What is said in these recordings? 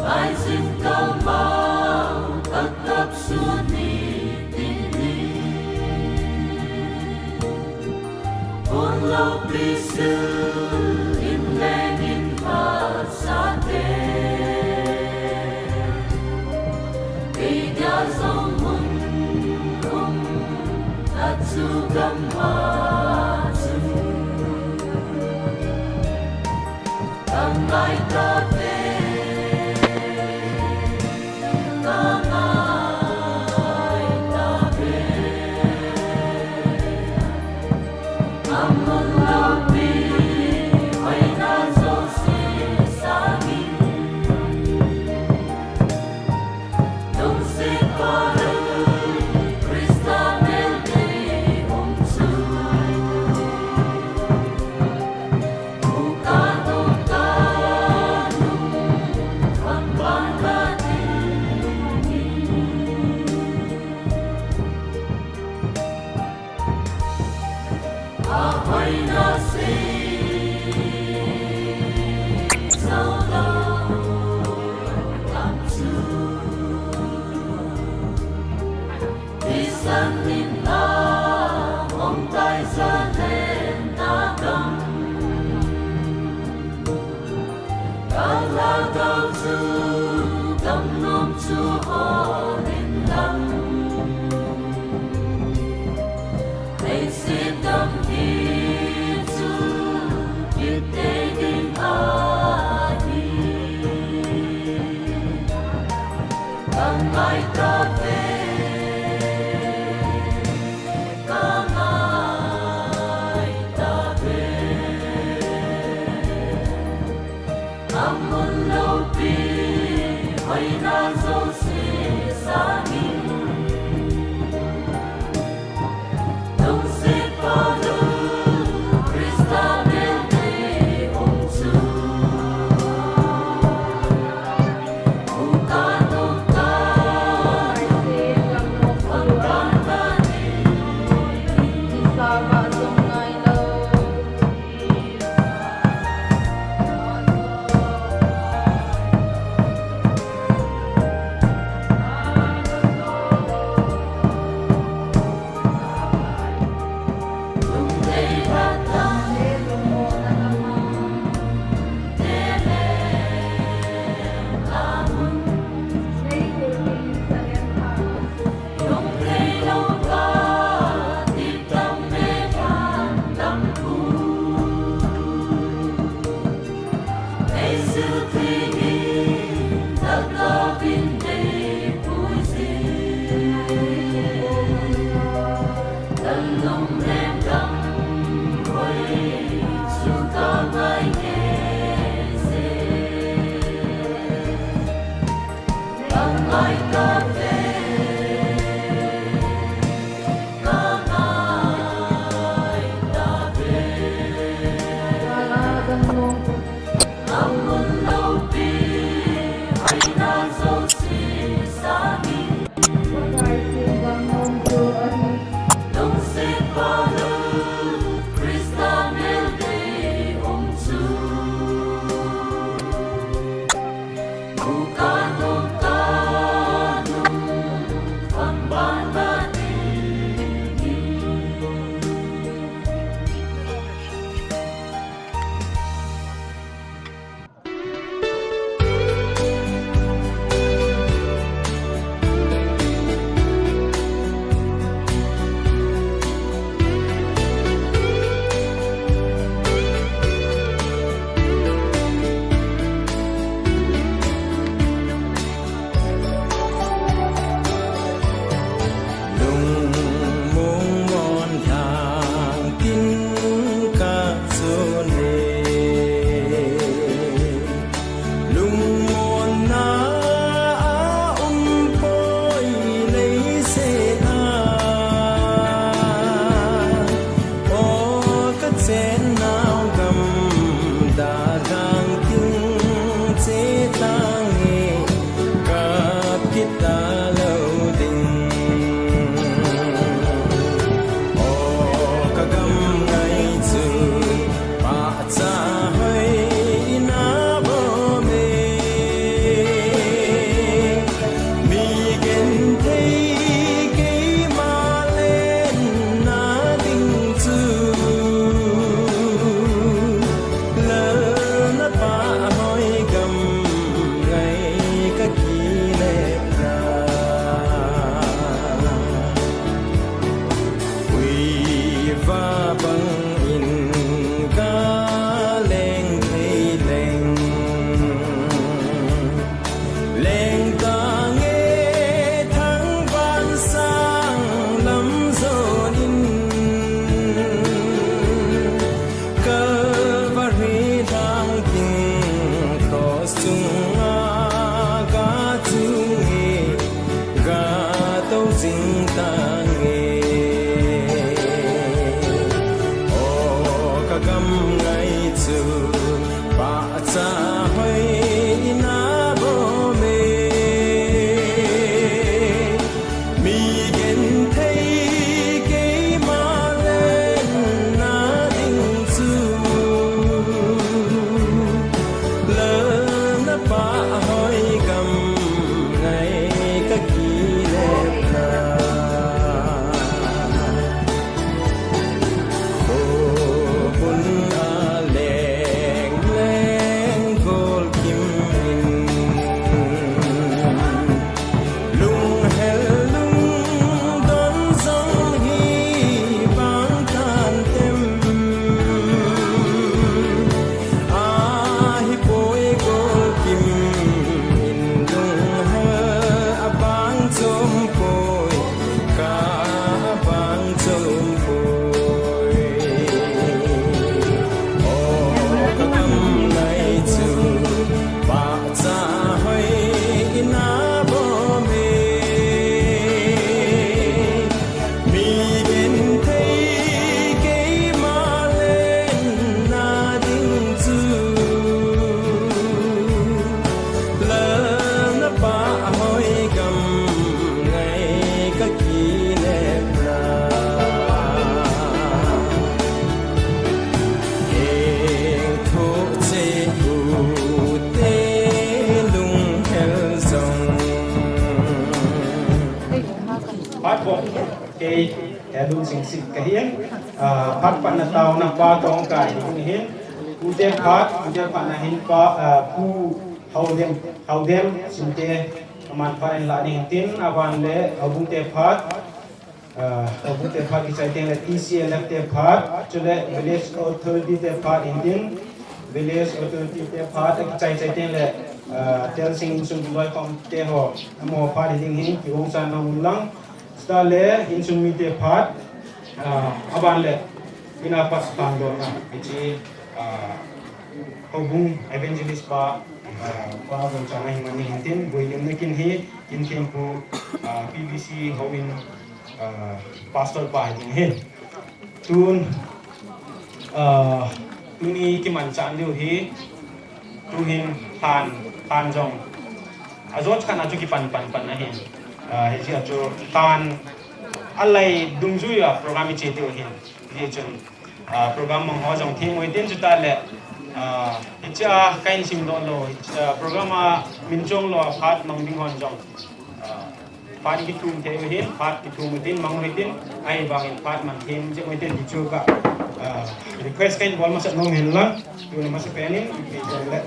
ai xin cầu mong tất cấp xuân đi tình đi buồn lâu bí sư in lên in và xa tê vì đã dòng mừng không đã chú găm hoa rừng cầm ai ta về พวกเกย์แต่ดูสิ่งสิ่งกระเฮียนพัดปันนาเตานักปลาตองไก่นี่เห็นผู้เจ้าพัดผู้เจ้าปันนาเห็นปลาผู้เขาเดียมสิ่งเจ้าประมาณพันละนี่ตินอาวันเล่เอาบุ้งเจ้าพัดเอาบุ้งเจ้าพัดที่ใช้เตียงเล็กอีซีเล็กเจ้าพัดจุดเล็ก village authority เจ้าพัดอินเดียน village authority เจ้าพัดที่ใช้เตียงเล็กเจ้าสิ่งสุนทรคอมเจ้าหัวหม้อพัดที่หิ้งที่องศาหนุนลังสตาร์เล่อินสุนมีเจ้าพัดอาวันเล่pinapas pandora iti hubung evangelist pa bang sana himani hintin boyum nakin hi kinkin po PBC hawin pastor pa hin tun tuni kiman chan liu hi tuhin tan jong azot kan aju ki pan na hin hi ji aju tan alai dungju ya program che teu hin hi chun program mang ho jong thing moi tin chuta le icha kain sim don lo program a min chong lo phat mang ding hon jong phat ki tum the hin phat ki tum tin mang ri tin ai bang in phat man thim je moi tin di chu ka request kain bol ma sa nong hin lang tu na ma sa penin ki jong le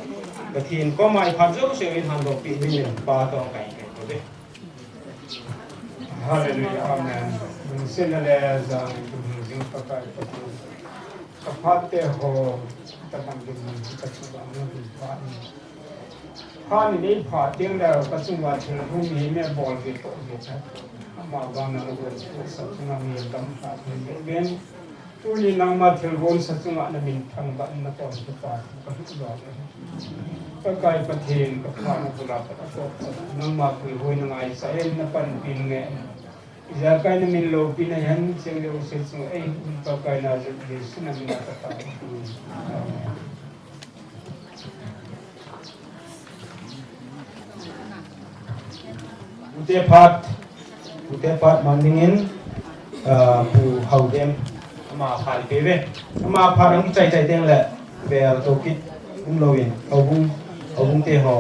ka thin ko mai phat jo se in han do pi ni pa to kai ko be Hallelujah, amen. Sinale zang jing pakai patu. Kapate ho tatang din katsuba mo di pa. Han ni pa ting da katsuba thil hu mi me bol ge to ge cha. Ma ba na lo sa tuna mi dam pa ni ben. Tu ni nang ma thil bol sa tuna na min thang ba na to ge pa ka hu ba. Pakai pathin ka pa na pula pa to. Nang ma thil hoi nang ai sa en na pan pin nge. Jakai na min lo pinayan sing le usil sung ay pakai na jesu na min natata. Ute pat mandingin pu haudem ama phal peve ama pharang chai teng le bel tokit loin obung te ho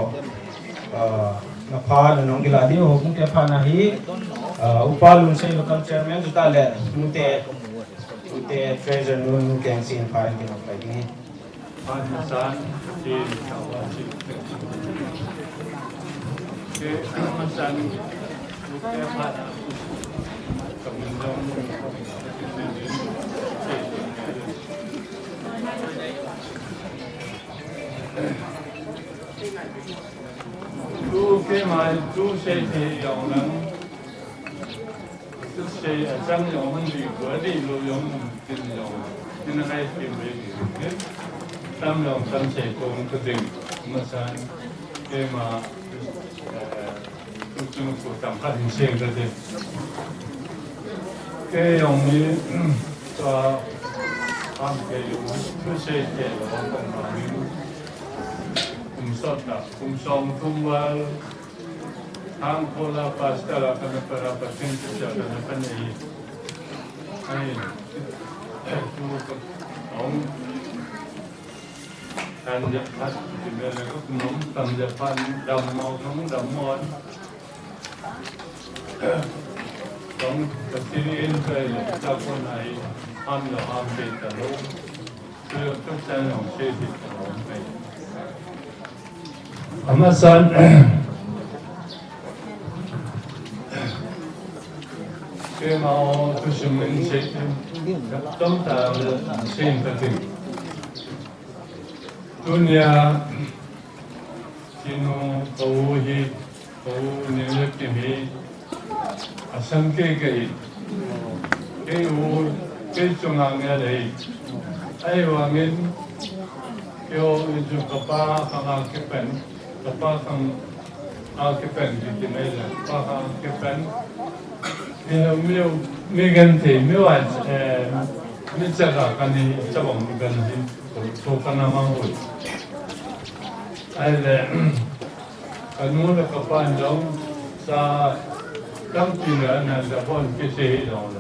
na pha na nong gila di ho bung te pha na hi upalun say local chairman juta le mute treasure nun keng sin pha ki no pai ni San di Kawasi. Ke San bukan pada kementerian tu ke mai tu say thì dòng lắm tu say trong dòng mình bị vỡ đi lưu dòng tin dòng tin hay tìm về cái tam dòng tam say cũng quyết định mà san cái mà tu chúng tôi tạm phát hình sinh cái gì cái dòng này cho tham cái dòng tu say cái là công bằng sota song tumbal ang pola pasta la kana para pasyente sa kana panay ay tu ang tanja pat dibela ko nom tanja pan dammo kang dammon kang katirin kay ta ko nai am lo am te ta lo tu sa no se ti ko mai Amasan cái màu tôi sử dụng sẽ tóm tạo xem ta tìm dunia kino kau hi kau nilai kini asam cái u cái trung ang này ai wangin kyo itu kapa kanga kepen kapa kang kepen di meja kapa kepen mi ganti mi waj mi jaga kani cabang ganti so kana mangut ai kanu le kapa jong sa kam pina na da bon ke se jong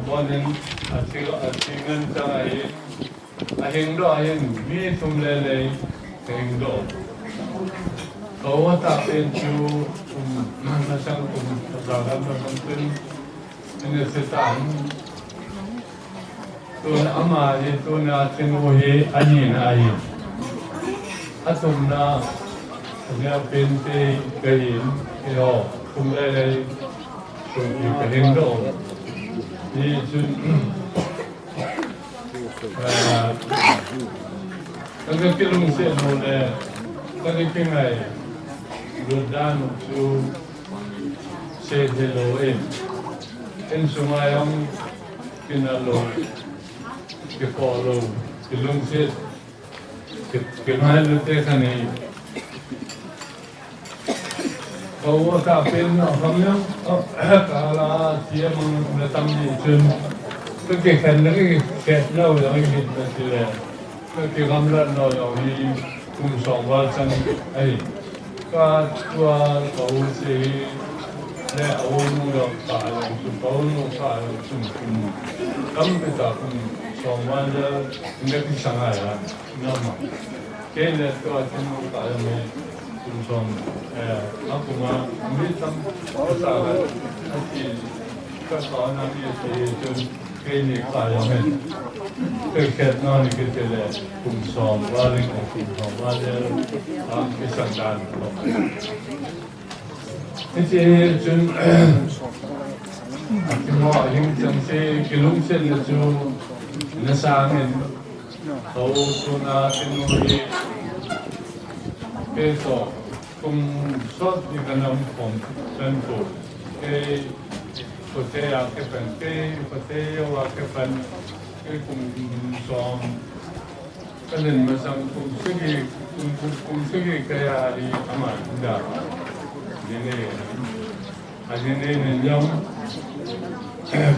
bonin atingan tangai ahing do ahing mi tumlele ahing do kawa ta pen chu masang pagkakas masang pinasitaan tuna ama tuna tinuhi anin ayin atum na niya pinte kayin iyo kung ay kahin doon ni jun nagkakilong siya muna nagkakingay Rodan to say hello in sumayang kinalo kipolo kilong sit kinahalo te kani kawa kapin kamyang kala siya mga natamni chun kagkikan lagi ket no lagi na sila kagkikamlan no yung kung songwal sang ay ka tua kau si le awon lo ka lang su kau lo ka lang su kam kita kung songwal da hindi kisanga ya nama kaya to atin mo ka lang kung song ako nga hindi tam kasama ati kasama namin si kaya kaya men Kaya na ni kita le kung song waling o kung song waling ang isang daan ko. Iti jun ati mo yung isang si kilungsin na jun nasa amin. So na tinuli peso kung sot di ka ng pong kay pati akipan kay pati yung akipan kung song kanin masang kung sige kaya di aman da dine ninyong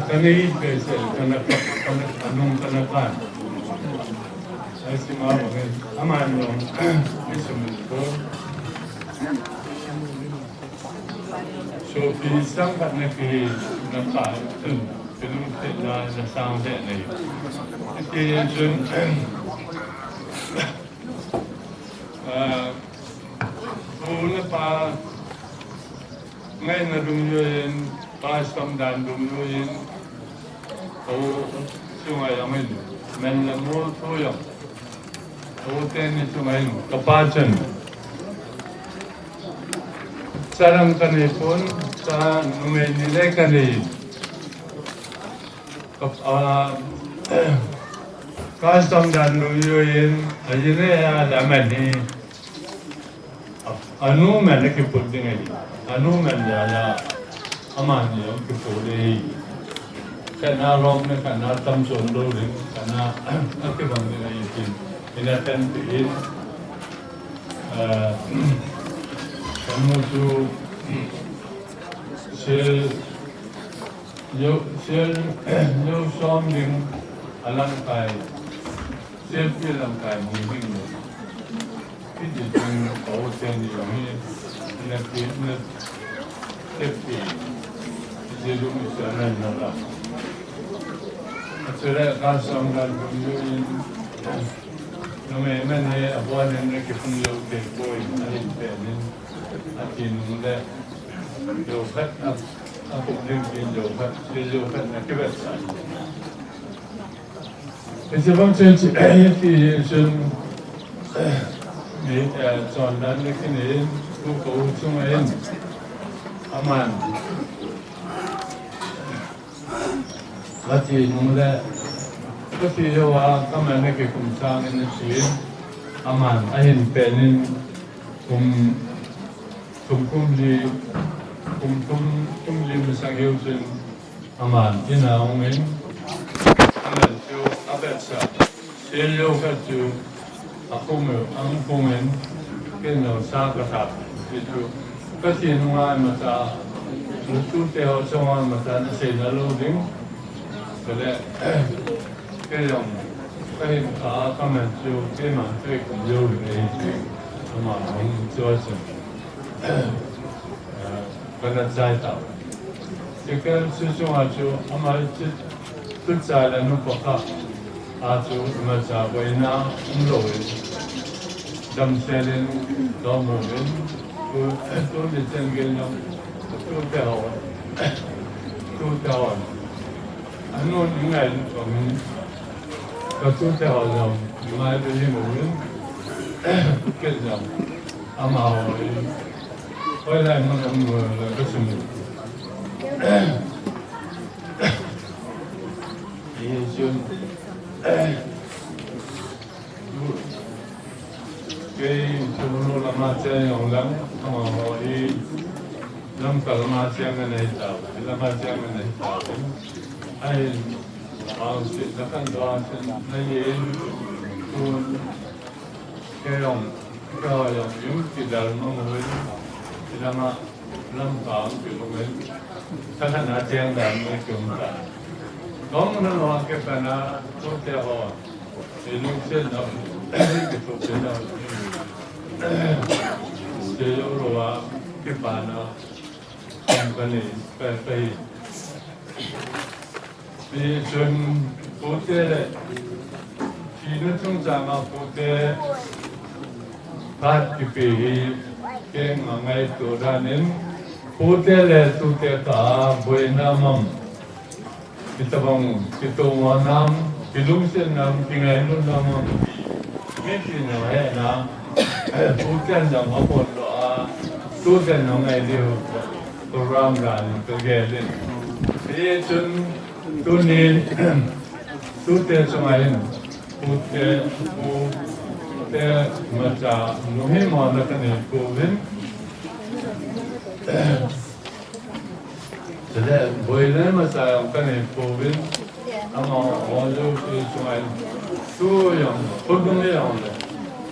kanay pesel anong kanakan ay si mawagin aman nung isumunto so pisang kat na nakaitun pinuntit na nasang din na yun. Ito yun dun, una pa, ngayon na dumyoyin, pastamdan dumyoyin, o sungayamin, men na mo tuyang, o teni sungayin, kapajan. Sarang kanipon, sa numenile kanipon, custom dan luyoyin ajine ya lamani anu men ke pudding ai anu men ya aman yo ke pole kana rom ne kana tam son do ring kana ke bang ne yin ina tan in kamu tu yo som ding alang kai sel alang kai moving no itu yang kau tadi yang ini tapi jadi misalnya nara acara kasam dan kemudian nama mana abuan yang kita punya tempoh ini penin atin mula yo kat aku mungkin jauh nak kebet. Sebab saya ini ni soalan ni kau cuma aman. Lagi mula, kasi jawa kami nak kumsang ini sih aman. Ahin penin kum li misang yusin aman ina ungin anan tu abetsa selyo katu akumu ang pungen keno sa kata itu kasi nunga mata lutu teo songa mata na se naloding kale kayong kahin ka kamen tu kema tre kum yo ni aman ang tuasin pada saya tahu. Jika sesuatu amal tu jalan numpah, aju macam wena umloin, jam selen, domoin, tu di tenggelam tu theo anh luôn những ngày của mình có tu theo dòng mai bây giờ mình kết dòng ama quay lại mà ông là cái sự Yesus cái chúng nó làm chơi ông lắm ama hồi làm cả làm chơi cái này tao làm chơi cái này tao ai ang sự kan doa này tuôn cái ông yung tidak mengumpul tidak lembang filmen karena ada yang dalam mereka orang orang kerana kita orang Indonesia nak kita kita seluruh kerana company pergi di jun putih China trong zaman putih Phát kỳ cái mà ngày tuổi ra nên phụ tế lệ tu tế cả buổi năm kita bang kita wanam kilung sen nam tinggal nun nam mesti nama na phụ tế nam apa doa tu tế nam ngày điều program ran kerja lên ini chun tu ni tu tế semai phụ tế te macam nuhi mana kan Covid, jadi boleh macam kan Covid, ama orang tu sungai tu yang kodong yang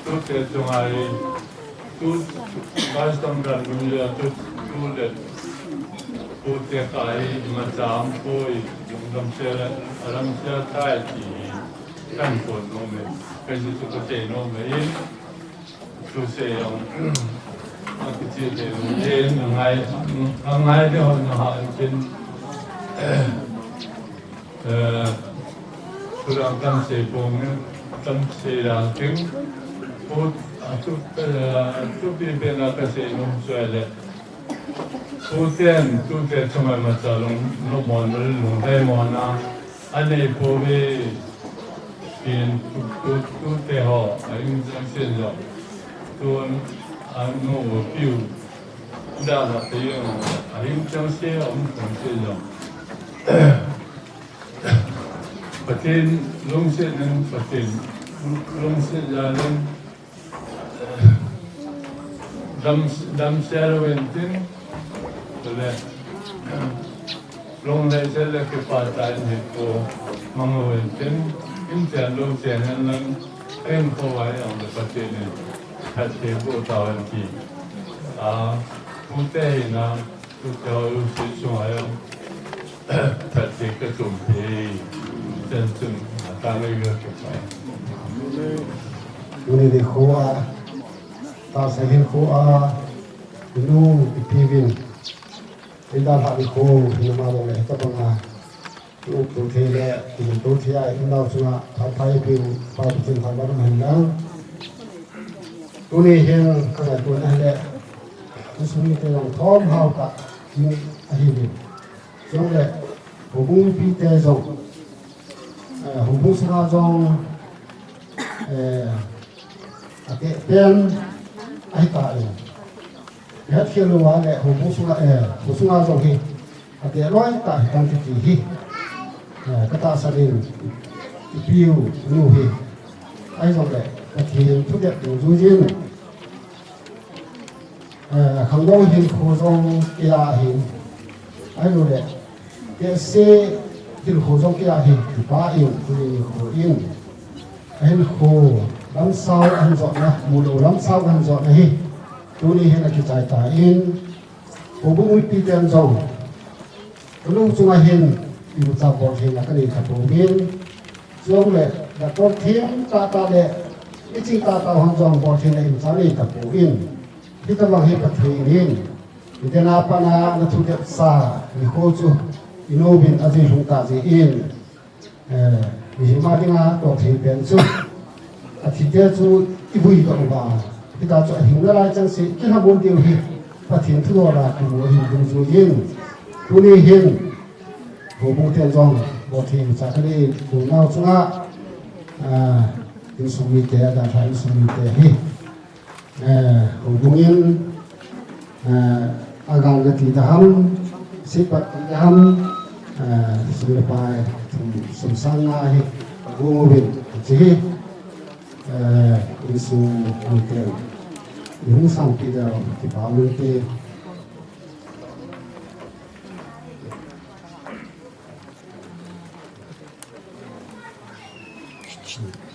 tu te sungai tu bastam dan dunia tu le tu te kai macam koi dalam sel tai kan pun nome. Kasi tu kasi no may tu siya ang kecil dia ngai dia nak mungkin kurang kan sepong kan siang ting put tu pipena kasi no suele tu cuma masalah no model no day mana ane pobe in tu te ho anh đang xin rồi tuôn anh ngô phiêu đã là cái anh trong xe ông cũng xin rồi phát triển lông xe nên phát triển lông xe ra nên đâm xe rồi tin rồi lông này sẽ là cái phát triển của mọi người tin Intian lu jangan lang kau wajah orang seperti ini hati buta nanti putih na putih lu sesuai hati ketumpi tentu tak lagi kepai. Ini di kuah, tak sahih kuah, dulu dipilih, tidak hak dikau, nama boleh terpengar. Lúc tu thế lệ thì tu thế ai cũng đau xuống tháo thay phiêu vào trên phòng bắt mình đó tu này hiện các đại tu này lệ tu xuống cái lòng thom hao cả nhưng ai hiểu xuống lệ hồ bung pi tê rộng hồ bung sa rong cái pen ai cả hết khi lưu hóa lệ hồ bung sa rong hi cái lối tại trong cái gì hi kata saling piu nuhi ai rồi đấy thì thu nhập của du duyên không đâu hiện khổ trong kia hiện ai rồi đấy cái xe hiện khổ trong kia hiện ba hiện thì khổ yên hiện khổ lắm sau anh dọn na mù đầu lắm sau anh dọn này tôi đi hiện là cái trái tài yên của bố mũi pi tiền dầu lúc chúng ta hiệnอยู่จากบทเพลงนักเรียนขับโบมินช่วงเลยแล้วก็เทียมตาเลยจริงตาห้องจองบทเพลงในอุตสาหกรรมขับโบมินที่กำลังเห็นประเทศนี้มีแต่นาปนาณทุเดศามีโคจูอินโนบินอาจิชุงตาจีอินมีหิมะที่งาตัวเทียนเป็นจูอาทิตย์เดียวจูอีบุยตัวบ้าที่ตาจูหิมะลายจังสิที่ทำบุญเดียวหิ ปะเทียนทั่วราคูหินดุจูยินตุนีหินหัวบุเทียนจงบทเทียนจากนี้ดูเงาจุงะอินสุมิเตะดาทายอินสุมิเตะฮีหัวบุอินอาการกติดามสิปัตยามสุลปายสมสังงาฮีบุงวินจีอินสุมิเตะyung sang kita di bawah itu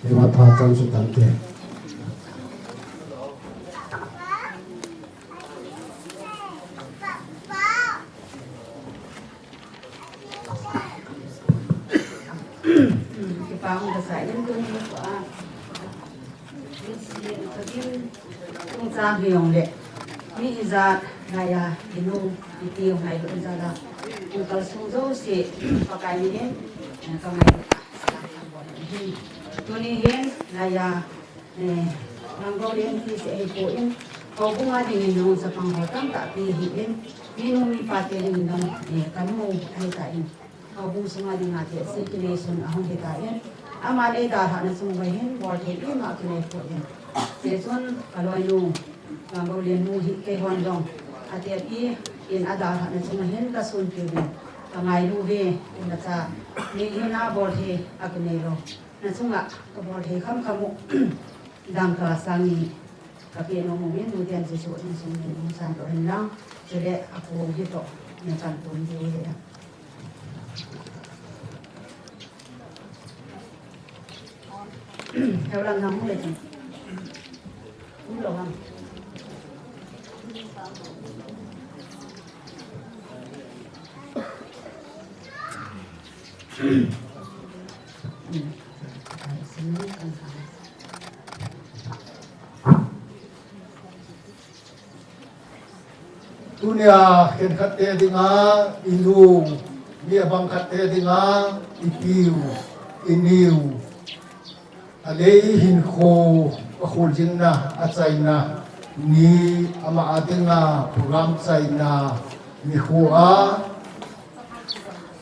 lewat hatan sudah deh di bawah udah saya itu tung cha hiong le mi za na ya inu iti yong nai lu za da tung kal sung zo se pakai ni ne ka mai tu ni hen na ya nang go len ti se e po in ko bu ma ding no sa pang ho tam ta pi hi en mi no mi pa te ring dam kan mo ai ta in ko bu sung ma ding a te circulation a hong ta en ama le da ha na sung bai hen bo te i ma tu ne po en Sesuatu kalau itu kalau lihat hit ke Hondong, hati-hati in ada hal yang semuanya kasun kiri, kangai luwe, nasa ni hina boleh aku nero, nasunga boleh kamu dang kelasangi, tapi nomumin kemudian sesuatu yang semuanya sangat hilang, jadi aku gitu macam tu dia. Kalau namu lagi. Ulang. Dunia ken kate dinga inu dia bang kate dinga ipiu iniu alei hin ko khul jingna achaina ni ama atinga program chaina ni khuwa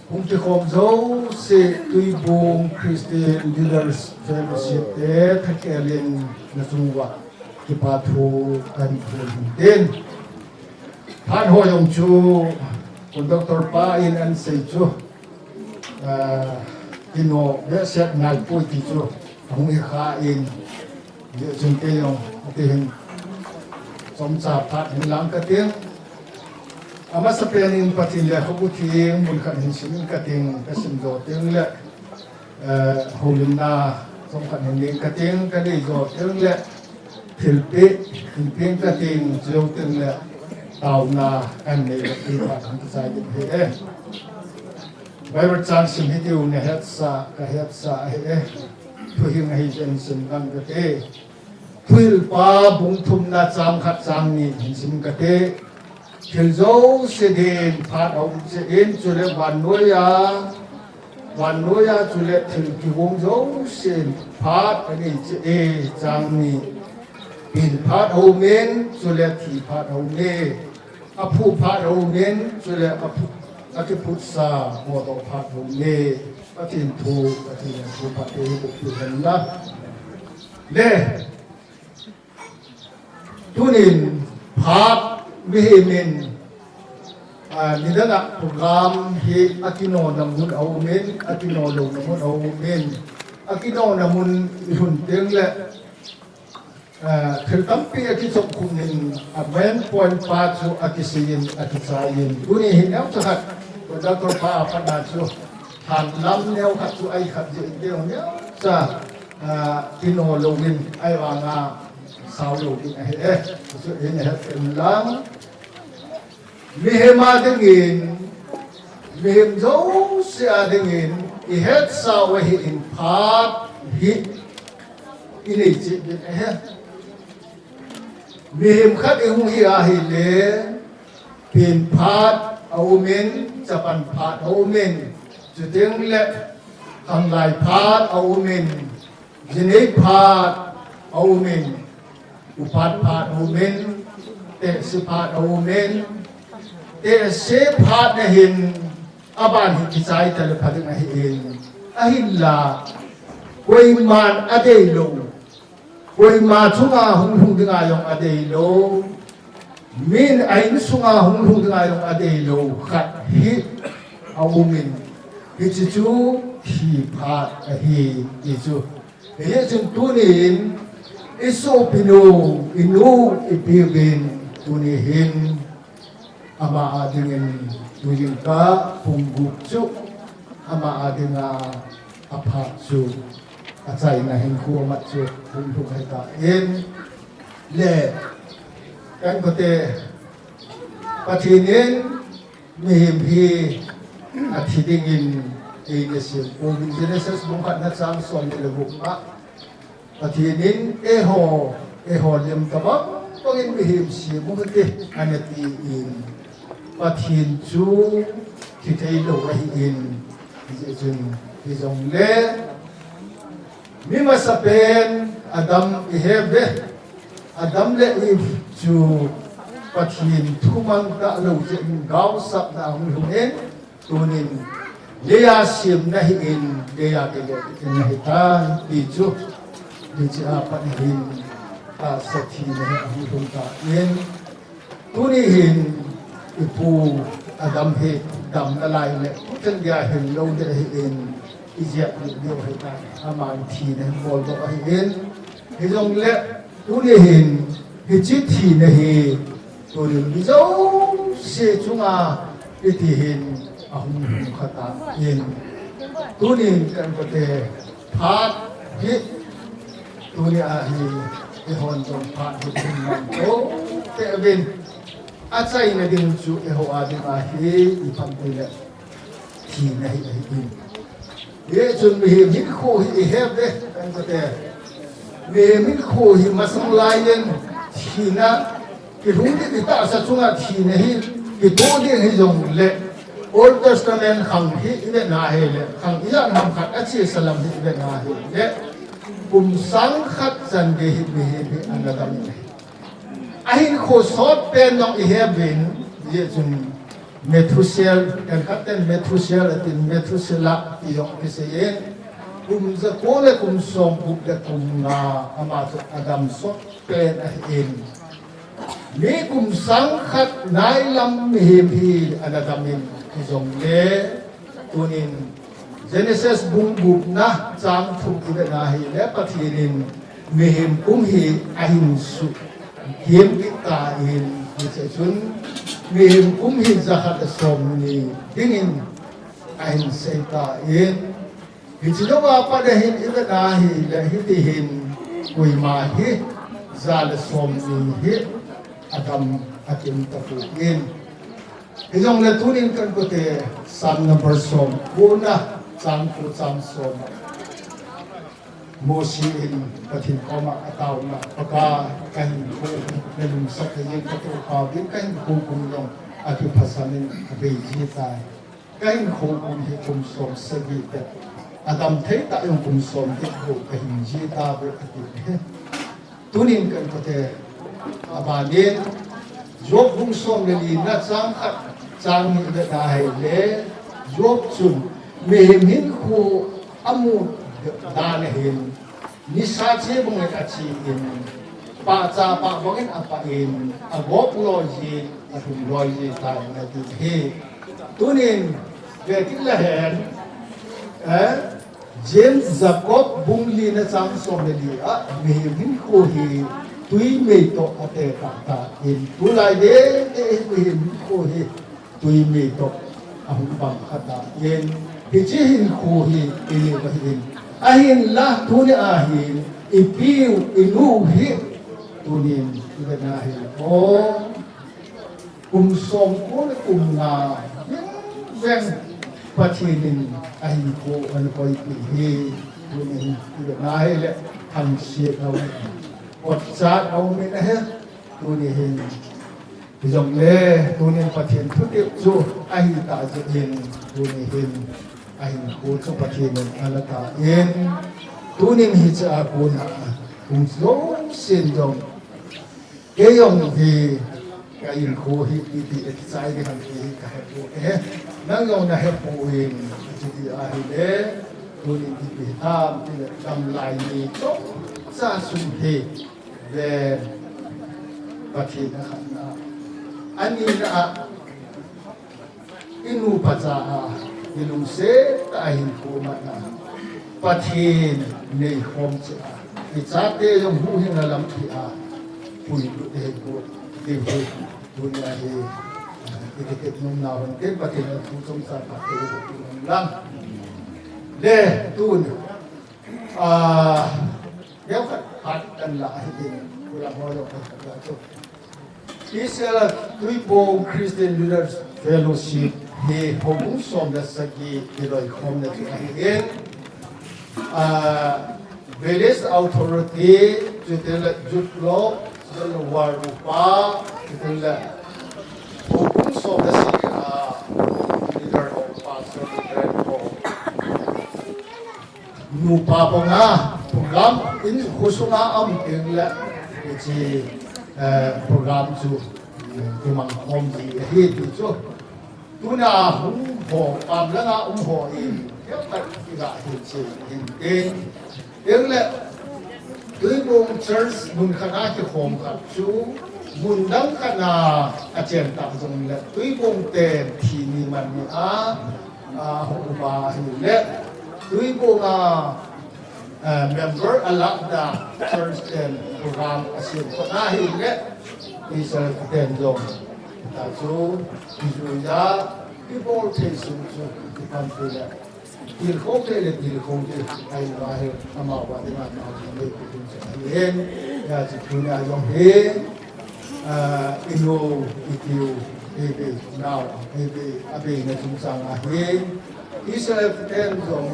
hung ti khom zo se tuibung Christian Leaders Fellowship te thakelin na suwa ki pathu kan phul den han ho yong chu kun Dr. Pa in an sei chu kino be set nal pu ti chu hung i kha in ye chung ke yong tin som cha phat hin lang ka ting ama sa planning patin le ko buting mun khan hin sim ka ting ka sim do ting le holin na som khan hin ka ting ka dei do ting le thil pe ting ka ting jo ting le tao na an nei le ti pa han sa ji he Bible chan sim hi diu ne het sa he thu hi ngai jen sim kan ka te thuil pa bung thum na cham khat chang ni sim ka te thil zo se den phat au se en chu le wan noya chu le thil ki wong zo se phat ani che e chang ni bin phat au men chu le thi phat au ne a phu phat au men chu le a phu a ke put sa mo do phat au ne a tin thu phat e bu tu han la le tunin phat Bihimin nidana program hi akino namun aumen akino lo namun aumen akino namun hunting le keltampi akisok kunin amen point pa su akisiyin akisayin uni hinaw sahat Dr. Pa pada su han lam neo khat su ai khat je deu neo sa kino lo min ai wanga sao lo ki su in het lang mihema dingin mihim zo sia dingin I het sao hi in phat hi ini chi mihim khat I hu hi a hi le pin phat au men chapan phat au men chu teng le hang lai phat au men jinei phat au men upat phat au men te sipat aumen te sepat na hin aban hikisay talapating na hin ahilla koi man adelo koi ma chunga hung dingayong adelo min ay sunga hung dingayong adelo khat hi aumen hichu hi pat hi hichu ye chung tunin iso pino inu ipibin tunihin ama adingin tuyin ka punggukso ama adinga apatso atsay na hinku amatso pungguk hita in le kan kote patinin mihimhi at hidingin inesin kung Genesis bungkat na sang son ilabuk patinin eho lim tabak pagin mihim si bukati anatiin patin chu kitay lo rahiin izong le mimasapen Adam ihebe Adam le if chu patin tumang ka lo jen gaw sap na hungin tunin leya sim nahiin leya kaya nahitan ichu di apa nihin saksi nihin hungka in tunihin ipu Adam he dam nalay le tenggahin lo dehin ijak video hita aman thi ne bol do ahin hijong le tunihin hijiti nehi tunin bijo se chunga itihin ahum khata in tunin kan kote phat hi tuni ahi ihon jong phat hitin man to te bin atsay na din chu eho adin ahi ipam pila thi nahi ahin ye chun mi min kho hi hebe kan kote me min kho hi masang layen thina ki hungdi ta sa chunga thi nahi ki to din hi jong le Old Testament khang hi ibe na he le khang iya nam khat achi salam hi ibe na he le kum sang khat san de hi me he anadam ni ahin kho sot pen nong i heaven ye jun Methusel kan katen Methusel atin Methusela iyong kisayen kum za kole kum som buk de kum na ama Adam sot pen ahin ni kum sang khat nai lam hi hi anadamin izong le tunin Genesis bungbuk na chang thuk ibe na hi le pathinin mehim kum hi ahin su him kita in chun mehim kum hi zakhat som ni dingin ahin seita in hichinoga padahin ibe na hi le hitihin kuima hi zal som ni hi Adam atin tapuin Hijong le tunin kan kote sam number som kuna chang ku chang som mosi in patin koma ataw na paka kan ku nelum sakay ka to ka bin kan ku kumyong ati pasanin beji tai kan ku kum hi kum som sagi te Adam thei ta yung kum som ti ku kahin ji ta be ati tunin kan kote abanin Job bung som le li na chang khat chang ni da hai le Job chun mehim hin khu amu da ne hin ni sa che bung le achi in pa cha pa bong in apa in agop lo ji atum lo ji ta na ti he tunin ve ti la hen James Jacob bung li na chang som le li a mehim hin khu hi tui mei to ate ta in tulai de hin ko hi tui mei to ahum bang khata yen hichi hin ko hi ini ba hin ahin la tuni ahin ipiu inu hi tunin ibena hi o kum som ko le kum na ven patinin ahin ko an ko hi tunin ibena hi le tham sie na Ot saat au min he tunihin jong le tunin pathin thuti chu ahi ta jin tunihin ahi ko chu pathin alata in tunin hi cha kuna kum so sin jong ke yong hi kail ko hiti sai ni kan ki ka hepo nang yo na hepo in ti ahile tuni ti tam ti tam lai ni to sa sum he ve pati na khana ani na inu pacha ilung se ta hin ko ma na pati nei khom cha ti cha te yong hu hin na lam thi a pui lu te ko te ho dunia he etiket nung na ron ke pati na tu som sa pa te tu lang le tun yang hat kan la hin kula ho lo ka to Israel Tuibo Christian Leaders Fellowship he hong som da saki kiroi khom na tu again various authority jutela jutlo jutlo warupa jutla hong som da saki leader of pastor nu pa ponga program in khusuna am tingla chi program chu kumang hom di he tu chu tuna hum ho pam la na ho in ya ta ki ga hi chi in in le Tuibong Church mun khana ki hom kha chu mun dang kana a chen ta jong le Tuibong te thi ni man ni ho ba hi le Tuibong member alakda church and program asin ko na hi le isa ten jong ta chu izuya people face chu ki pan le il khok le il khok le ai wa he ama wa de ma na le ku tin cha yen ya chi tuna yong he ino itiu ebe now ebe abe na chung sang a he isa ten jong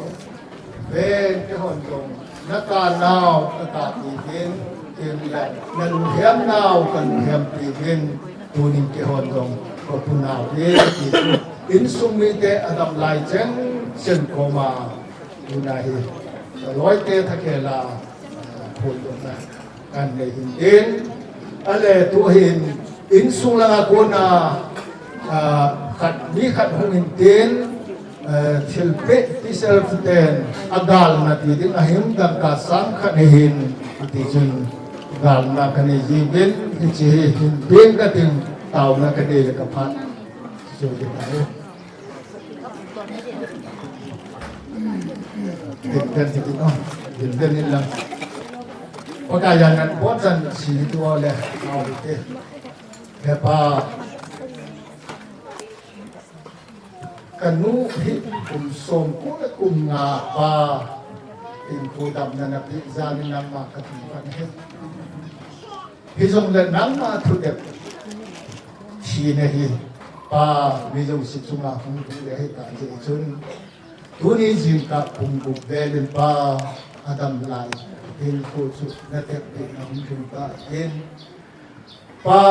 về cái hồn dùng nó ta nào nó ta thì viên tiền là lần hiếm nào cần hiếm thì viên tu niệm cái hồn dùng có tu nào thế thì in sung mi te adam lai chen sen ko ma tu na hi loi te thake la hồn dùng na kan le hin den ale tu hin in sung la ko na khat mi khat hung hin den thilpe ti self ten agal na ti ding ahim dam ka sang khanehin ti jun gal na kane jibin ti che hin ben ka ting taw na kane ka phat so de ta den ti no den ni lang pagaya nan botan si tu ole au te he pa kanu hit som kum nga pa in dam na na zani nam ma katipan he hizong le nam ma thu de chi ne hi pa hizong si chunga hung le he ta je chun tuni jin ka bu belen pa adam lai in ko chu na te pe na hung ta in pa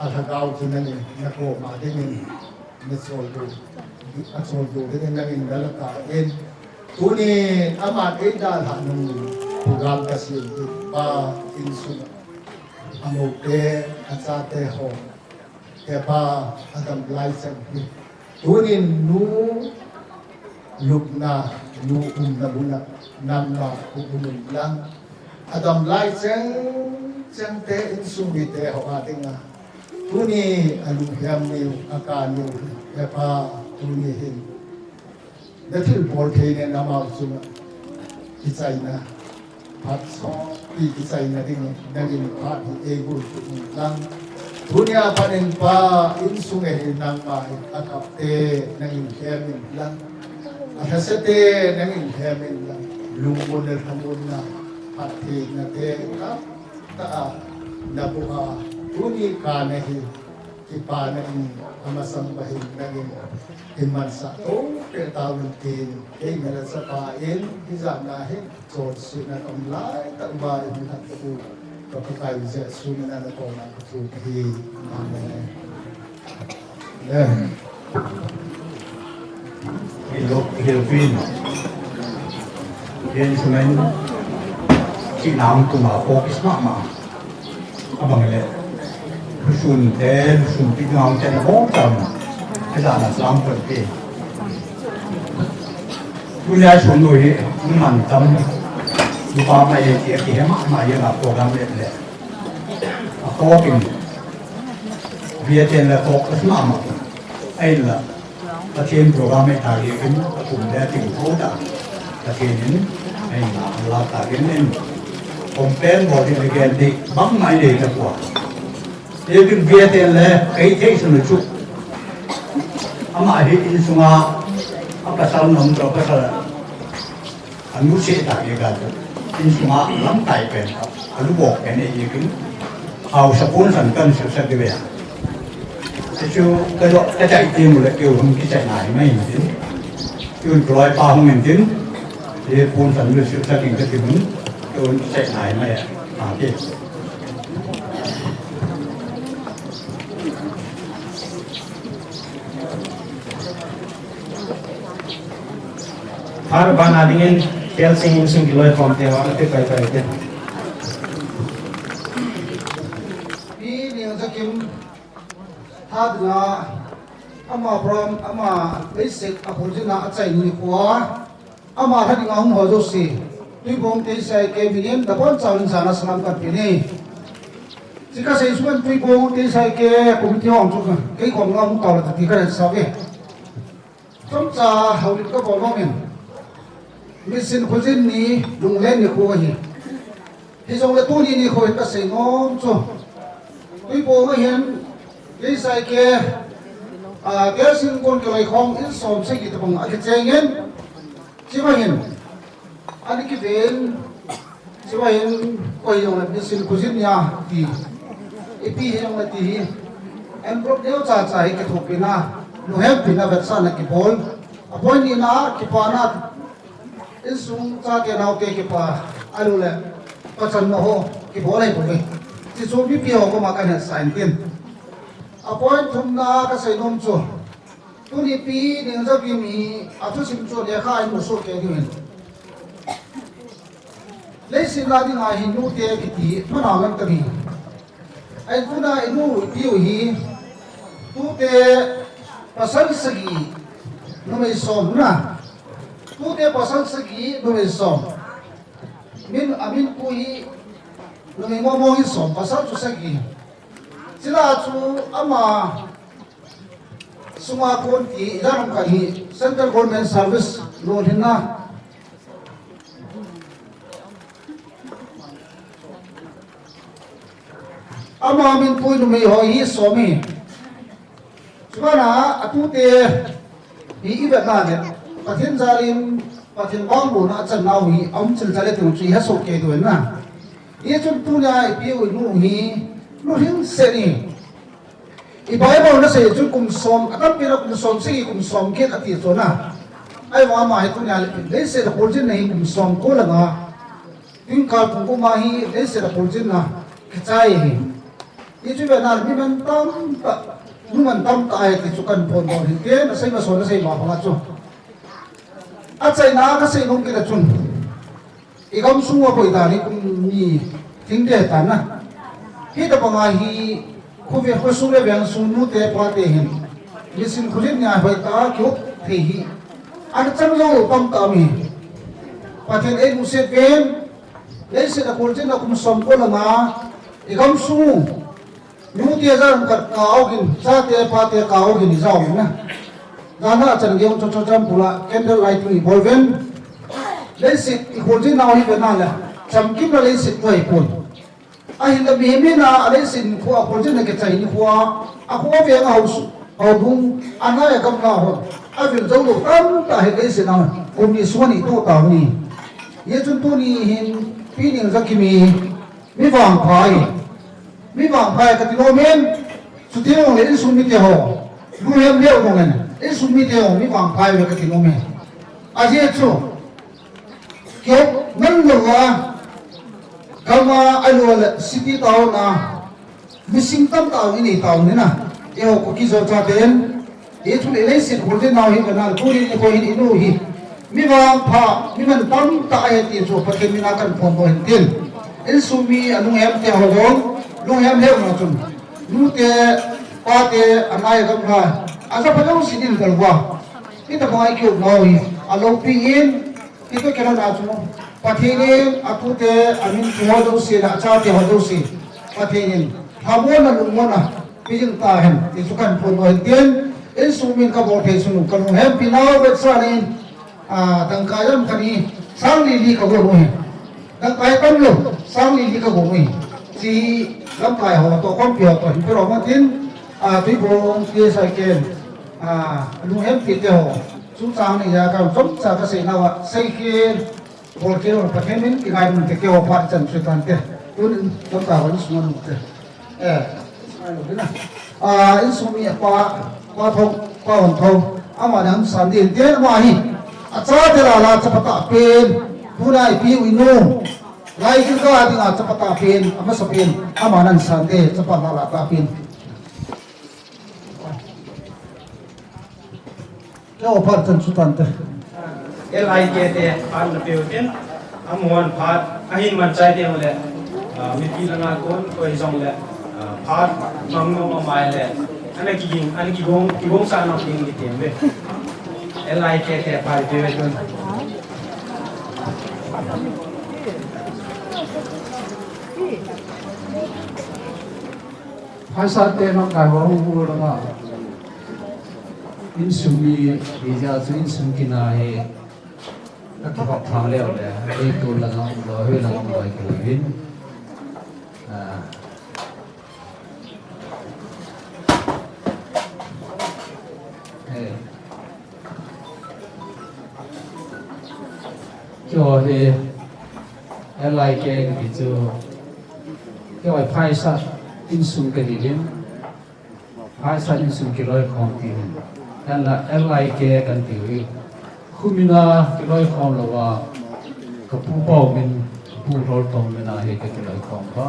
athagau chun ne na ko ma de ni Misoldo, asoldo, dengan nangin dalaka en, tuni amat eda hanung program kasih pa insun, amoke asate ho, kepa adam laisen, tuni nu lukna nu nabuna namna ubunun lang, adam laisen cente insun bite ho atinga. Tuni aluhyam ni akanu epa tuni hin natil porte ne nama suma isaina pat so isaina ding nangin pat ego lang tuni apanin pa insunge nang ma akapte nangin hemin lang atasete nangin hemin lang lumbon na hamun na pati na te ta nabuha tuni kanehi ipanahin amasambahin naging imansa o pertawin tin kay ngalan sa pain izanahin so sunan online tabahin at po kapag sa sunan na po na kutuhi amen Philippines yan sa ngayon sinang tumapok isma abang le sun te sun pi ngau te mo cham cái là làm phần gì tôi nói xuống rồi mình tâm như ba mày thì em mà giờ là program này có cái việc trên là có cái mà ai là cái trên program này thay cái cũng để tìm cố đã cái nên ai là cái nên compare body again thì bằng mai để được quá लेकिन việc là cái thế sự chụp ama hi in sunga apasal nom tro pasal anu se ta ge ga in sunga lam tai pen anu bok pen e yin au sapun san kan su sa de ya chu cái độ cái chạy tim một kiểu không cái chạy này mấy mình tin kiểu rồi pa không mình tin thì pun san lu su sa kinh cái tim kiểu chạy này mấy à cái har ban adingen tel sing sing kiloi kom te wa te kai kai te pi niang zakim had na ama prom ama basic apurjina achai ni kwa ama thading ang ho jo si tui bong te sai ke billion da bon chawn sana salam ka pini jika sei suan tui bong te sai ke komiti hom chu ke khom ngam ka la ti ka sa ke trong cha haulit ka bol momen misin khujin ni lunglen ni ko hi hi jong le tu ni khoi ka sei ngom chu tui bo ma hian ke sai ke ke sin kon ke lai khom in som se ki tabang a ke chengen chi ma hian ani ki ven chi ma hian koi jong le misin khujin ya ti epi hi jong le ti hi em prop deu cha cha hi ke thopina lu hem pina vet sa na ki bol apoi ni na ki pa na in sung cha ke nau ke ki pa alu le pa chan no ho ki bo lai bo le ti chu bi pi ho ko ma ka ne sign tin apoi thum na ka sai nom chu tu ni pi ni za bi mi a thu sim chu le kha in so ke ni le sin la di nga hin nu te ki ti ma na lam ta ni ai tu na inu pi hi tu te pasal sagi no me som na tu te pasal sagi no me som min amin ku hi no me mo hi som pasal tu sagi sila chu ama suma kon ti jaram ka hi central government service lo hinna ama min ku no me ho hi somi Subhana atute hi iba na ne pathin zalim pathin wang bu na chan nau hi om chil chale tu chi ha so ke do na ye chun tu na pi u nu hi nu hin se ni i bai ba na se chun kum som atam pi na kum som se kum som ke ati so na ai wa ma hi tu na le se da kol jin nei kum som ko la nga tin ka kum ko ma hi le se da kol jin na khachai hi ye chu ba na mi man tam numan tam tai ti chukan phon bo hin ke na sei ma so na sei ma phanga chu a chai na ka sei nong ke da chun i gam sunga poi da ni kum ni thing de ta na hi da panga hi khu ve khu su le bang su nu te pa te hin ni sin khulin nya hoi ta kyo the hi an chang lo pam ta mi pathen e mu se ven le se da kol chen na kum som ko la na i gam su nu tia ra ka kaw gin cha te pa te kaw gin zao na dana chan gyong cho cho cham pula candle light ni bolven le sit I khulji naw hi bena la cham kim la le sit thai pun a hin la mi me na le sin khu a khulji na ke chai ni khuwa a khuwa ve nga haus au bung ana ya kam na ho a vil zo lo tam ta he le sin na kum ni suani to ta ni ye chun tu ni hin pi ning zakimi mi wang phai mi vang phai ka tino men su tino le su mi te ho lu hem le ho ngen e su mi te ho mi vang phai le ka tino men a je chu kyo nan lo wa kama alu le city town na missing tam taw ni taw ni na e ho ko ki zo cha ten e chu le sit hol de na hi ka na ko ni ko hin inu hi mi vang pha mi man tam ta ai ti chu pathe mi na kan phon bo hin tin e su mi anu hem te ho lo hem le na chun nute pate amai gam ha asa phalo sidin kalwa kita bangai kyu noi alo pin itu kena na chu pathini atute amin tuwa do se na cha te ho do se pathini hamona lumona pijing ta hen ti sukan phun ho tien in sumin ka bo the sunu kalu hem pinaw bet sanin tangkayam kani sang li ka go noi tangkay tam lo sang li ka go noi si lam kai ho to kon pyo to hin pro ma tin tui bong tie sai ken lu hem pi te ho su chang ni ya ka som cha ka se na wa sai ke bol ke ro pathen min ki ngai mun te ke ho pa chan su tan te tun tom ta wan su mun te in su mi pa thong pa hon thong ama dang san din te ma hi cha te la cha pata pen punai pi wi no lai ki ka ding cha pata pen ama sa pen ama nan san te cha pa la ta pen Yo partan sutante. LIKT an peutin amuan phat ahin man chai te ole miti langa kon ko jong le phat mangno mai le ana ki gong sa no ding ki tembe LIKT phat peutin Phasa te no kai ho hu ro ma in sumi bija chu in sum kina he ka ka thang le le e to la ngam lo he la ngam lo ke win cho he lai ke ki chu ke wai phai sa in sum ke di lim phai sa in sum ki loi khom ti kan la LIK kan ti khumina ki loi khom lo wa ka pu pau min pu rol tong min a he ki loi khom ba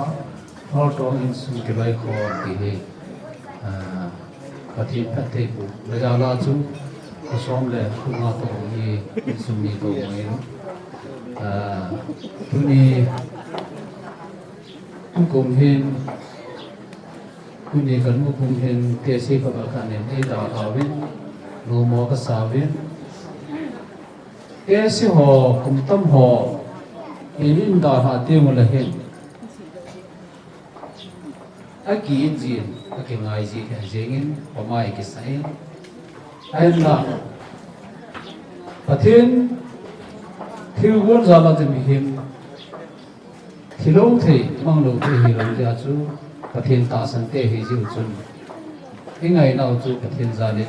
rol tong in sum ki loi khom ti he ka thi phat te pu le ja la chu ko som le khu nga to ni in sum ni to mai tu ni tu kum hin tu ni kan mu kum hin te se ka ba kan ne da awin no mo ka savin e si ho kum tam ho in da ha te mo la hen a ki ji a ki ngai ji ka jengin o mai ki sai ai na pathin thiu gon za la te mi him thilo the mang lo te hi lo ja chu pathin ta san te hi ji chun ingai nau chu pathin za le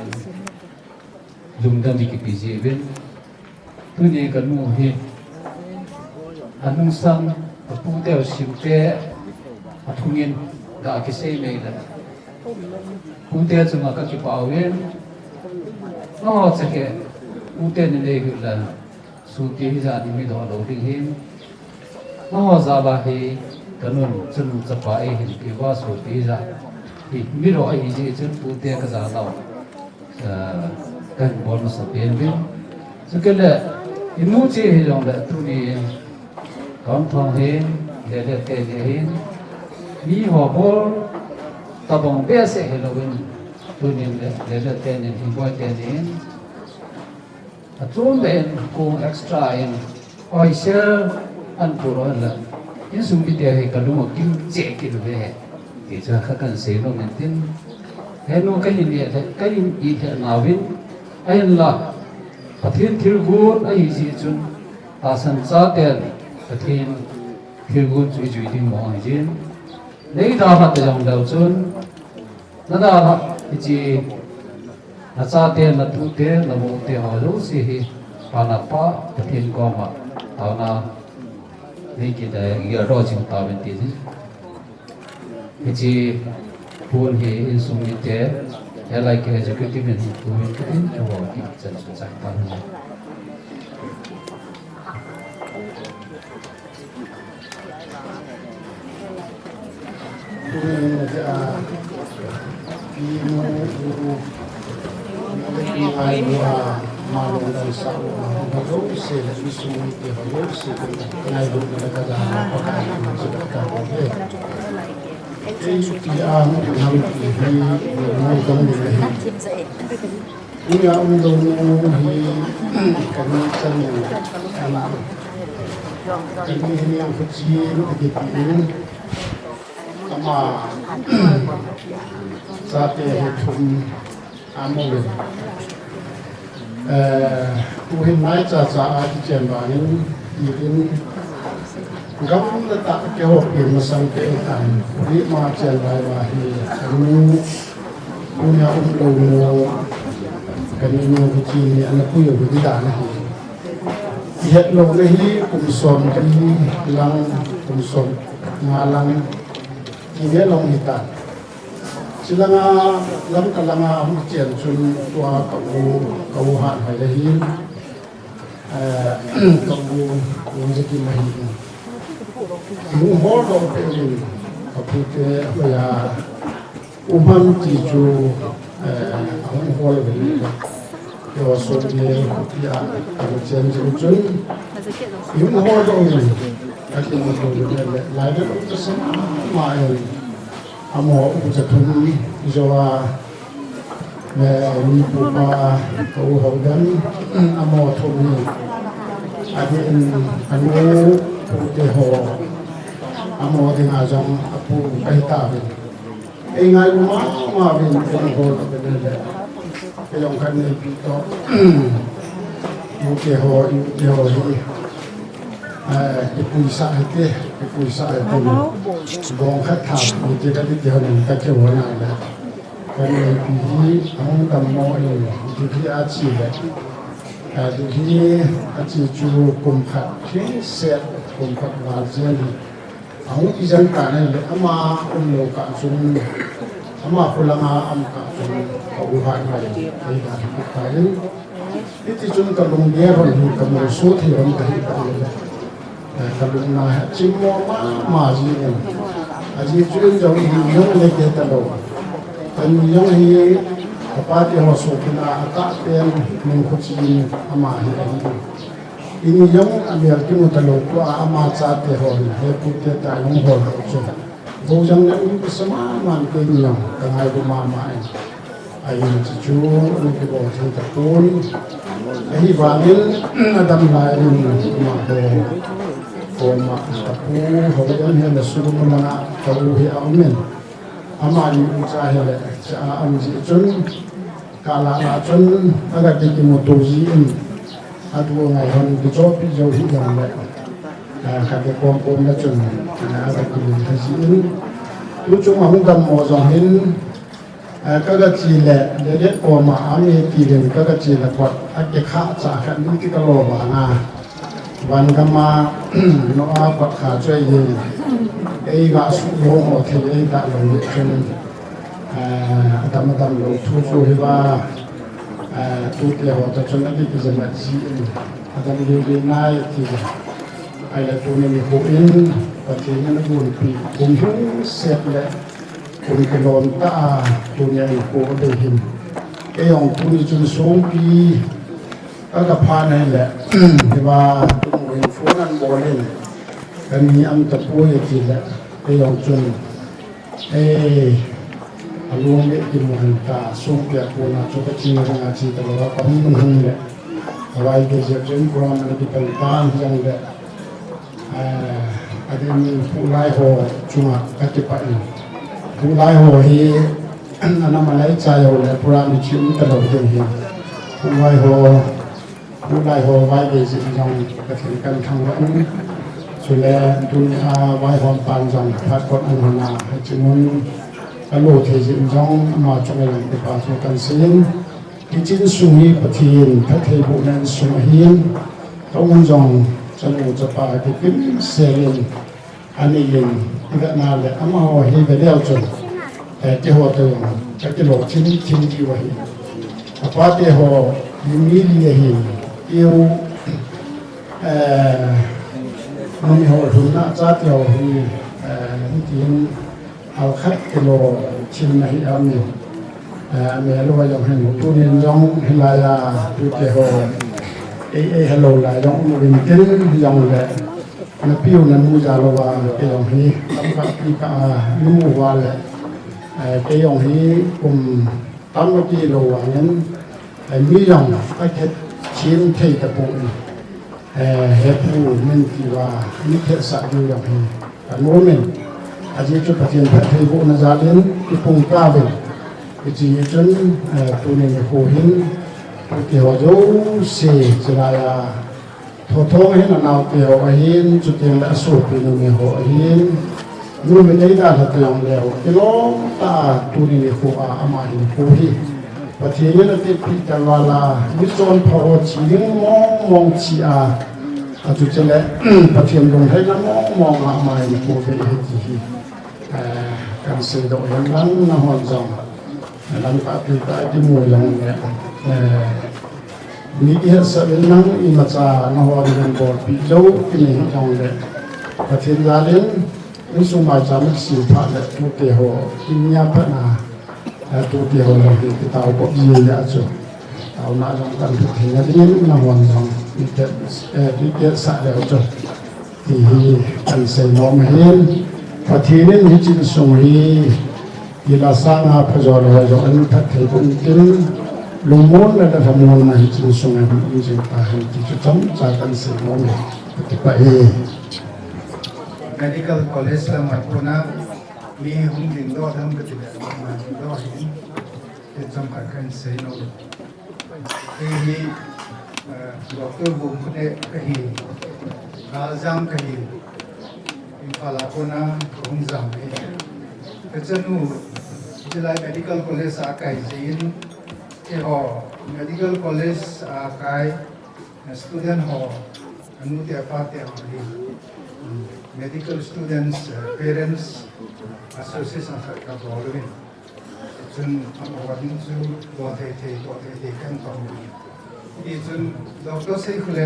lumdam ki piji ben tu ni kan mu hi anung sang pu te sim te athungin da ki sei me la pu te chu ma ka ki pa wen no che ke pu te ne le hu la su ti hi za ni mi do lo ding hin no za ba hi kanun chun cha pa e hin ki wa su ti za hi mi ro ai ji chun pu te ka za lao kan bon sa pen bin so ke le imu chi hi jong le tu ni kam thong he le te le hin mi ho bol ta bong be se he lo bin tu ni le te ni hi boy te ni a trum ben ko extra in oi sel an puro la in sum bi te he ka lu mo kim che ki lu he ti cha kha kan se lo men tin he no ka ni le ka ni i the na win ai la pathin thil gun ai ji chun ta san cha ten pathin thil gun chui chui ding mo ai jin nei da ha ta jong dau chun na da ha ji na cha ten na tu te na mo te ha lo si hi pa na pa pathin ko ma ta na nei ki da ya ro jing ta ben ti ji phun hi in sum ni te LIK executive and doing in our kitchen sector. yang mai dong ni ini ang dong hi kami chan ini yang kecil begini ama sate hitung amul tuhin mai cha di jembanin ini gam tak kehok di masang keetan di macam lain kami punya umur kami kecil anak punya berbeda nih ihat lo lehi kumson di lang kumson ngalang ini long hitam silanga lam kalanga hujan sun tua kauhan hai lehi kamu rezeki mahi hor dong pelin kapute ya umam tiju ang hol beli yo so dia ya kalau jen jun yung hor dong ni akin mo to lai to sama mai amo ujatun jowa ni pupa kau haudan amo thoni adin anu pute ho amo ding ajang apu kahita bin ingai ma bin ko ho benele kayong kan ni to pute ho hi ipuisa ite gong khat tha ni te di ho ni ka che ho na la kan ni ang tam mo ni di a chi le di a chi chu kum khat thi set kum khat wa jen ang izan ka ne le ama lo ka sun ama pulanga am ka sun ka u ha na le ai ka ka ni iti chun ka lung ye ron ni ka mo so thi ron ka hi ka le ka lung na chim mo ma ji ne aji chun jong hi yong le ke ta lo kan yong hi apa ti ho so kina ata pen min khu chi ama hi ini yong amir ki mo ta lo ko ama cha te ho he pu te ta yong ho so bo jang na ni sama man ke ni yong ka ngai bu ma ma ai chi chu ni ke bo thang ta ton ai va min adam lai ni ma ko ma ta pu ho yan he na su ma na ka lu hi amen ama ni cha he le cha am ji chun kala la chun aga ki mo to ji in adu ngai hon ki cho pi jo hi yang le ka ke kom kom na chun na aga ki ta ji in lu chung ma hung dam mo jong hin ka ga chi le le ko ma ami ti ren ka ga chi la kwat a ke kha cha kha ni ki ka lo ba naวันกมาโนอาปักขาช่วยยืนไอ้กาสุโยมอธิไอ้กาหลงเป็นดำหลงทุกข์ว่าทุกข์แล้วจะชนะที่จะมาจีนดำยืนนายที่ไอ้ละตัวนี้มีหัวอินปฏิญาณบุญปีบุญเสร็จแล้วบุญกระโดดตาตัวนี้มีหัวเดือหินไอ้องตัวนี้จนสองปีก็พาในแหละที่ว่าตัวเองฟุ้งอันโบเลนกันมีอันตะปูยจีแหละไอ้ยองจนอารมณ์เนี่ยกินมันตาสุกแบบปูนาจุกจีนงาจีตลอดปั๊มมันแหละเอาไว้เดี๋ยวจะกุรามันที่เป็นบ้านยังแหละอันนี้ผู้ไล่หัวจุงกัติปันผู้ไล่หัวฮีอันนั้นมาไล่ใจเอาแหละปุรามิชิมตลอดเดือนผู้ไล่หัวผู้ไล่หัวไว้เดี๋ยวจะยังกระถิ่นกันทางวันสุดแล้วดุนอาไว้ความปานจังพัดกดอันหนาให้จึงมันกระโดดเทจินจังมาจงเลยที่ปานสุกันเสียงที่จินสุนีปะทีนพระเทบุนันสุมาหินเขามันจงจะมูจะป่าที่ขึ้นเสียงอันนี้ยิงที่กันนาเลยอามาหัวเฮไปเลี้ยวจนแต่ที่หัวเติมจะกิโลชิ้นที่ว่าหินอาปาที่หัวยิมีเลียหินเอียวมันมีหัวทุนน่าจัดเราที่ที่เอาคัดกิโลชิ้นในอันนี้เมื่อเราอย่างเห็นตัวนี้ย่องเฮลายาตัวเจ้าฮัลโหลลายย่องมันกินย่องเลย na piu na mu ja lo wa ke yong hi tam ka pi ka nu mu wa le ke yong hi tam ki lo wa ngen mi yong ka ke chin thei ta pu he pu men ki wa ni ke sa yu yong hi ka mo men a ji chu pa tien pa thei bu na ja len ki pung ka ve ki ji chen tu ne ho hin ke wa jo se chira ya thô thô hết là nào tiểu ở hiên chút tiền đã sụp thì người họ hiên người bên đấy đã thật lòng đều cái ló ta tu đi phụ ama đi phụ hi và thì như là tiếp thị cả là biết chọn phò chỉ những mong chỉ chút tiền đấy và thì đồng thấy nó mong ama đi phụ về hết gì càng sử dụng những lắm nó hoàn dòng lắm cả thì tại cái mùi lòng này ni dia sabel nang imacha na ho ren bor pi lo kini jong le pathin zalen ni suma cham si pha le tu te ho kinya pa na tu te ho le ki tao ko ji ya chu tao na jong kan thi na ni na hon jong ni te sa le chu ti hi an se no ma hen pathin ni chin sung hi ila sa nga pha jo le jo an tha the bun tin lumon na da hamon na hitin sunga bi je ta han ti chutam cha kan se mo me ti pa medical college la ma puna mi hum din do tham ka ti ma do hi te cham ka kan se no hi doctor bu ne ka hi jam ka hi in pala puna hum jam hi ka chanu jilai medical college a kai jin medical college kai student ho anu te apate amali medical students parents association ka bolwe chun amawin chu do the kan to ni chun doctor sai khule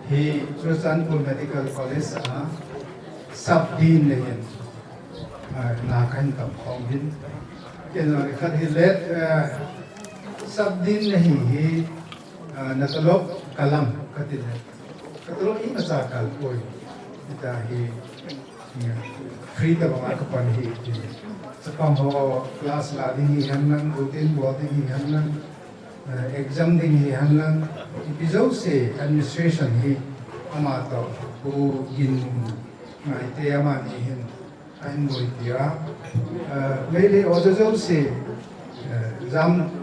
hi Churchandpur medical college sub dean le yen na kan tam khong hin ken khat hi let सब दिन नहीं नतलोक कलम कतिल कतलोक ही मचा कल कोई इता ही फ्री तब हमारे कपन ही सकम हो क्लास लादिंग ही हन्नन रूटीन बोर्डिंग ही हन्नन एग्जाम दिंग ही हन्नन इपिजो से एडमिनिस्ट्रेशन ही हमारा तो वो गिन माइते हमारी हिन आइन बोइतिया मेरे ओजो से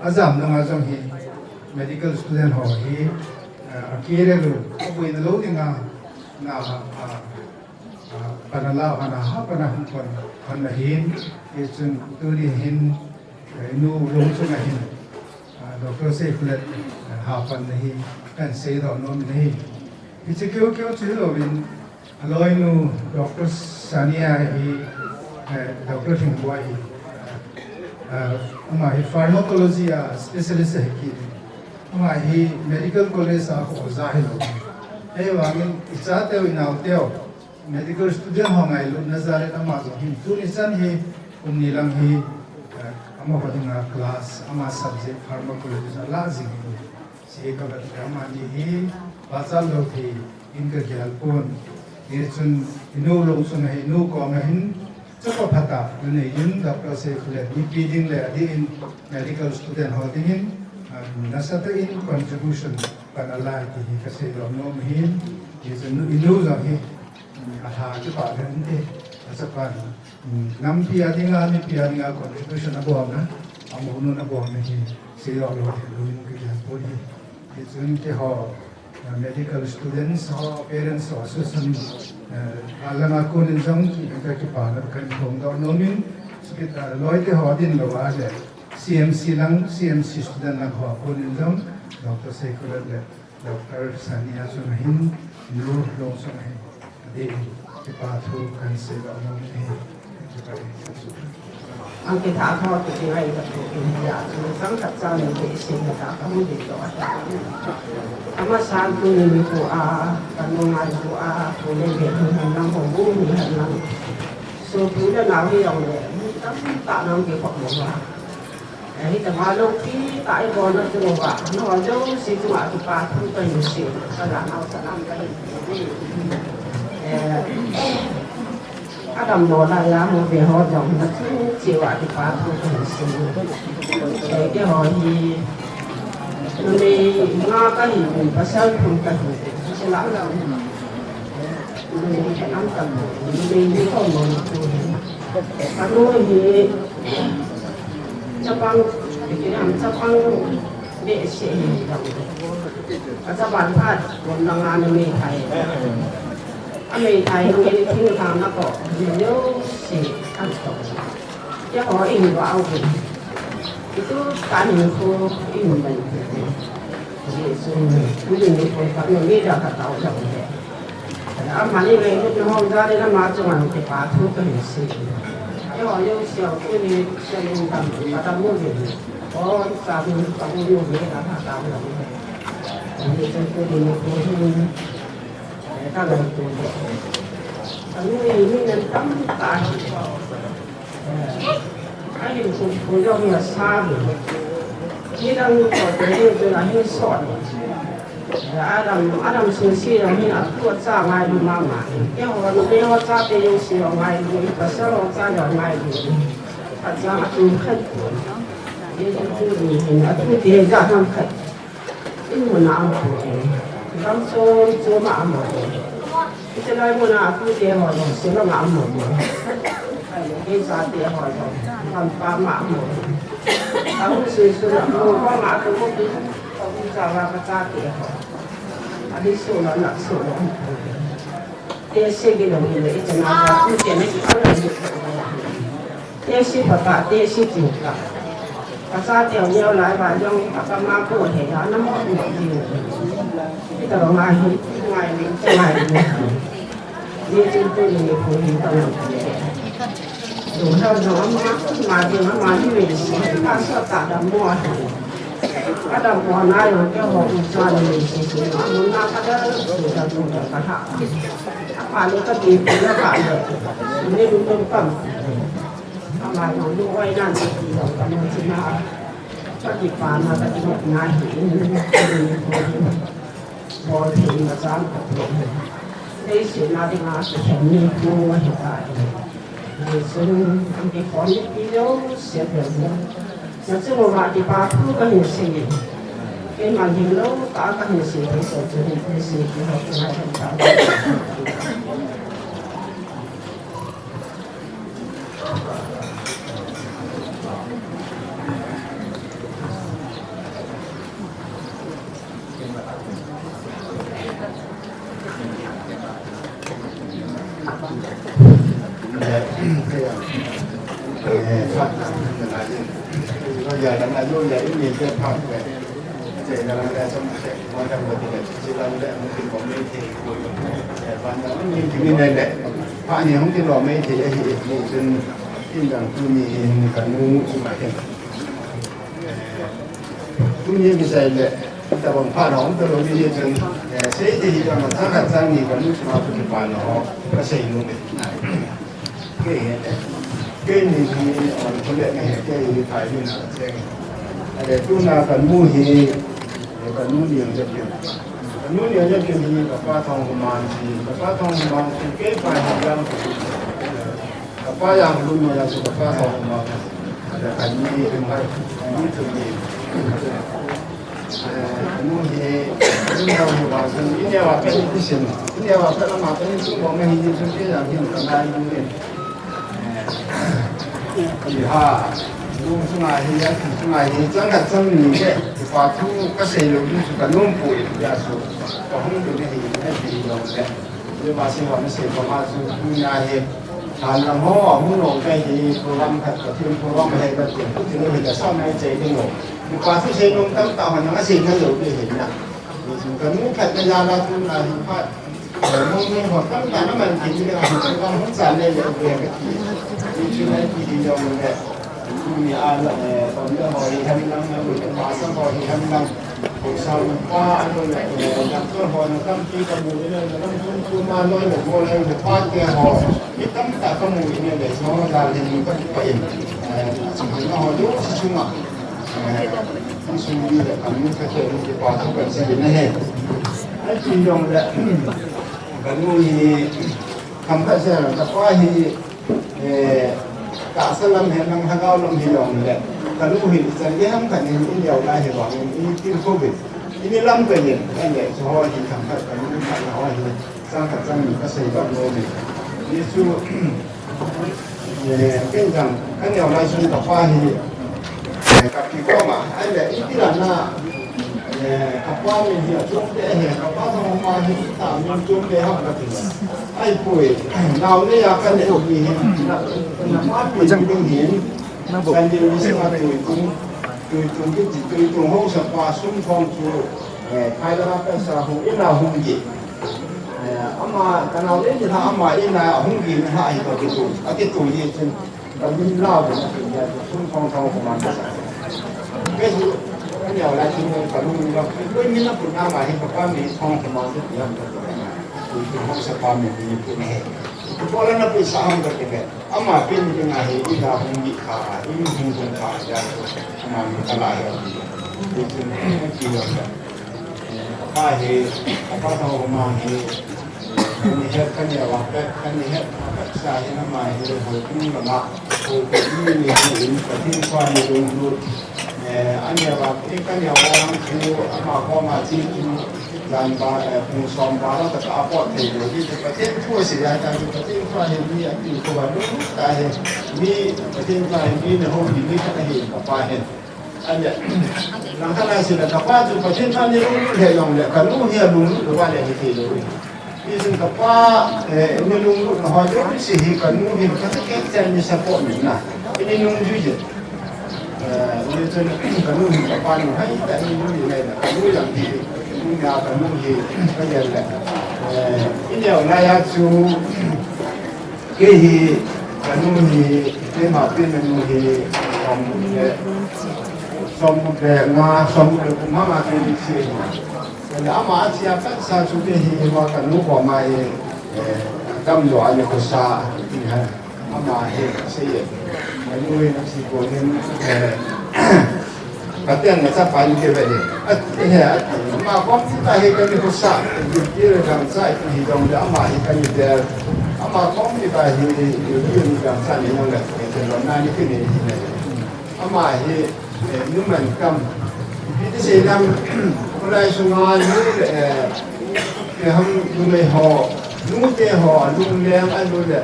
azam nang azam hi medical student ho hi akire lu apoi na lo dinga na panala ana ha pana hon na hin ichun turi hin nu lo chung hin doctor say flat ha pan nahi kan say do no nahi ichikyo kyo chilo bin aloi nu doctor Sania hi doctor Thingwa hi हमारी pharmacology specialist है कि हमारी medical college आप जाहिर हो ये वांगin इचाते हो इनाउते हो मेडिकल स्टूडेंट हो गए लोग नज़ारे तमाज़ो हिम तो निशान ही उन्नीलंग ही हमारा क्लास हमारा सब्जेक्ट फार्माकोलॉजी लाजिम से कबर हमारी ही बाजार लोग ही इनका ख्याल कौन ये चुन इनो लोग सुन है इनो कौन है चुप फटा ने इन डॉक्टर से खुले निपीडिंग ले इन मेडिकल स्टूडेंट होती हैं नशा तो इन कंट्रीब्यूशन पनाला की ही कैसे लोगों में ही ये जो इनो जो ही आधा जो बात है इनके ऐसा पान नम पियादिंगा ने पियादिंगा कंट्रीब्यूशन अब हुआ ना हम उन्होंने अब हुआ में ही से लोगों के लिए बोली ये जो इनके हो medical students ho parents ho association alanga ko nin jang ki ka pa na kan thong do no min skita loite ho din lo wa le CMC student lang ho ko nin jang Dr. Secular le Dr. Sania so hin no lo so hin de ki pa thu kan se do no ni ang kita ako ti rai da ko ya so sang ka sa ni de sin ka ka mo de do ama sang tu ni ko kanong ai ko ko le de nang ho bu ni nang so pu da na hi yong le ta ta nang ki ko mo wa ai ta ma lo ki ta ai bo na tu wa no jo si tu a tu pa tu ta ni si ta la na sa nam ka ni Adam nó là lá một về họ dòng nó cứ chịu ạ thì phá thôi cũng xinh để cái họ gì mình ngã cái gì mình phải sơn không cần sẽ lão đâu mình phải nắm cầm mình đi không một cái nuôi thì cho con cái làm cho con để sẽ cho bản thân còn đang ăn mình thầy anh thầy người听他那个有些看懂，也可以话会，itu kan info ini kan, jadi ini info kan ini dah tak tahu dah ni. Amal ini itu orang jadi nak macam mana kita patuh ke mesti. Ya orang siapa ini siapa yang kata mungkin, oh sahaja kamu mungkin tak tahu dah ni. Jadi itu ini ta là tụ ini nên tắm tại cái điều của dòng là xa rồi như đang có thể tôi là như sọt Adam sinh si là như là tuột ra ngoài đi mà cái họ nó đi họ ra thì dùng si ở ngoài đi và sau họ ra ở ngoài đi thật ra tôi khách như tôi thì tôi thì ra năm khách in một năm Kamu so mak amal. Kita lagi mana aku dia orang, semua mak amal. Ini saat dia orang, tanpa mak amal. Kamu sesuatu mau mak aku mungkin kamu cara baca dia. Ada soalan nak soalan. Dia segi dong ini, itu nak aku dia nak orang itu. Dia si bapak, dia si juga. Pasal dia nhiều lại và trong các ma của thể nó nắm bắt được nhiều. Cái tờ mai ngày đi trên tôi thì phụ nữ tao làm đủ hơn nó mà thì nó mà như vậy ta sợ cả đám mua các đám còn ai rồi cái họ cũng cho mình thì nó muốn làm cái đó thì là dùng được cái hạ bạn ấy có gì thì nó bạn được nên đúng đúng phẩm mà nó luôn quay ra thì nó cảm ơn chị nào các chị bạn là các chị một ngày thì rồi thì mà dám học được đây sẽ là cái mà sẽ thành niên của hiện tại thì xin cái khó nhất video sẽ được nó sẽ một vài thì ba thứ cái hình sự cái mà nhiều lâu cả các hình sự cái sở trường hình sự cái học ngày hôm nay giờ đang là luôn để nhìn trên phòng về thì là trong sẽ quan trọng là thì là để mình có mấy thì và nó nhìn thì này đấy bạn này không tin vào mấy thì ấy thì trên tin rằng tôi nhìn cả ngu mà hiện tôi nhìn cái này là ta bằng pha nó tôi nói như trên sẽ thì là mình sáng gặp sang nhìn cả ngu mà tôi pha nó có xây luôn cái này thì có lẽ này cái phải như nào xem để chúng ta cần mua thì cần mua nhiều cho tiền cần mua nhiều cho tiền thì các ba thằng mà thì các ba thằng mà thì cái phải học rằng các ba yang luôn mà là các ba thằng mà là cần như thế này như thế này mua thì chúng ta mà cái nhà vào cái gì cái nhà vào cái mà cái chúng bọn mình như chúng cái là như cái này như thì ha luôn xuống này thì chẳng hạn trong những cái và thu các xe lượng như chúng ta luôn bụi ra số và không được thì rồi đấy nhưng mà sinh hoạt nó sẽ có mà số nhà thì hàng làm hoa muốn nổ cái thì program thật là thêm program hay là chuyện cũng thì nó sau này chạy đi nổ và thứ xe luôn tạo thành nó xin thay đổi để hiện là thì chúng ta muốn thật cái ra là thu là hình phạt mong muốn hoặc tất cả nó mình chỉ là chúng ta muốn giảm lên để về cái chuyện này thì rồi đấyมีอะไรตอนนี้หอยทำลังหรือเป็นภาษาหอยทำลังของชาวบ้านอะไรอย่างเช่นหอยนะครับที่กระมูเนี่ยนะครับคุณมาน้อยหมดเลยหรือพาดแกหอยที่ตั้งแต่กระมูเนี่ยเลยน้องการเรียนรู้ก็ไปเองสิ่งที่หอยรู้สิ่งนั้นที่สิ่งนี้แหละอันนี้ก็คือที่พาทุกคนสิ่งนี้ให้ที่ยงแหละ กันนู้นคำพัฒนาแต่ว่ากาสลัมเห็นนังฮักเอาลมหิลองเลยกันนู้นจะเลี้ยงกันนี่เดียวได้เหรอนี่ที่โควิดนี่ลำไปเนี่ยไอ้เนี่ยเพราะว่าที่คำพัฒนากันนู้นทำเอาไว้สร้างกับสร้างมีก็ใส่กับโลนี่นี่สู้เป็นจังกันเดียวได้สู้กับว่ากับที่ก็มาไอ้เนี่ยที่ร้านน่ะกับว่ามีเดียวจุ่มเดะกับว่าทำมาที่ตามยังจุ่มเดะห้องกันถึงไอ้ป่วยเราเนี่ยกันเนี่ยมีเห็นนะมาป่วยจังเป็นเห็นกันเดียวนี่สิมาป่วยจุ่มที่จิตจุ่มห้องสปาสุ่มฟองจูใครจะรับเป็นสาวหงอินเราหงจีอามากันเราเนี่ยถ้าอามาอินเราหงจีนะฮะไอ้ตัวที่ตัวยี่จนกันยิ่งเล่าเป็นเนี่ยสุ่มฟองทองประมาณนั้นก็คืออันนี้เราชิมกันกับลุงเราด้วยมีนักปุ่นน้ำมาให้กับป้ามีทองประมาณนี้เดียวกันคือห้องสปามีปุ่นให้พอแล้วนับไปสามกันเป็นอามาเป็นยังไงที่เราหงจีขาที่มีหงจีขาอย่างอามามีตลาดอย่างนี้คือที่เราเนี่ยป้าเห็นป้าทองประมาณนี้นี่เห็ดกันเนี่ยว่ากันนี่เห็ดสายน้ำมาเห็ดหัวขึ้นมาละหัวขึ้นมีหินกระถิ่นควายลงดูอันนี้ว่าที่กันเนี่ยว่าคือมาพอมาที่การบาผู้สอนบาแล้วแต่ก็อาปอดเดียวที่ประเทศทั่วเสียการประเทศควายมีอันที่ตัวนู้นแต่มีประเทศควายมีในห้องดีนี่ก็เห็นกับควายเห็นอันนี้หลังจากนั้นสิแล้วกับว่าจุดประเทศควายนี่รู้เห็นลงเลยกันรู้เห็นลุงหรือว่าเนี่ยเห็นเลยที่ซึ่งกับว่าในลุงหอยยกสิกันรู้เห็นก็จะแก้ใจในสปอร์ตหนึ่งนะนี่ลุงจุดนี่จนกันรู้กับว่าให้แต่นี่รู้ยังไงนะกันรู้อย่างที่ลุงยากันรู้เห็นก็ยังแหละที่เดียวนายจูเกี่ยกันรู้เห็นที่มาเป็นกันรู้เห็นของสมเด็จมาสมเด็จพระมหาเทวีเจ้าแต่อามาที่อาเป็นสาวสุดที่ว่ากันรู้ว่าไม่ดำอยู่อันนี้ก็สาที่ฮะอามาเห็นเสียอันนี้นักสิโกนี่ประเทศเนี่ยจะไปที่ไหนเนี่ยมาพบที่ไหนกันนี่ก็สาอยู่ที่เรื่องสายที่ตรงนี้อามาเห็นกันอยู่เดียวอามาพบที่ไหนอยู่ที่เรื่องสายนี่นั่นแหละเป็นเรื่องนั้นนี่คือนี่อามาเห็นนุ่มเหมือนกันที่สิ่งนั้นคนใดส่งงานนู่นที่ทำดูไม่ห่อนู่นเตะห่อนู่นเลี้ยงอันนู่นเลย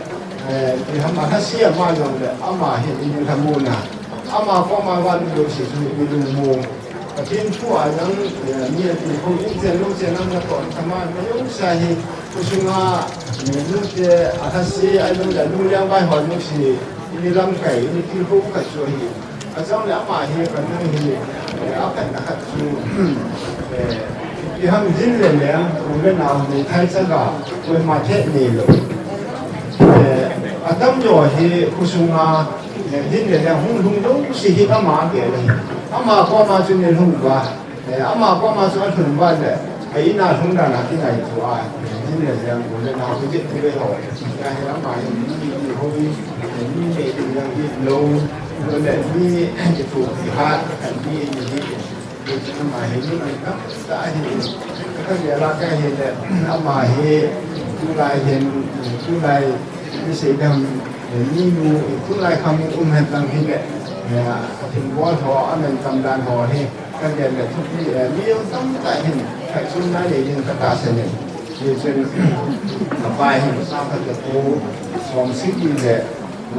ที่ทำมาถ้าเสียมาอย่างเลยอามาเห็นยังทำมูนะอามาพอมาวันเดียวสิมีดูมูประเทศทั่วยังมีที่เขาอินเดียลูกเจ้านั่นก่อนทำมาไม่ยุ่งใส่ผู้ส่งงานนู่นเตะถ้าเสียอันนู่นเลยนู่นเลี้ยงไปห่อนู่นสินี่ลำไก่นี่ที่เขาขัดช่วยอาจารย์แล้วมาเห็นกันนี่เอาแต่นะครับที่ทำดิ้นเลยเนี่ยผมเป็นเอาในไทยสักการเป็นมาเทศนี่เลยอาจารย์อยู่ที่คุซุงาดิ้นเลยเนี่ยหุ่นดูสิที่อามาเกี่ยเลยอามาก็มาจนในหุ่นว่าอามาก็มาจนถึงว่าเนี่ยไอ้น่าทุ่งด้านนั้นที่ไหนตัวดิ้นเลยเนี่ยผมเป็นเอาไปจิตที่ไปหอยการให้อามาอย่างนี้เขามีอย่างนี้ลงแล้วเนี่ยมีจะถูกที่ฮาร์ดมีอย่างนี้จะทำมาเห็นนี่มันก็ได้เห็นก็เดี๋ยวเราจะเห็นเนี่ยเอามาเห็นทุกรายเห็นทุกรายมีสีดำมีมูทุกรายคำเห็นต่างที่เนี่ยถึงว่าหัวอันนั้นกำลังหัวเห็นก็เดี๋ยวเนี่ยทุกที่มีต้องได้เห็นใครชุนนั้นเนี่ยยังกระตาเสน่ห์ยืนเส้นกับไปเห็นสร้างก็จะโตสองสิ่งเนี่ย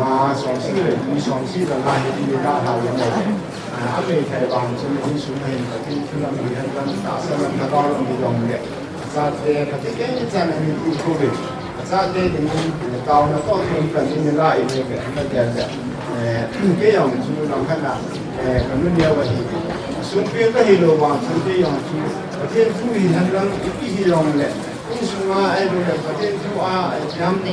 มาสองสิ่งเลยมีสองสิ่งแล้วมาเห็นที่ด้านเราอย่างไรอาเมริกาบางส่วนที่สูงเห็นที่ทุลังมีให้กันตาสลับตาลมีลงเนี่ยซาเต้ปฏิเกณฑ์จะมีที่โควิดซาเต้ที่มีเตาแล้วก็คนกันที่ไล่เนี่ยก็จะเกี่ยวกับช่วงขณะกันนู่นเดียวกันส่วนเพื่อนก็ฮิโร่บางส่วนที่ยังช่วยประเทศผู้หินทั้งนั้นที่ฮิโร่เนี่ยที่สุดว่าไอ้ดูเนี่ยประเทศผู้ย้ำ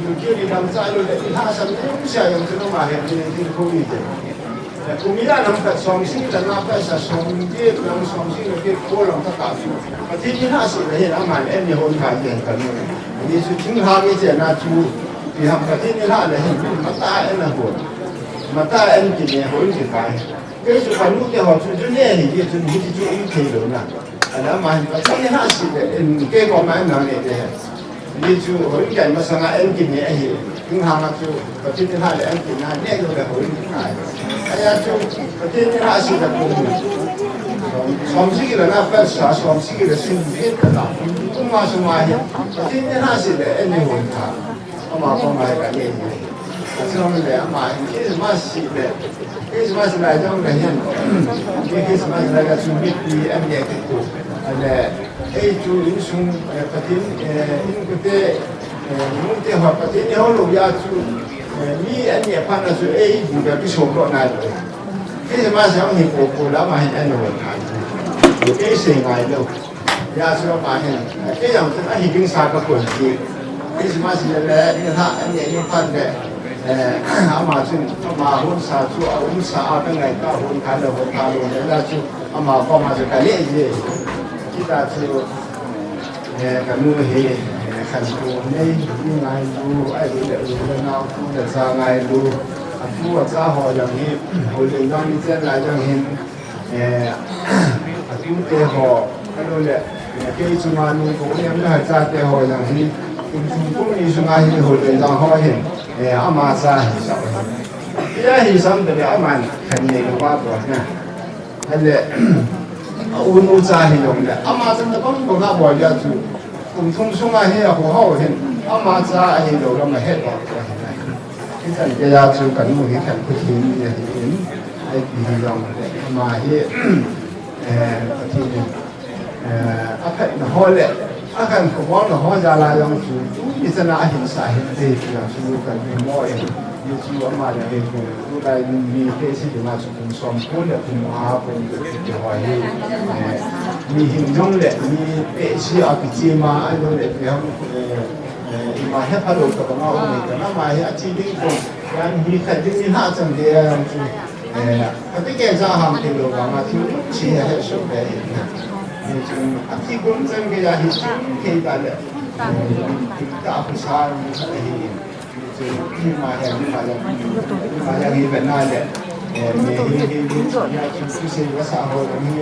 อยู่ที่ที่ทำใจดูเนี่ยที่ท่าสัมผัสผู้ชายยังจะต้องมาเห็นที่โควิดกูมีได้นำแต่สองสิ่งแต่นับแต่สองเกี่ยวนำสองสิ่งเกี่ยวกับเราทั้งการประเทศที่น่าสนใจนะมันเอ็นยี่ห้อขายเงินกันเลยนี่สุดทิ้งทางนี่เจ้าหน้าที่ที่ทำประเทศนี้น่าเลยมาตายเอ็นนะหัวมาตายเอ็นกินเนี่ยหัวยิ่งไปก็สุดท้ายลูกเจ้าหัวจุดเนี่ยนี่จุดที่จุดยิ่งเท่เลยนะอันนั้นมันประเทศนี้น่าสนใจเอ็นเกี่ยวกับมันนั่นเอง นี่จูหุ่นใหญ่มาสังเกตกินเนี่ยถึงหามาจูประเทศที่ห้าเลยกินนะเนี่ยก็เลยหุ่นขายไอ้จูประเทศที่ห้าสิบกว่าคนสองสิ่งเลยนะเพื่อนสาวสองสิ่งเลยสิ่งเดียวกันนะตุ้มมาสมัยประเทศที่ห้าสิบเลยไอ้เนี่ยหุ่นขายเอามาเข้ามากันเนี่ยแต่ช่วงนี้เลยมาคริสต์มาสเลยคริสต์มาสเลยต้องเลยเนี่ยคริสต์มาสเลยก็ช่วงนี้ปีอันเนี่ยติดตัวอะไรไอ้จูอินซุงประเทศอินกุเตมุ่งเที่ยวประเทศเนี่ยเขาลูกยาจูมีอันเนี่ยพันธุ์จูไอ้บุกไปชมก็นายเลยคริสต์มาสเขาเห็นโอ้โหแล้วมาเห็นอันนู้นไอ้สิ่งไงลูกยาจูมาเห็นไอ้อย่างที่ไอ้หิ้งสากคนที่คริสต์มาสเนี่ยแหละนี่ถ้าอันเนี่ยนี่พันธุ์เนี่ยอามาซึ่งอามาหุ่นสาจูเอาหุ่นสาเอาตั้งไงก็หุ่นขาเลยหุ่นขาเลยแล้วจูอามาก็มาจะกันเลี้ยงที่ตาจูกันนู้นเฮขันตัวนี่ยังไงดูไอ้ดูเด็กดูเด็กน้องดูเด็กสาวไงดูผู้ว่าจ้าหออย่างนี้คนเลี้ยงน้องนี่เจ้าหลายอย่างเห็นผู้เตะหอก็ดูแลเกี่ยจุมานุก็เนี่ยไม่ให้จ้าเตะหออย่างนี้คุณผู้นี้จุมาที่คนเลี้ยงน้องเขาเห็นอามาจ้าหิสัมที่ได้หิสัมแต่อามันขันเลี้ยงว่าตัวนะนั่นแหละอุณอุจาหิยงเนี่ยอามาจังแต่ก็ไม่ก็บอกยาจูคุณทุ่งสุ่งอาหิยหัวเขาเห็นอามาจ้าหิยงเราไม่เห็นหรอกที่ท่านยาจูกันมุ่งเห็นกันผู้ที่มีเห็นไอ้หิยงเนี่ยอามาเห็นที่อาคันหัวเลยอาคันขบวนหัวจาลายงจูอิสระหินสายเห็นที่อย่างชูกันเป็นมวยยูทูบมาอย่างเดียวดูได้มีเทสิที่มาชุมชนคนเนี่ยคุณอาเป็นจะว่ามีหินยงเลยมีเอชีอาพิจิมาไอ้ตัวเนี่ยเขามาให้พารุกับเราเนี่ยแต่ละมาให้อาชีพดิ้งคนยังมีใครดิ้งมีห้าจังเดียวปฏิเกณฑ์จะห้ามที่เรามาที่ชี้ให้ชมได้นะนี่จึงอาชีพคนจังเดียวที่ที่กันเลยที่ตาผู้ชายมีอะไรที่มาอย่างนี้เป็นน่าจะมีที่สิ่งภาษาเขาอย่างนี้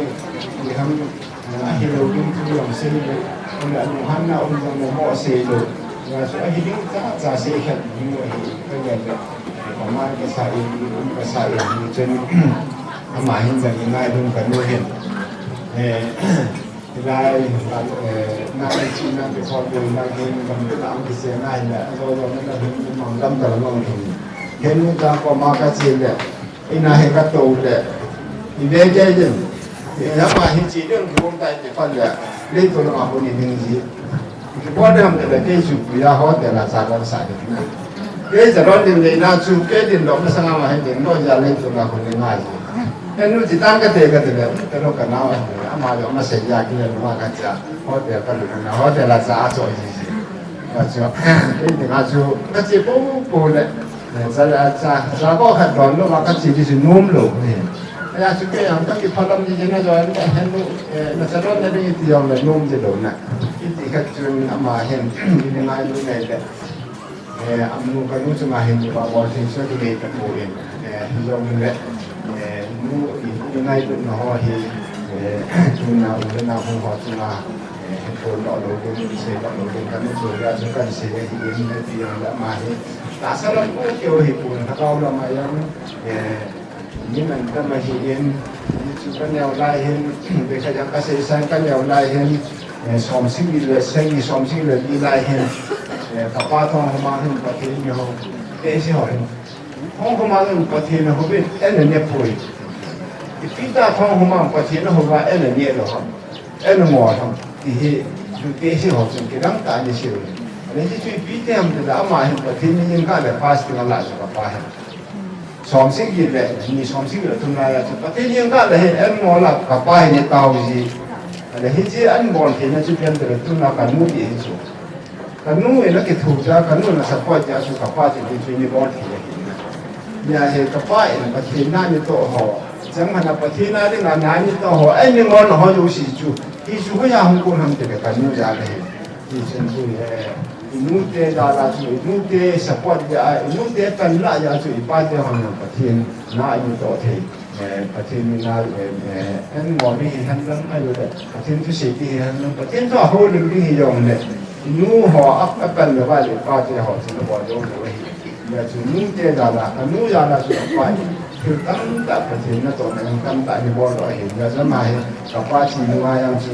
ที่ทำอาชีพเราดิ้งที่เราสิ่งเลยคนละหนุ่มฮันน่าองค์จงโม่เสียเลยว่าส่วนอาชีพดิ้งจะเสียแค่ดิ้งว่าก็อย่างแบบประมาณภาษาอินภาษาอินจนหมายถึงอย่างง่ายลงกันด้วยเห็นได้น่าจะชินน่าจะพอดูน่าเห็นมันเป็นอันที่เสียง่ายแหละเราไม่ได้เห็นมองดำแต่ละมองเห็นจากก็มากระชินแหละอินาเห็นกระตูแหละอีเบเจจินแล้วมาเห็นจีเรื่องที่ผมได้จะฟังแหละเล่นตัวละมาคนนี้หนึ่งจีพอได้ทำแต่ละเกจุปิยาเขาแต่ละสารสายเกจะร้อนดินเลยน่าจูเกดินดอกนั่งมาเห็นเด่นก็จะเล่นตัวละคนนี้ง่ายเห็นนู้นจิตตั้งก็เตะกันเลยแต่เรากันเอาอามาเรามาเสียยากินเลยว่ากันจะเขาแต่กันเลยนะเขาแต่ละสาจอยสิก็จะเล่นถึงอาจูก็จะปูปูเลยจะก็ขัดร้อนแล้วว่าก็จะที่นุ่มลงเนี่ยอาจูก็ยังต้องกินพลังที่จะน่าจะเห็นนู้นจะร้อนในเรื่องที่ยอมเลยนุ่มจะโดนนะที่ขัดจนอามาเห็นยังไงรู้ไงแต่อามูก็รู้จะมาเห็นว่าบอลที่ช่วยดูแลตัวเองยอมเลยnu inai tu na ho hi tu na u na ho ho tu na ko lo lo ko se lo lo kan so ya so kan se hi ni ti ya la ma hi ta sa lo ko ke o hi pu na ka lo ma ya ni man ka ma hi yen ni chu kan ya lai hen be ka ya ka se san kan ya lai hen som sing ni le sen ni som sing le ni lai hen ka pa thong ma hen pa thi ni ho e si ho hong ko ma hen pa thi na ho be en ne poiพี่ตาทองหัวมันก็เทียนหัวเอ็นเนี่ยหรอครับเอ็นหมอทำที่จุดเที่ยวจนกระทั่งตายเสียเลยอันนี้ช่วยพี่เต็มแต่ละมาเห็นก็เทียนยังก็เลยพาสติกันหลายสุขภาพสองสิ่งยิ่งเลยมีสองสิ่งเลยทุนอะไรจุดเทียนยังก็เลยเอ็นหมอหลับกับป้ายเนี่ยตาวจีอะไรที่ที่อันบอลเทียนจุดเป็นแต่ละทุนอะไรกันนู่นยี่สุกันนู่นเองแล้วก็ถูกจ้ากันนู่นน่ะสปอร์ตจ้าสุขภาพที่ช่วยในบอลเทียนเนี่ยเห็นกับป้ายเนี่ยเทียนหน้าเนี่ยโตห่อจังมันปะทีน่าได้งานนี้ต้องหัวไอ้นี่งอนหัวอยู่สิจูที่จูก็ยังคงทำแต่กันนู่นจะเลยที่ฉันดูนู่นเตะดาราจูนู่นเตะสปอร์ตจะนู่นเตะเป็นละยาจูอีป้าเตะหัวปะทีน่าอยู่ต่อเทปะทีมีน่าเอ็นหมอนี่ท่านเรื่องอะไรเลยปะทีทุกสิ่งที่ท่านปะทีตัวเขาดึงดึงยองเลย nu ho apan le ba le pa te ho sin bo do lo ya chu nu te da la nu ya la chu paคือตั้งแต่ประเทศนั้นตัวนั้นตั้งแต่ในบ่อเราเห็นแล้วจะมาเห็นกับว่าที่นึกว่ายังชู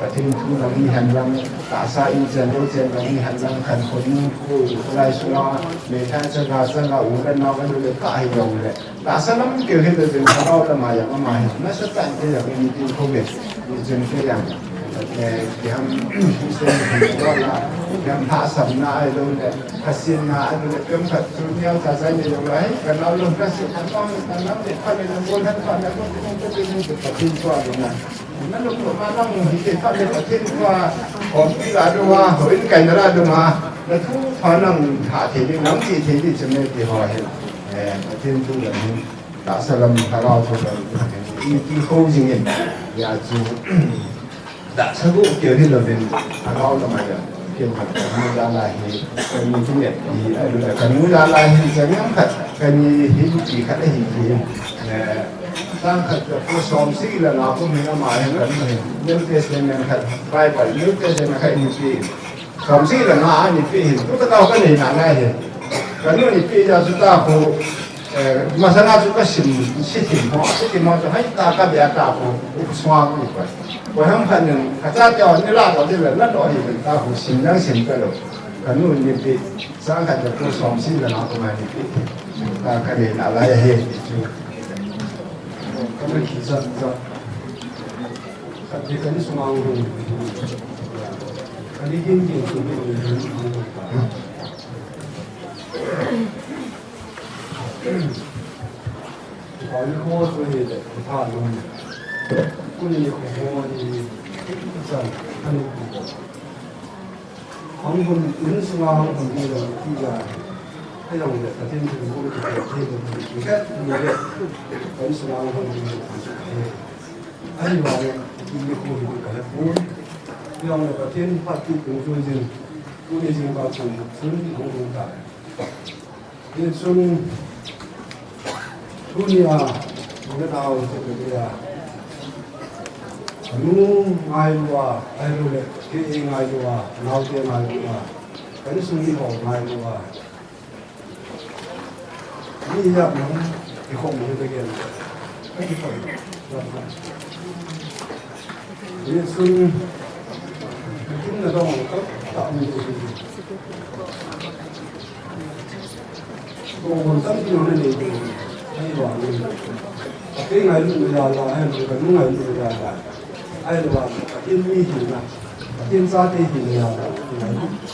ประเทศทุกเรามีหันหลังตาสายอินเจนโรเจนเรามีหันหลังขันคนผู้ไรสุราเมทันจะกาสังกาอุกันนอกกันดูเลยตายยงเลยตาสลัมเกี่ยวกับเรื่องเราจะมาอย่างมาเห็นนั่นสุดท้ายที่จะเป็นที่โควิดจนที่ยังyang Islam wala yang pasam na ilo le kasin na ilo le kem kat dunia saja ni yang lain kerana Allah kasih tanam le kami nak buat kami nak buat itu patin tua dengan mana lu mana mu hidup kami patin tua orang tidak ada orang kain ada mah lalu panang hati ni nanti jadi cuma dihoi patin tu yang tak salam kalau tu itu kau jingin ya tu đã sắp cũng kiểu như là bên cao là mà kiểu thật như là lại cái như thế này thì là cái như là lại cái nhóm thật cái như hình chỉ khá là hình thì đang thật là có xóm xí là nó cũng như là mà cái nếu thế xem mình thật vai phải nếu thế xem mình hay như thế xóm xí là nó như thế chúng ta đâu có gì nặng này thì cái như thế giờ chúng ta có masalah juga sistem mauให้ตากระเบียตาผู้สว่างอีกว่าว่าทั้งพันหนึ่งข้าเจ้านี่ล่าเราได้เลยนั่นเราเห็นตาผู้สิ่งนั้นสิ่งก็เลยกันนู่นนี่ปีสร้างกันจะผู้สองสิ่งแล้วนะประมาณนี้ปีตากระเบียอะไรเห็นก็ไม่คิดจะกันที่กันสว่างเลยกันที่จริงๆสุดเลยก่อนข้อตัวเหตุท่านมันกุลีของข้อนี้จะอันนี้ของคนอื่นสมาของคนนี้เราที่จะให้เราเนี่ยประเทศที่เป็นผู้ที่ประเทศนี้แค่นี้เลยคนสมาของคนนี้อันนี้ว่าเนี่ยที่มีคนที่กันแล้วพูดเรื่องประเทศพัฒน์ที่เป็นส่วนหนึ่งผู้ที่สิ่งการส่งส่วนของคนไทยเนี่ยส่วนdunia kita tahu sebenarnya nu ngailua ailule ke ngailua nauke ngailua kan sungi ho ngailua ni ya nang di khom ni de gen ai di khom ni sun na dong ka ta ni ko tam ni ni ai bảo cái ngày lúc nào là em cái lúc ngày lúc nào là ai bảo thiên mi thì là thiên gia thì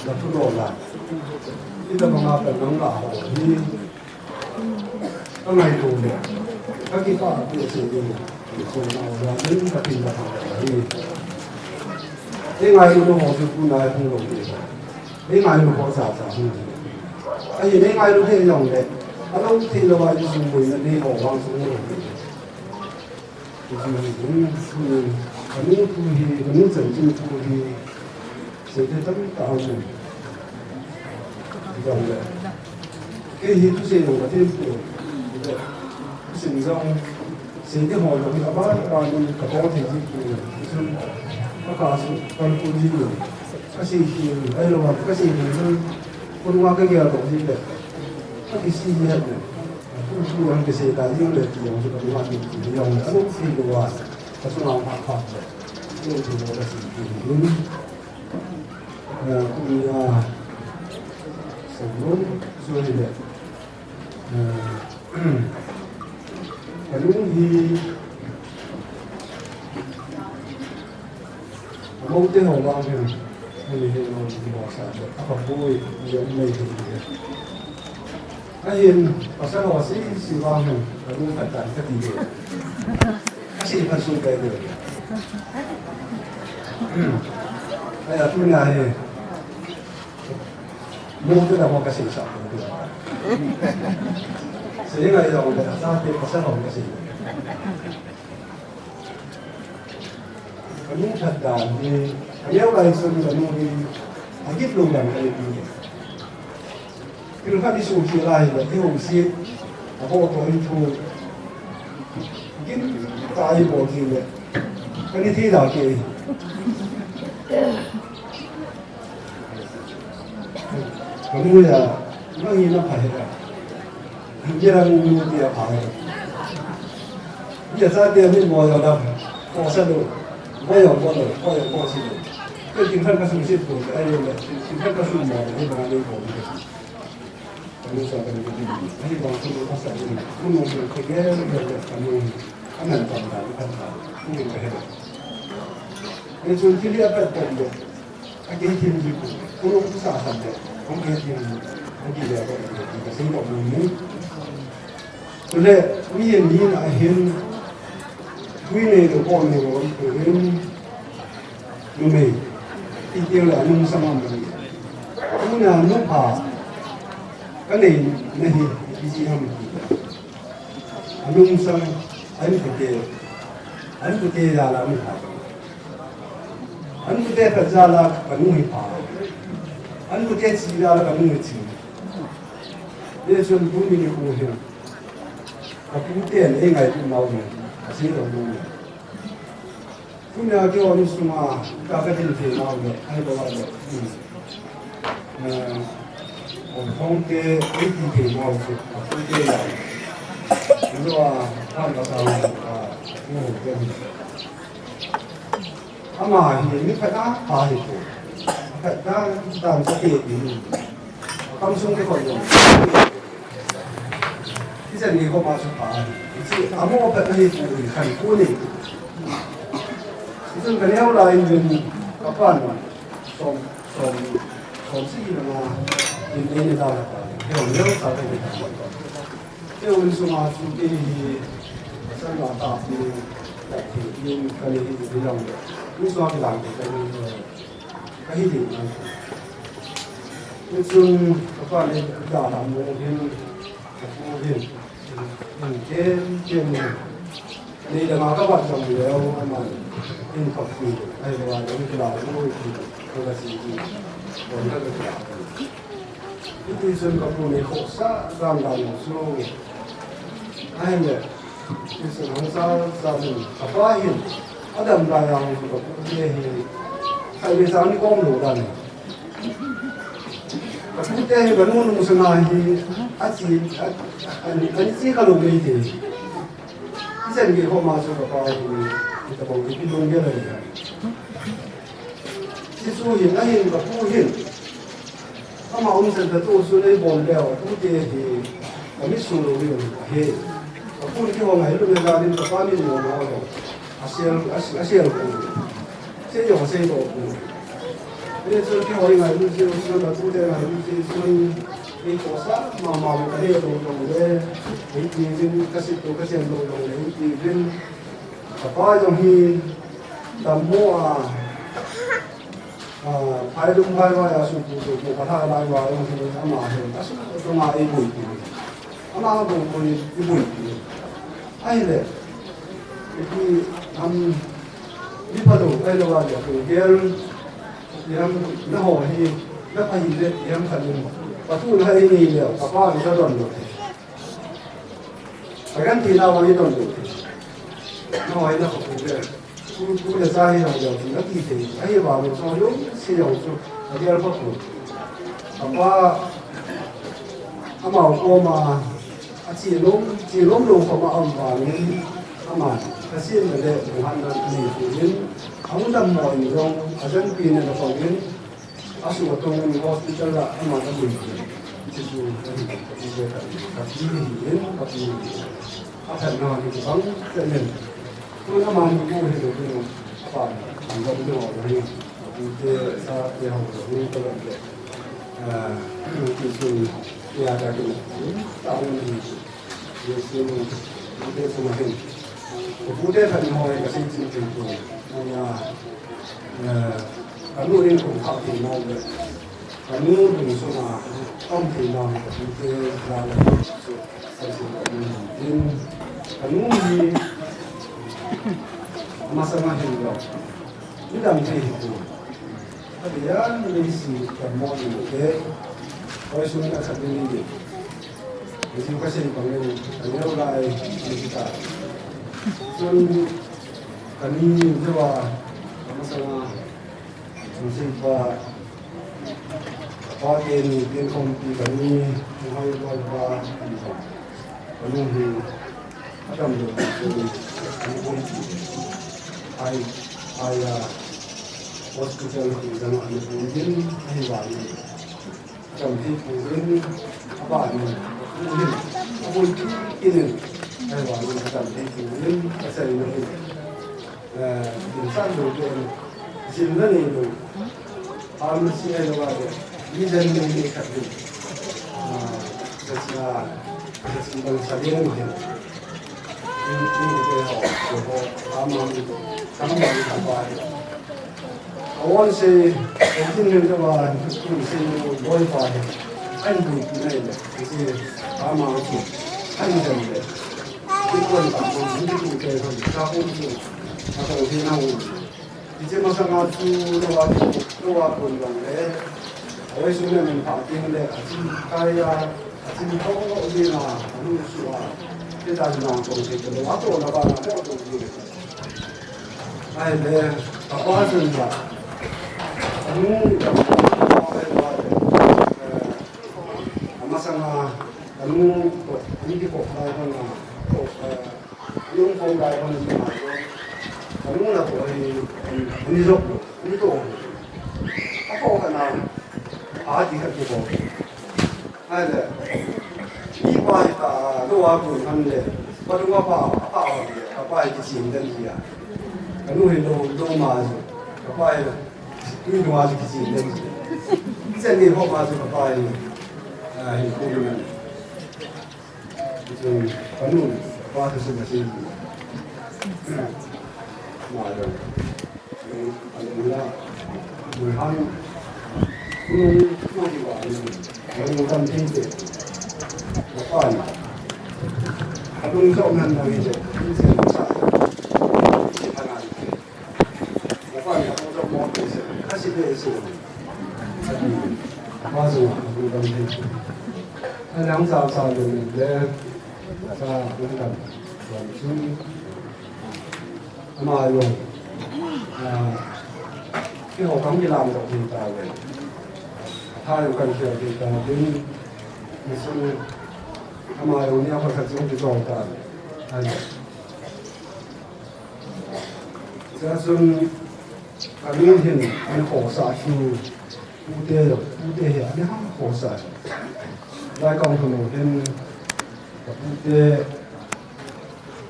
là thu đồ là bây giờ mà phải nắng đỏ thì các ngày tù này các cái khoa học sử dụng sử nào là đến các tình là thì cái ngày lúc họ chụp cũng là không được cái ngày lúc họ xả không cái gì cái ngày lúc thế dòng đấy Kalau tidak wajib semua ini orang semua. Jadi kami janji saya tak tahu. Jangan. Itu saya nak kata. Sehingga saya mahu kita apa orang kapal tinggi itu akas kalau kunci itu kasih ayo kasih itu kurang kerja atau apa cái gì hết rồi, tôi ăn cái gì ta yêu được thì dùng cho cái món gì thì dùng cái lúc gì đồ à, cái số nào phát phát rồi, cái thì nó là gì thì cũng sử dụng rồi đấy, cái lúc gì mong tiếng hồng vang thì mình bỏ sản được các học vui giống này thì ai hiện ở xã hội sĩ vang này là luôn phải tận các tỷ lệ các sĩ phân số về được đây là tôi này mua cái là một cái sĩ sản được sĩ này rồi để ra tiền xã hội cái sĩ những thật đàn thì nếu đây xuân là nuôi ít luôn là cái gìคือข้าที่สูงที่ไรแบบที่ผมซีแล้วก็ตัวอินทูกินตายบ่กินเลยก็นี่ที่เราเกย Kemudian, orang ini apa ya? Dia orang dia apa ya? Dia saat dia ni mau yang dah, mau satu, mau yang sih. Kalau tinggal kasih sih tu, ayo lah, tinggal kasih mau, ni mana ni mau ni. Kamu sampai ni, ni bangsa tu pasal ni, kamu mungkin kerja, kamu aman tambah, kamu kerja. Ini cuma dia apa tu? Agen tim juga, kalau usaha sahaja, agen tim, agen dia apa? Kita singkap ni. Kalau ni agen, ni tu pun ni orang numai, itu lah nung sama ni. Muna numpa, kan ni isi ham. Nung sama, anu kita jalan numpa. Anu kita berjalan kanu hipa, anu kita jalan kanu hici. Dia cuma bumi ni kuhnya. Tapi kita ni enggak itu mau ni, asyik orang ni. Punya kita orang semua kakak jadi mau ni, ada bawa ni. Orang ke itu mau tu, aku dia. Itu kan pasal ama ini kata apa itu? Kata dalam sakit ini, kamu sungguh kau. Kita ni kau masuk apa? Jadi kamu apa itu? Kan kuning. Itu kan yang lain jadi kapan? Som sih nama ini dah. Yang sampai itu. Yang semua sudah sangat tapi yang kali ini bilang. Ini semua bilang kita ni kahit ni. Itu apa ni dalam mungkin ni dah makan macam ni, orang mana ini kopi, ayam orang ini kelar, itu kasih orang kelar. Itu semua kopi ni kosa, ramai musuh. Ayam itu semua sama apa ini? Ada yang sudah punya ini, saya biasa ni komlo dan. Tapi dia baru musim ni, asyik kalau begitu. Bisa ni kau masuk apa ini, kita bawa pergi dongger lagi. Sesuai yang berpuhin, sama orang sentuh sudah boleh, tu dia kami suruh dia. Aku ni orang itu mengalir apa ni orang. Asyik saya yang saya tu. Ini seperti orang lain itu sudah tu dia lain itu ini kosa, mama kita tu dia, ini kasih tu kasih tu ini apa yang ini semua Paidum paiwa suku suku kata lain yang ini ama itu mah ibu itu, ama itu ibu itu, akhirnya itu di pada kalau ada kemudian yang nak ini nak ini yang kalian patu hari ini dia apa kita donor akan tidak orang itu donor nak ini nak kemudian kuda saya yang jauh tidak kita ayah baru soalnya sejauh itu dia apa pun apa ama aku mah cilom lu sama orang ini ama kasih mereka Tuhan nanti ini, kamu dah mau ini dong, ajan pilih nak kau ini, asyik waktu ni hospital lah, ama dah boleh, itu tapi ini apa nama itu bang, jadi, tu nama ni pun itu apa, anda tu orang ni, itu saya yang ini kalau itu dia ada tu, tahun ini, itu semua ini. Kemudian kami mau kasih cincin itu, hanya kami ini kumpulan timau, kami ini semua om timau, kita lalu kami ini masalah hidup, tidak mungkin itu. Tapi yang ini si kamu ini, kalau sudah tak sendiri, jadi kasih panggil, hanya ulai kita. So kami juga sama-sama mencoba พอเป็นคนปีแบบนี้ให้เราว่าวันนี้ถ้าทำอยู่คือคนไอ้hospitalที่จะมาในปุ่นดินให้ไว้จำที่ปุ่นดินบ้านมันปุ่นที่นึงให้ไว้จำที่ปุ่นดินก็ใส่ในดินสร้างดูเป็นสิ่งนั้นเองดูอาร์มสิ่งอะไรวะเนี่ยยี่สิบเดือนนี้ขัดดูจะสิ่งบางสิ่งที่เราเห็นนี่ก็จะเอาอาร์มทำอะไรทำไปวันเสาร์ที่หนึ่งจะมาคุณเสกบอยฟ้าอันดูที่ไหนเลยที่อามาที่อันจะเลยที่คนต่างคนที่ดูเจอคนชาวคนที่มาตรงที่นั่งที่จะมาสังเกตดูว่าคนบางเลยเอาไว้ส่วนนึงพาที่นั่นเลยอาชีพใครอาชีพเขาดีนะรู้สึกว่าที่ได้ยินตรงที่จะว่าตัวนักบ้านเขาตรงนี้ไอ้เนี่ยป้าสุนทรAmasanga ini ko kaya ko na yung phone kaya ko na na po ay nilok nito ako ka na di ka ko ay i pa ita luwa ko hande padunga pa ay kisin dan dia kanu hilo ma pa ini dua lagi sih, bisa ni hok masuk apa ini, ini kuliah, itu kanun, apa tu semua sih, macam, alhamdulillah, Tuhan, macam mana, macam tinggi, apa ni, aku ni seorang orang ni je, ini saya kasih dia semua. Masuk bukan itu. Yang sah ini dia sah bukan langsung. Amayo. Khi họ cắm cái làm được thì ta về. Hai cần kiểu thì ta đến mình sẽ amayo ni apa sahaja yang kita lakukan. Jadi kami ini an khosa chu ute ya ni ha khosa lai kong thunu hen ute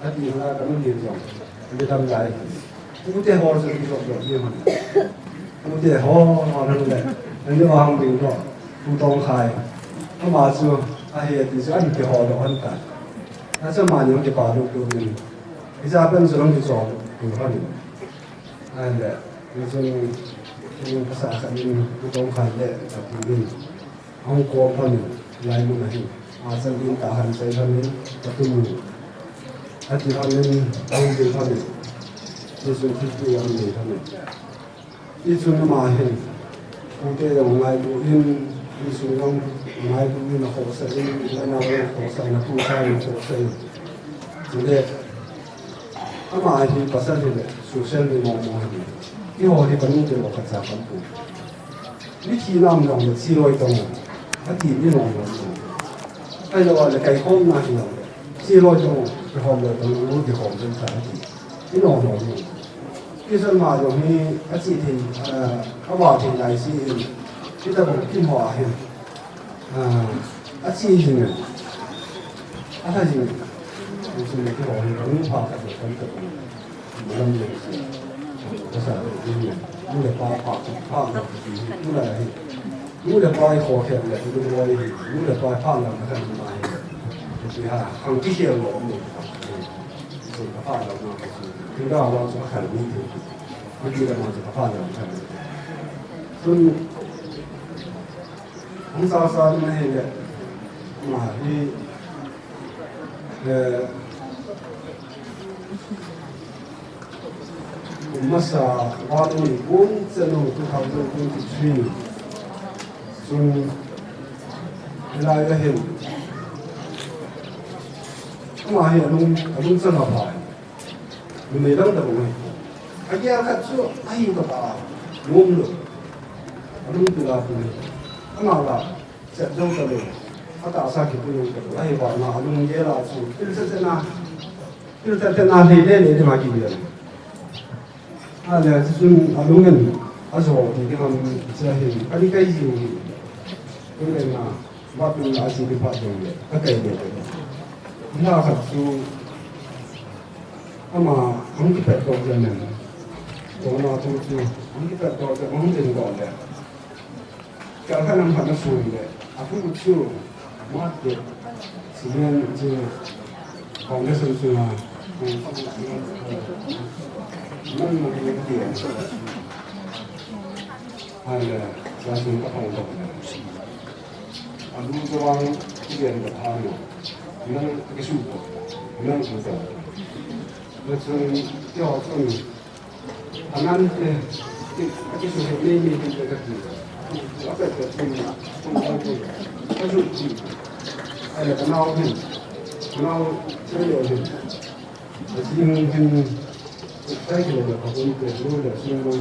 ati la kami ni jong ni tam lai ute ho so ni jong ni man ute ho nan le ni wa hang ding ro tu tong khai ma chu a he ti so an ke ho do an ta na sa ma ni ke pa do do ni isa pen so long ki so du ha ni and yung pasal kami utong kaya sa tingin ang kuwan lain mo na asal din tahan sa kami patuloy at yung ang din kami isun titi ang din kami isun na mahin kung kaya yung ngay buhin isun yung ngay buhin ako sa rin nanawin ako sa nakusay ako sa hindi ang mahin pasal nila social media mo因为我哋本對我嘅習慣本，呢次啱用嘅資內動，一啲呢內容，係就話你計方那係用嘅，資內動嘅項目動我哋項目就係呢內容用，其實嘛用呢一次題話題嚟先，呢度偏話係一次性嘅，一次性嘅，就是你啲項目咁拍嘅咁就唔諗嘢。ก็สาธุนี่รู้เลยป้าปากผ้าเรารู้เลยป้าขอแค่เลยรู้เลยป้าผ้าเราไม่ทำมาคือฮะครั้งที่เที่ยวเราเนี่ยสุขภาพเราเนี่ยคือเราจะขันนี้ถึงเมื่อกี้เราสุขภาพเราทำซึ่งของสาวๆไม่เห็นเลยมาที่masa waktu ini pun selalu 2023 sun wilayah ini kemahin alung sana pai memelang dah boleh aja kat so ayu kata ngom lo alung tu lah boleh ama là sẽ đâu cả được ta sa ki tu ka ai ba na alung ye la su til na ni de ma ki ya a le sun alung ngen a so ni ke ham sa hi ani kai ji ni le na ba tu la si bi pa do ye a kai de na ka su ama hong ki pe do ye ne do na tu su hong ki pe do ye hong den do le ka ka nam pa na su le a fu su Mati, sebenarnya je Kongres itu lah, mana mungkin dia, ada langsung ke Hongkong. Aduh, orang dia yang bertahan, mana kesuko, mana kesuko. Macam dia macam, anak kesuko ini kita kerja. Apa itu? Kesuko. Ada kenal ni, kenal saya ni. Jadi mungkin saya kalau aku ni dulu dah semua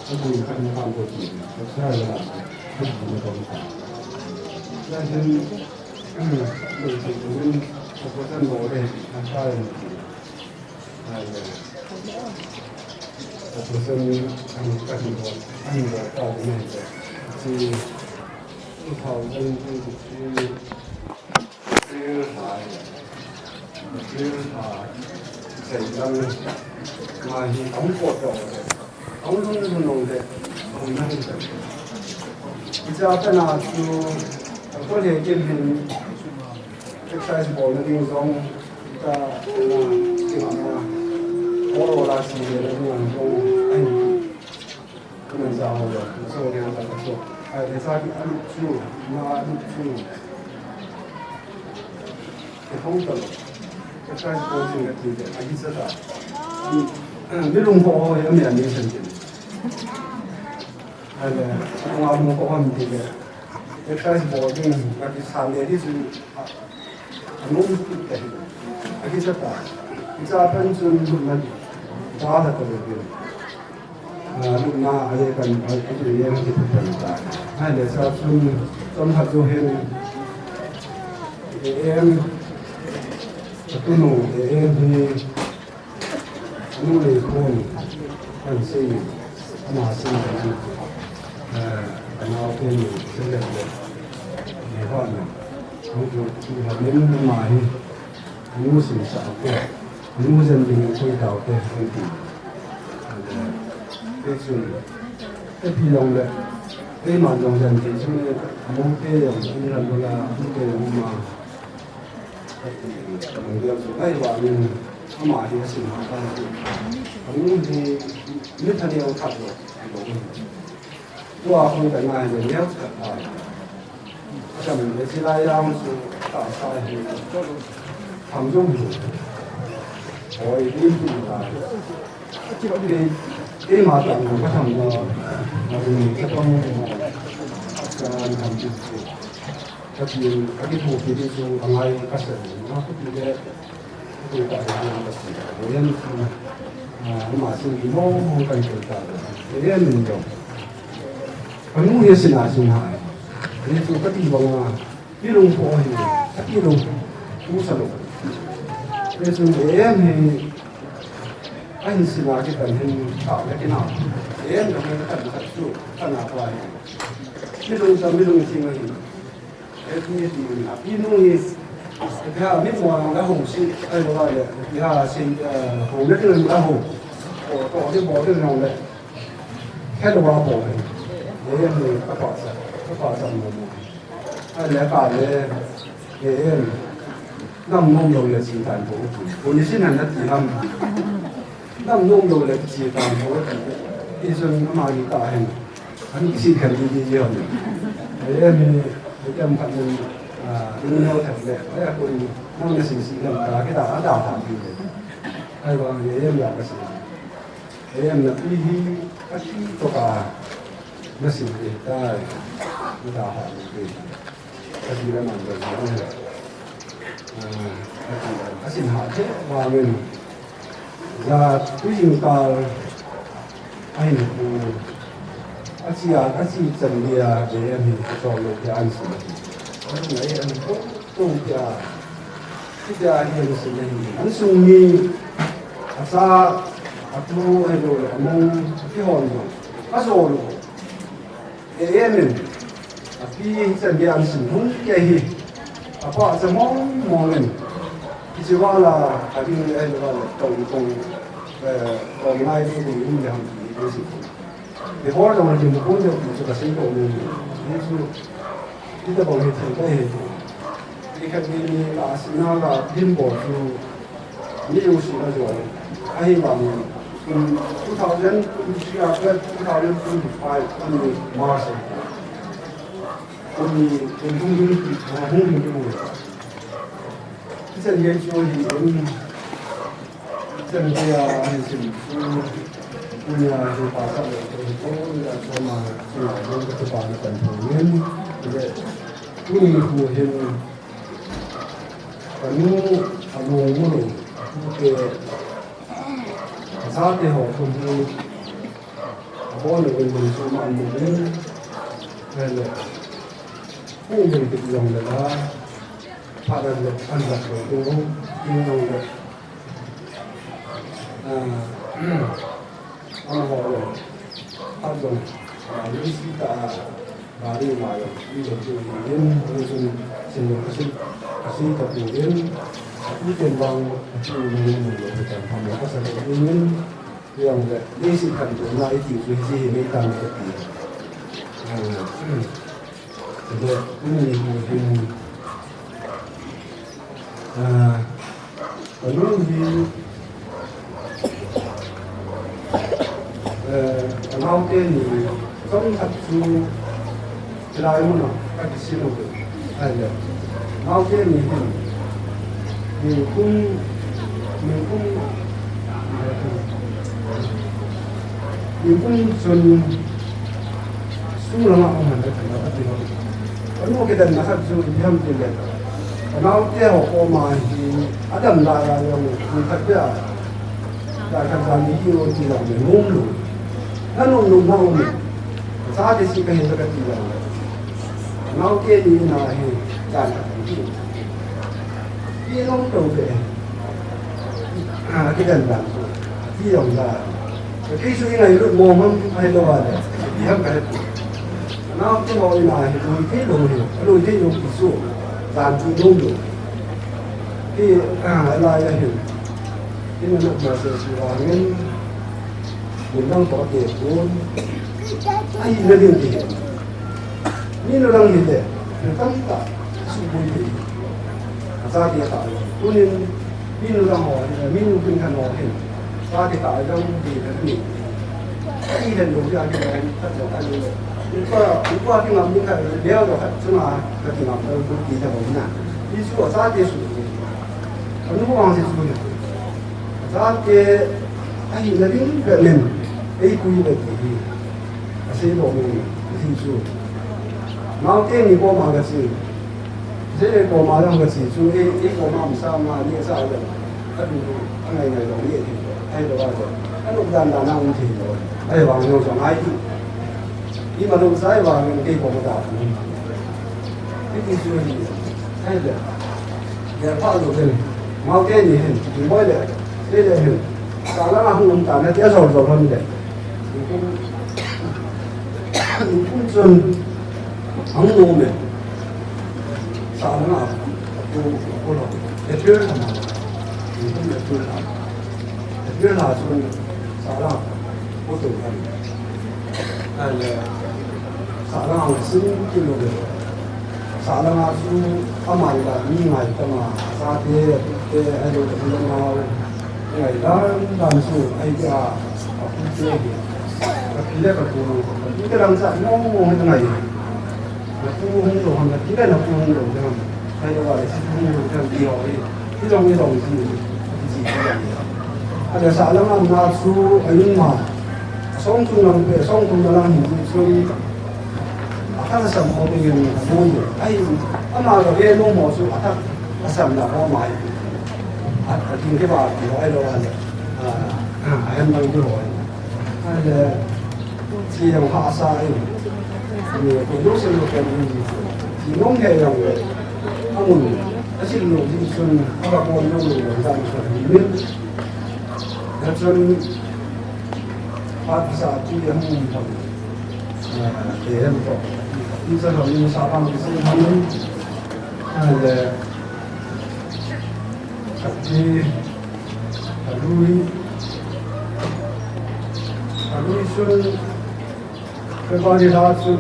aku kan mampu tu. Saya lah aku mampu. Jadi mungkin aku kan boleh apa yang ada. Aku sen aku kan boleh tahu ni. Jadi 成真嘛係感覺到嘅，講中呢個路嘅，好難嘅。而且我真係就多謝見面，即係無論點講，而家點啊，我那時嘅咁樣講，咁樣就好嘅，所以我哋大家做，你睇啲安住，那安住，嘅好嘅。開始過節嘅節日，阿姨知道，你弄好有咩嘢成績？係咪？我弄好唔掂嘅，一開始過節，阿姨參加啲是弄啲嘅，阿姨知道，而家跟住mình打得過嘅，lúc nào ai cần ai cái gì em thì cần cả, hay để sao trong học du hình em tu nụ để em thì nụ để con ăn sinh mà sinh cái nào thì sinh được để con này nụ học đến mà nụ sinh sản cái nụ dân mình chơi đào cái không thì cái chuyện cái phi long đấy cái mà dòng dần thì chúng muốn cái dòng như là nó là cái mà đây là mình không买的是麻烦的，我们没他的差不多，我红的那人要吃啊，像我们这那样是大菜是常用的，我一定不来，这麻烦我不ทำ的，我们这方面การทำจุดก็คือที่ถูกที่สุดอะไรก็เสร็จแล้วก็คือได้ดูการทำก็เสร็จเรียนมาสิ่งที่มองกันเกิดจากเรียนหนึ่งเดียวคนนู้นเรียนสิ่งอะไรสิ่งหายเรียนตัวก็ตีบังมาที่ลงพอเห็นที่ลงผู้สรุปเรียนสิ่งเรียนให้ไอ้สิ่งอะไรที่เป็นให้ข่าวและที่น่าเรียนก็ไม่ได้ตัดตัดสู้ขนาดไหนไม่ลงจะไม่ลงจริงเลยที่พี่นุ่งที่ฮะไม่มัวแล้วหงสิไอ้ตัวอะไรที่ฮะสิหงเล็กเลยแล้วหงโอ้ตัวที่บอกที่เราเลยแค่ตัวบอกเลยเรื่องนี้ก็พอสักมุมไอ้เรื่องการเลยเรื่องน้ำนุ่มเลยสีสันผมคนที่สิ่งนั้นจะทำน้ำนุ่มเลยสีสันผมที่ส่วนมาอยู่ตาเห็นอันนี้สิ่งที่ดีเยอะเลยเรื่องนี้cái âm thanh mình nhau thật đẹp, đấy làคนนั่งในสิ่งสิ่งนั้นcái đạo đã đào tạo gì đấy, hay còn cái em làm cái gì, cái em là cái tất cả nóสิ่งgìได้cái đào tạo gì, cái gì là mình được nói này, cáiสิ่งหาthế và mình là cái gì ta ai được aci chân dia để em cho nó cái ăn gì anh này anh cũng kia hiện sự này anh sung mi asa atu hello among cái hòn rồi asa rồi em api chân dia ăn sinh không cái gì apa semong mongen chỉว่าlà cái này là tổng ngay cái gì cũng làm cái gì thì họ trong là chúng cũng được một cái sinh hoạt luôn ví dụ đi tới bảo hiểm xã hội thì cái này là sinh hoạt là thêm bổ sung nhiều sự là rồi ai mà 2000 2025 March 우리 공동들이 공동적으로 이제 예초이 전제야 지금 우리가 그 바사를 또야 정말 정말 그 바는 건는 이제 우리 후에는 아무로 그렇게 사대호 공부 보는 걸 좀 안되는 그래서 공부를 기용하다가 파란을 안잡고 기용을 아무로 한번 리스다 말이 와요. 이거 지금 무슨 지금 kasi kapilin ikan bang cium bukan kami pasal ingin yang basic kan na itu sih mekan tapi jadi ini mungkin kalau di kalau ini kalau satu celai mana kat sini ada mau ke ni pun sun lama orang ada kenapa tu kalau kita nak sun diam dia kalau dia hokoma ni ada lara yang kita dia dah kan ni hero dia ni mulu kan nung ni sahaja sih kan yang dekat dia kalau dia ni nak dan đi nông đầu về cái đàn đàn đi đồng là cái suy này luôn mồm không hay đâu à đi không cái nó cái mồi này lùi thế lùi thế lùi thì số đàn thì nông được cái lại là hiểu cái nó mà sự là nên mình đang có tiền vốn ai là điều gì nhưng nó đang như thế nó tất cả suy ra thì tạo cho nên mình ra hỏi mình cũng cần hỏi ra thì tạo trong thì là gì khi lần đầu tiên thì mình thật là anh nhưng qua cái ngầm những cái đeo rồi chứ mà cái thì ngầm đâu cũng kỳ thật không nè ví dụ ở ra thì sụt nó không bằng gì sụt ra thì anh là những cái mình ấy quy về thì sẽ bỏ mình thì sụt nào cái gì qua mà cái gì thế này có mà làm cái gì chú ý có mà làm sao mà như sao vậy cái này giống như thế hay là bao giờ cái lúc đàn ông thì rồi hay vào nhau trong ai thì nhưng mà lúc sai vào cái có một đạo cái chú ý hay là giờ phát được rồi mau cái gì hình thì mới được thế là hình cả nó không làm cả nó tiếc rồi hơn đấy cũng chân không ngu mình 사람아 그걸로 대표를 하나 이건 대표를 하는 사람 모두 아니 사람 신기로 사람 아주 아마리가 미가 있다마 사대 때 아주 그런 나와 이런 단수 아이가 아프게 빌려가 보는 거 이거랑 사 너무 하는 거야 홍도 한다 기가 나쁜 홍도 그냥 하여가 홍도 그냥 비어이 이런 ada salam nafsu ayunma songtung lang hindi so akan sa mo yung mundo ay ama ga ye no mo so atak asam na ko mai at tin ke ba ay lo wala ayan bang do ada ที่ยังหาสายมีคนรู้สึกว่าเป็นที่น้องแก่ยังเลยทั้งหมดอาชีพหนุ่มที่ชนเขาบอกว่าน้องหนุ่มต่างกันนิดแล้วชนภาษาที่ยังมุ่งทำเดี๋ยวก็ที่จะทำในสถาบันที่ทำนั้นอะไรที่รู้ชนเป็นบริษัทชน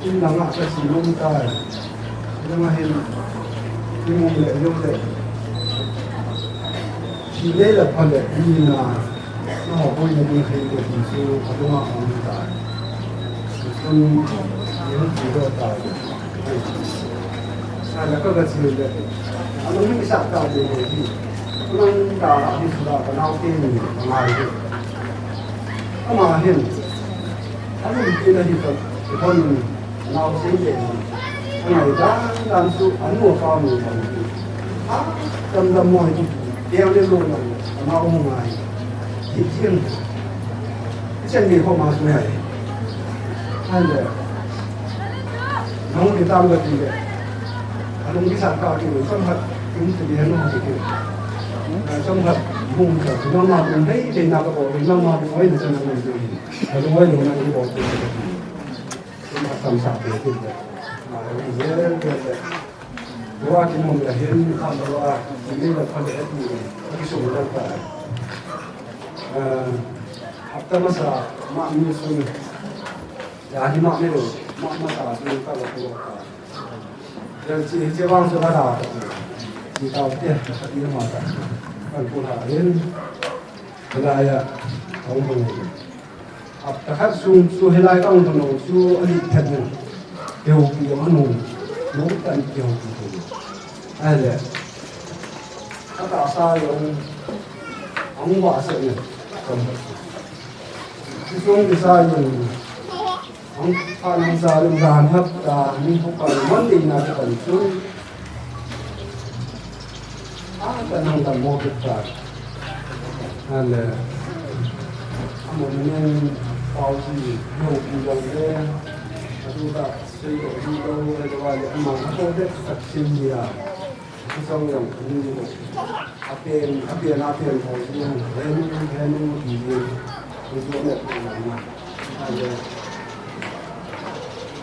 ที่หลังอาจจะสิ่งมุ่งได้ยังไม่เห็นที่มุ่งเลยยกเลยที่เล่ละพันเลยดีนะน่าพูดยังมีใครเกิดขึ้นสู่พัฒนาของมันได้ชนยังถือว่าตายแล้วก็กระชือเลยอันนั้นไม่สักการเลยที่มันด่าที่สุดาก็น่าเกลียดมาเลยก็มาเห็นอันนี้เป็นอะไรที่คนน่าเสียใจอันไหนด้านสุดอันนู้นฟ้ามือฟังอ่ะจำจำมวยที่เดี๋ยวเรียนรู้มันน่าอุ้มไงที่เช่นเช่นนี้เข้ามาสมัยนั่นแหละน้องที่ตามกันดีเลยอันนี้ที่สักการที่สัมผัสถึงจะเรียนรู้สิ่งที่สัมผัสมุ่งจากน้องมาเป็นให้เป็นนักบอลน้องมาเป็นไว้ในสนามบินแล้วไว้ในนั้นที่บอลเป็นสัมผัสสัมผัสเป็นที่เลยเยอะเลยเพราะว่าที่มุ่งจะเห็นคำว่าที่นี่เราพันธุ์ที่ที่สูงตั้งแต่แต่มาสามามีส่วนอย่างที่มาไม่รู้มาสาส่วนก็เราตัวกันที่ว่างสุดาที่เราเที่ยวที่มาจากกันพูดหาเห็นอะไรอะของมันแต่ถ้าสู้ให้ไล่ต้องถนนสู้อดีตแทนเกี่ยวกับมันรู้กันเกี่ยวกับอะไรถ้าตาสายองอังวาเสียที่ช่วงที่สายองอังพานังสายองการฮับตานี่พวกเรามันดีนะที่กันช่วยแต่นั่งแต่โมกุตานั่นแหละมันยังพอสิโยกยังเล่ดูตาสิ่งที่เราเรียกว่าอย่างมันเขาเรียกสักสิ่งเดียวที่เราอย่างนี้อาเปียนพอสิเห็นดีคือตัวเนี่ยนั่นแหละ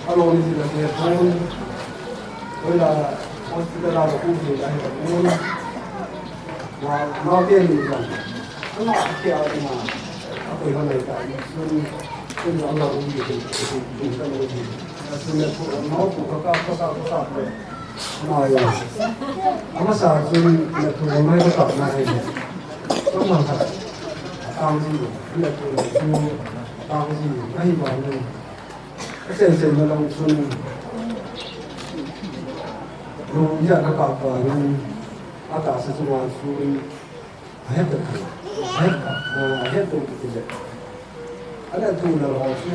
อารมณ์ที่เราเนี่ยคนเวลาคนที่เราพูดถึงอะไรแบบนี้ว่าเราเรียนรู้กันเราเที่ยวมาเอาไปทำอะไรกันซึ่งเราอยู่ที่กันเลยซึ่งพวกเราพวกเขาเลยมาอย่างอามาสาซึ่งเนี่ยถูกไม่ก็กลับมาให้ต้องมาครับตามที่เนี่ยถูกตามที่ให้บอกเลยเส้นมาลงทุนรู้ยากกับการอาตาสุวรรณสุริให้ตัวให้ตัวกิจอันนั้นถูกแล้วสุ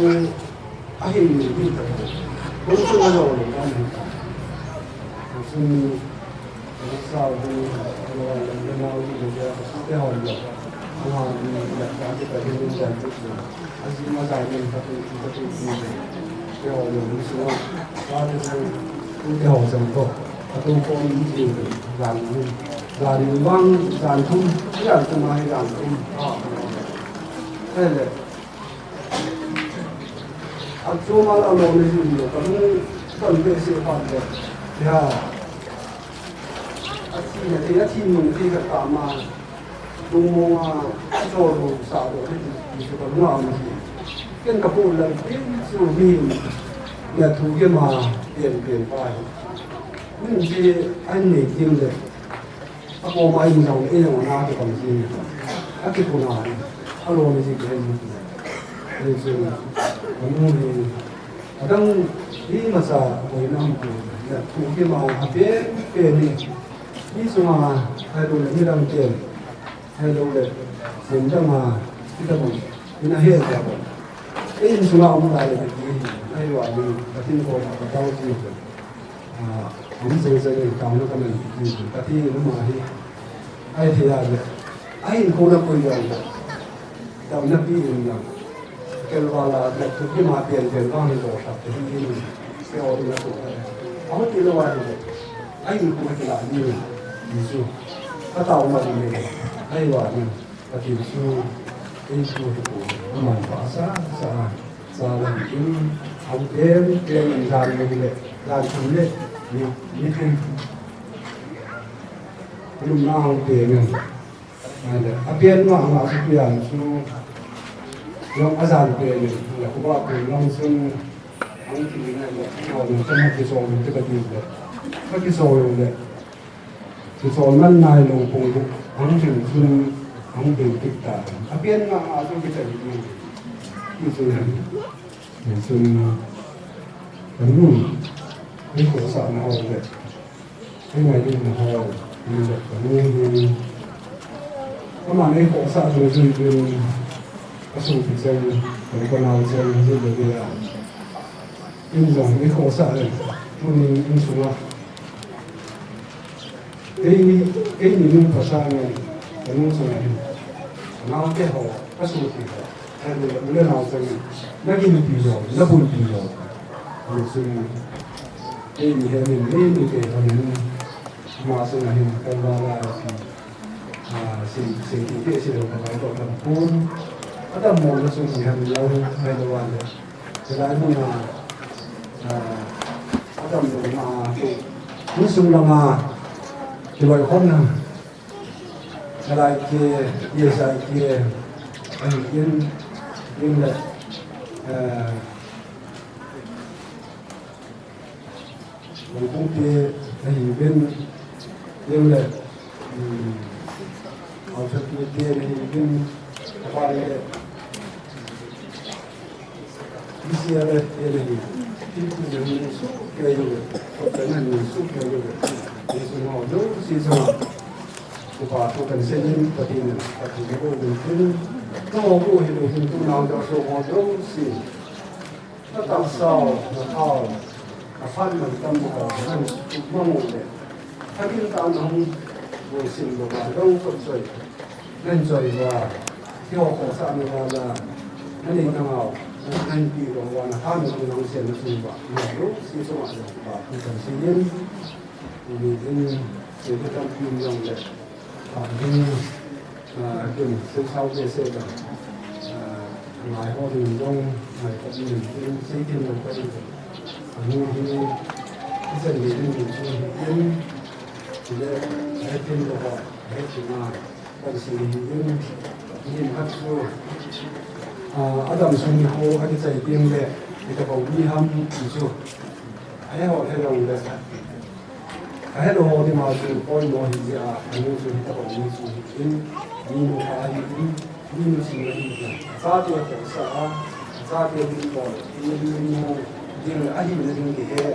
ให้มีที่ตัวผมสุวรรณเราเลยนะสุสาวดูเราเราที่จะได้หอมเลยว่ามีการที่ไปเรียนรู้อันที่มาจากเรียนก็คือเดี๋ยวเราดูสิว่าว่าจะเดี๋ยวจะก็ตัวคนที่ร้านว่างร้านทุ่มที่ร้านทุ่มมาให้ร้านทุ่มนั่นแหละอันช่วงมาเราลงในที่นี้ก็ต้องเป็นสิ่งผ่านเลยที่ที่มึงที่ก็ตามมาดูมัวโจดูสาวที่สุดก็น่ามันเป็นกระปุกเลยเป็นสูบมีเนี่ยถูกมาเปลี่ยนไปนี่ที่อันนี้จริงเลยถ้าพอมาอีกอย่างเองว่าน่าจะทำจริงถ้าคิดว่าน่าอารมณ์จริงเลยนี่คือมันนู่นนี่ตั้งที่มาซาโอยน้ำกูเนี่ยถูกมาเปลี่ยนนี่สมาให้ดูเลยที่เราเปลี่ยนให้ดูเลยเสียงจะมาที่ตะบุนนี่น่าเหี้ยจังนี่สมาเอามาเลยที่ให้ว่าดูที่โคตรเจ้าที่ผมเสียใจกับน้องคนนั้นที่น้องมาที่ไอ้ที่อะไรไอ้คนละคนเดียวแต่นักพี่เองอย่าง kelwala na tuki ma pian pian wang lo ta te ni ke o na ko a ti lo wa ni ai ni ko ki la ni ni su ka ta ma ni ai wa ni ka ti su ai su ko ma pa sa la ni au tem ke ni sa ni le la chu le ni tin lum na au te ni ada apian ma ma su pian su long azan pe ni la ko ba ko long sun ang ti na le no no ta ma ki so ni te ka ti le ma ki so yo le ki so man nai lo ko ko ang ti sun ang ti ti ta apian ma ma su ki ta ni ki sun ni sun kan nu ni ko sa na ho le ni mai ni na ho ni le ka ni ko ma ni ko sa so su ni có sự thực sự của con nào chơi chơi được thì là nhưng rằng cái khổ sợ này mình xuống là cái những khổ sợ này cái những số này nó cái họ có sự thì hay là những nào chơi nó cái gì rồi nó buồn gì rồi mình xuống cái gì hay mình cái cái mình mà xuống là hình cái làสิ่งที่สิ่งเราไปต่อกันพูดada mau langsung lihat jauh dari luar. Selain itu, ada mau langsung lama jual kon. Selain itu, biasa itu, yang le, mungkin yang le, auto itu yang apa le isi ada ini itu yang kayak itu pertanyaan itu kayak itu semua itu sih semua upah tu kan senin patin patin itu mungkin kalau itu nak dah semua itu sih tak sah nak apa macam kan mahu le tapi tak nak mungkin bawa itu percaya dan jaya tiêu khổ sao như là anh đi nào nào anh đi vào là tham dự năng sen nó sinh hoạt nhiều sinh sống ở và không cần sinh nhiên thì mình sẽ có tâm kim dùng để và như cùng sinh sau về sẽ là ngoài hoa đường đông ngoài các mình cũng xây dựng được cái như cái dân mình cũng chung thì để hết tiền được hết tiền mà còn sự nhìn hấp thu Adam suni ho hadi sai tim le ita ba wi ham isu ai ho he lo le ai lo ho di ma su poi mo hi ya anu su ita ba wi su in ni no ka hi ni no si ni sa ti ko sa ti ni ko ni no din a hi ne din ke he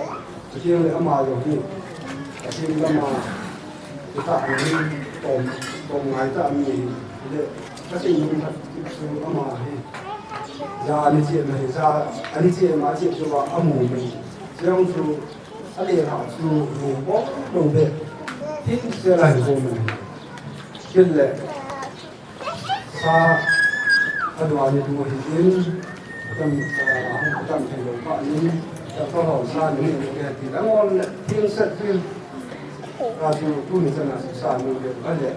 su ti le ama yo ni a ti la ma ita ni tom ngai ta mi le ka ti ni ta su ama hi ra anh chị này ra anh chị mà chị cho vào âm mồm mình xong rồi anh liền học rồi bó đồ về thích xe này của mình trên lệ xa anh đoàn như tôi thì đến tâm thành đồng bạn nhưng có hỏi xa những người thì đã ngon thiên sạch thiên ra cho tôi thì là xa nhiều việc anh lệ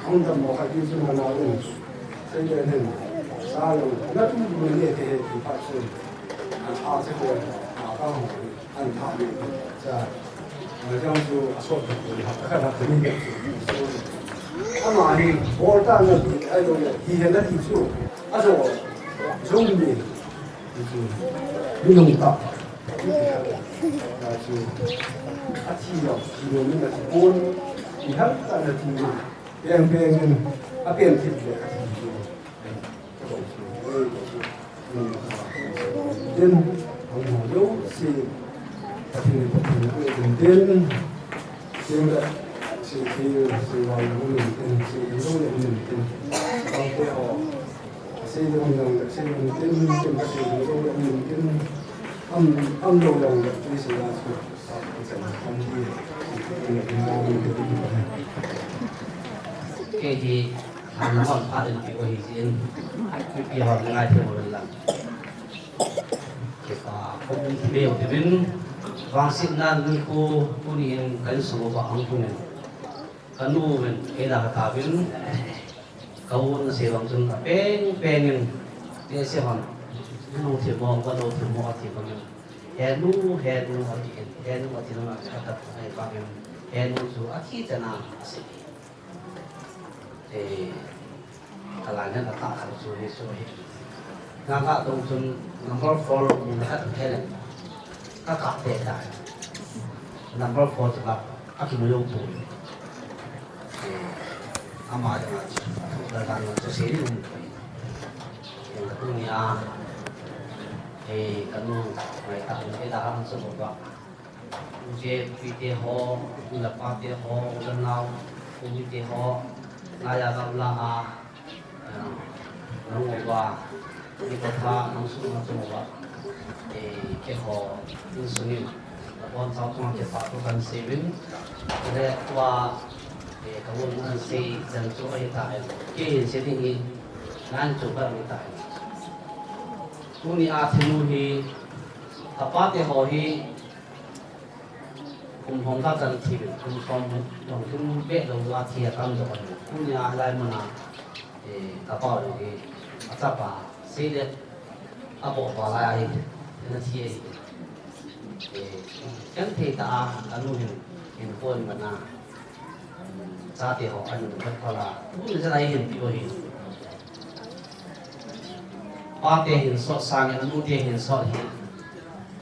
không tầm một hai thiên sinh nào rồi xây dựng hình sao nó cũng như thế thì phát sinh à sẽ có cao anh thảo luận ra trong số số thì học các bạn tự nhiên mà thì bộ ta là ai rồi thì hiện nay thì số à số giống như như dùng tập là số à chỉ là chỉ là những cái cuốn thì hết ta là thì em à tiền thì tiên hồng hồ dấu xì thì tiên tiên là xì vào những người tiên xì dấu những người tiên bằng cái họ xì dấu những xì những tiên tiên xì dấu những người tiên âm đầu dòng là cái xì là cái gì anh hỏi phát đến cái gì anh cái hỏi ngay theo một lần cũng đều thì bên vang xin nan người cô đi cái số và ông cũng nên cái nu bên cái là cả bên câu nó sẽ làm cho bên nhưng để sẽ hoàn nu thì mong và nu thì mong thì còn hè nu ở thì nó là cái tập này bao nhiêu hè nu số ở khi thế nào thì cái này nó tạo thành số này số này ngang cả tông chun number 4 mình đã thấy là các cặp tệ đại number 4 thì là các cái nội dung tụ ama là đang cho xí luôn yang kedua kanu mai ta cái đã làm sao vậy je pite ho la pate ho la nau pite ho na ya ga la nong wa ni ko tha nong su na chu wa ke ho ni su ni bon sao trong cái pháp của căn sĩ vinh để qua cái vốn căn sĩ dân số hiện tại cái hiện sẽ thì ngàn chục vạn hiện tại cũng như thiên hi tập phát họ hi cùng hồng các dân thì cùng xong đồng chung biết đầu ra thì cam rồi cũng như lại mà tập bảo thì tập à xây dựng bộ vào lại nó thì chẳng thể ta anh hình quân mà na sa thì họ anh rất là cũng rất là hình biểu hiện ba tiền hình sọt sang anh mua tiền hình sọt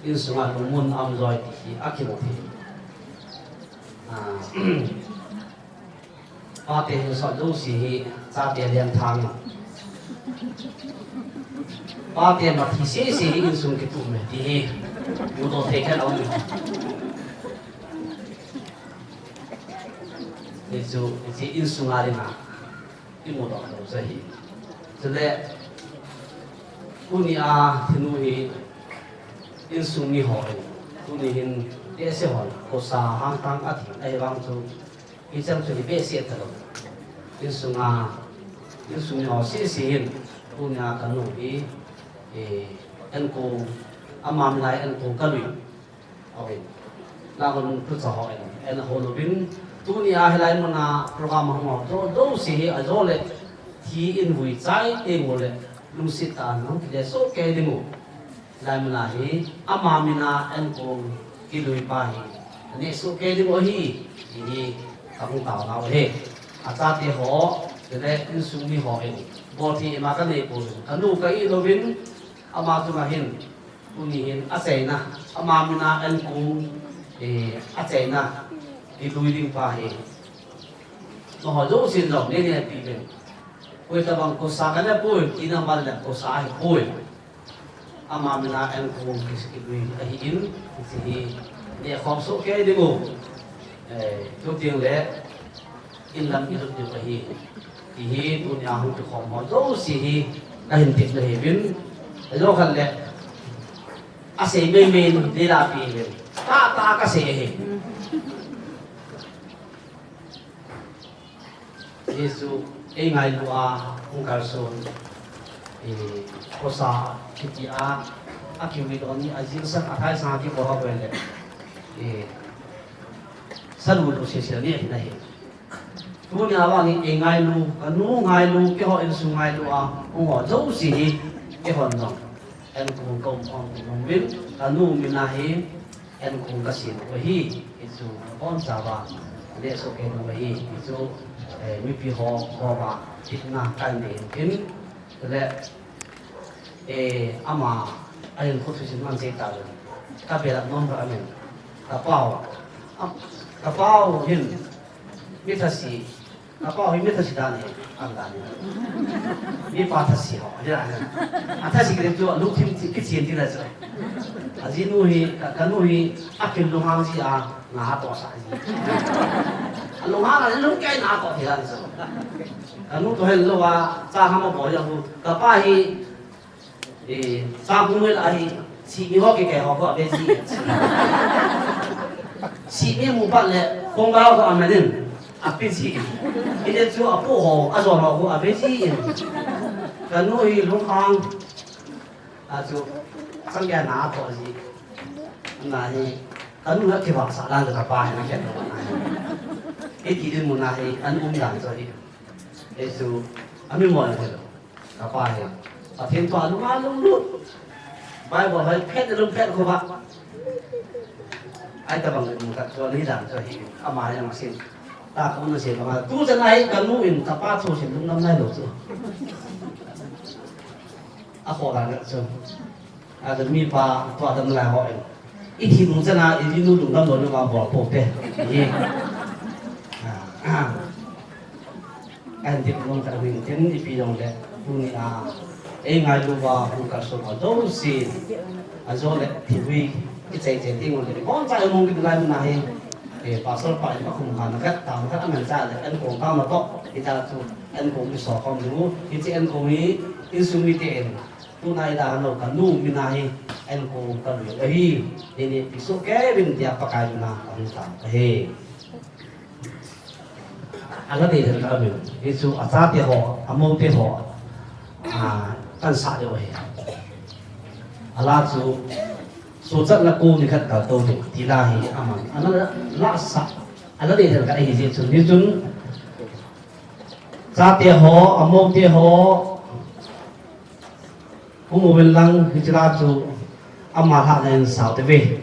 hình sung anh muốn âm rồi thì akim thì ba tiền hình sọt đâu xí sa tiền liên thang ba tiền mà thì xí hình sung cái tụ này thì một đồ thể cái ông thì chú thì in sung ai mà in một đồ đâu sẽ hi cho nên kunia thinui in sung ni hỏi kuni hin để sẽ hỏi có sa hang tang at ai vang chu in chang chu be se thalo in sung ni se hin kunia kanu hi en ko amam lai en ko kalui okay la kon tu sa ho en holobin tunia helai mana program ho do si a zo le thi in hui chai e mo le lusita no ke so ke dingu lai mana hi amamina en ko kilui pa hi ne so ke dingu hi kapung tao na he ata te ho de in sung ni ho e bo thi ma ka ne ko kanu ka i lobin ama tu ma hin uni hin aseina amamina en ko aseina đi lui đi qua hè nó hỏi dấu xin rộng nên là bị bệnh quay ta bằng cô sa cái này bôi đi nào mà là cô sa hay bôi ama mình là em cũng cái lui cái in thì để không số cái đi ngủ đầu tiên là in làm cái được cái thì tụi nhà không được không hỏi dấu gì cái hình thức là hình dấu khăn lệ sẽ mình đi làm gì ta cái gì Yesu engai lua ungkarson kosa kiti akiwi doni azil san athai sa ki boha bele salu lo se se ni na he tu ni awa ni engai lu kanu ngai lu ke ho en su ngai lu ho zo si hi ke hon no en ku kom on nom bin kanu mi na he en ku ka sin wa hi isu on sa ba le so ke no hi isu mi pi ho ba ít na cái này kiến là ama anh không thể mang gì cả các bé làm nón rồi anh cả bao hin biết thật gì cả bao hin biết thật gì đàn này anh đàn này biết bao thật gì họ thế này thật gì cái chỗ lúc thêm cái chuyện gì là rồi gì nuôi cái nuôi áp dụng hàng gì ngã to sai lúc mà lúc cái nào có thể làm sao lúc tôi lúc à cha ham bỏ ra cả ba hi cha cũng mới lại chỉ có cái họ có cái gì chỉ biết một bạn là con gái của anh mình biết gì cái đấy chú à bố họ à rồi họ có biết gì cái nuôi lúc hàng asu sangya na to ji na hi anu na ke ba sa lan da pa na ke no na e ti din mu na hi an dan so hi esu ami mo na lo ka pa hi a thiên to lu ma lu lu bai bo hai phet lu phet ko ba ai ta bang mu ka to ni dan so hi ama yang sin ta ko na sin ma tu za nai kan mu in ta pa so sin lu nam nai lo so a ko ga na so a da mi pa to da na ho ít thì đúng chân là ít thì đúng năm rồi nhưng mà bỏ bộ thế gì anh thì cũng phải mình thêm đi phi đồng đấy cũng là em ngay lúc vào cũng cả số mà đâu xí rồi đấy thì vì cái chạy tiếng rồi đấy con trai mong cái này này để bảo số phải nó không hẳn cái tao cái anh ra đấy anh cũng cao mà to thì ta anh cũng bị sọ không đúng thì chị anh cũng ý insumite tiền tu này là nó cả nu mình này anh cũng cần việc ấy nên ví dụ cái bên dia pakai na anh ta he anh là thì là mình ví dụ ở xa thì họ among thì họ tan sát được vậy là số rất là cô thì khát cả tôi thì là hi anh là sát anh là thì là cái gì chứ như chúng xa thì họ among thì họ cũng một bên lăng thì ra chú amma hạ nên sao thế về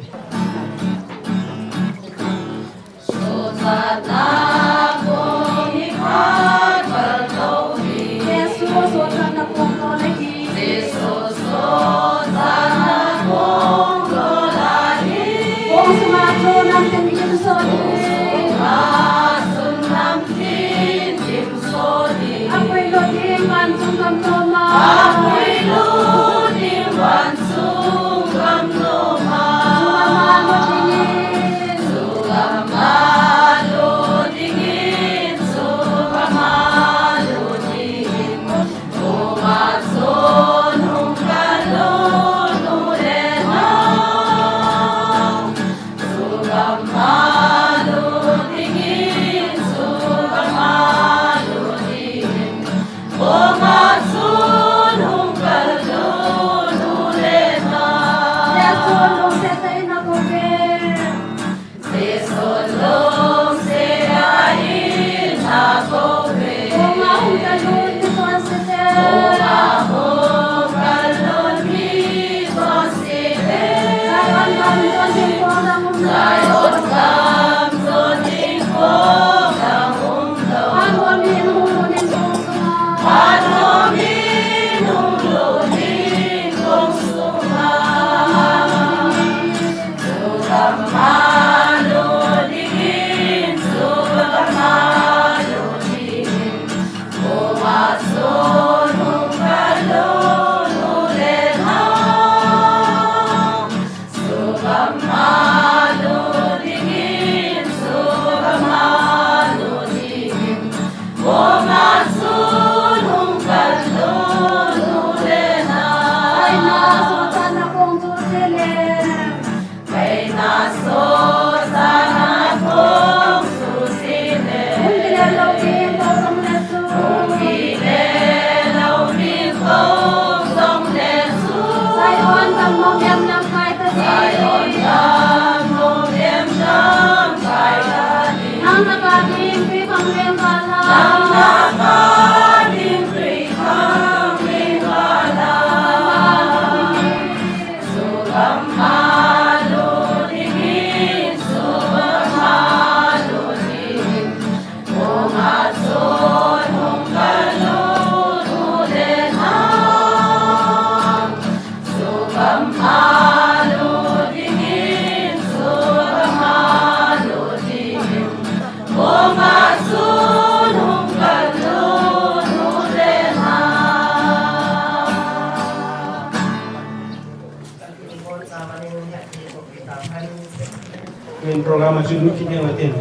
Main program asu kita matin.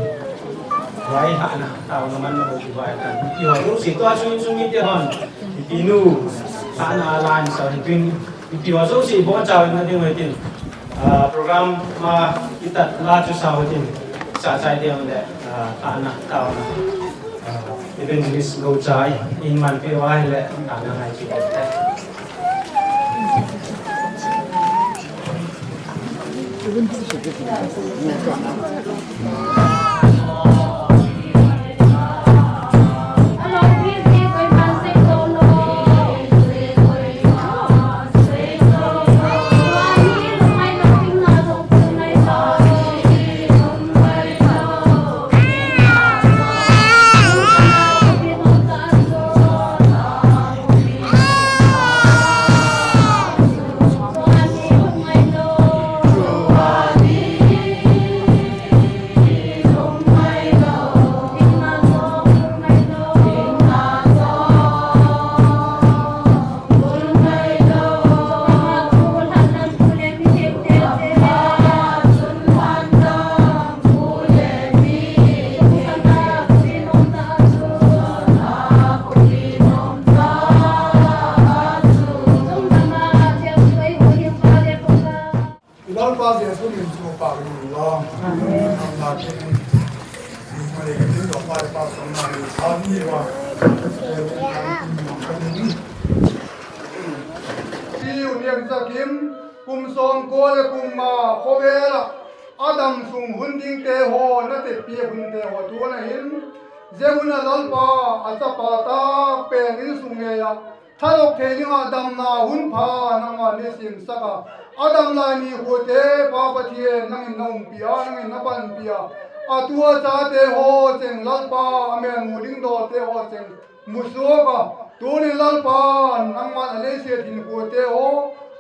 Wai hak na tahu naman na buat kan. Iyo, situ asu sumi dia hon. Inu sana alan sa hitin. Itu asu si buat cawan na dia matin. Program ma kita laju sa matin. Sa dia mende. Anak tahu na. Even this go cai in man pe wai le anak hai kita. Adam sung hunding te ho na te pi hun te ho tu na hin zemuna lalpa atapata pengin sunge ya thalok the ni Adam na hun pha na ma ne sim saka Adam la ni ho te pa pa thie nang nong pia nang na ban pia atua cha te ho seng lalpa amen muding do te ho seng musuka tu ni lalpa nang ma le se tin ho te ho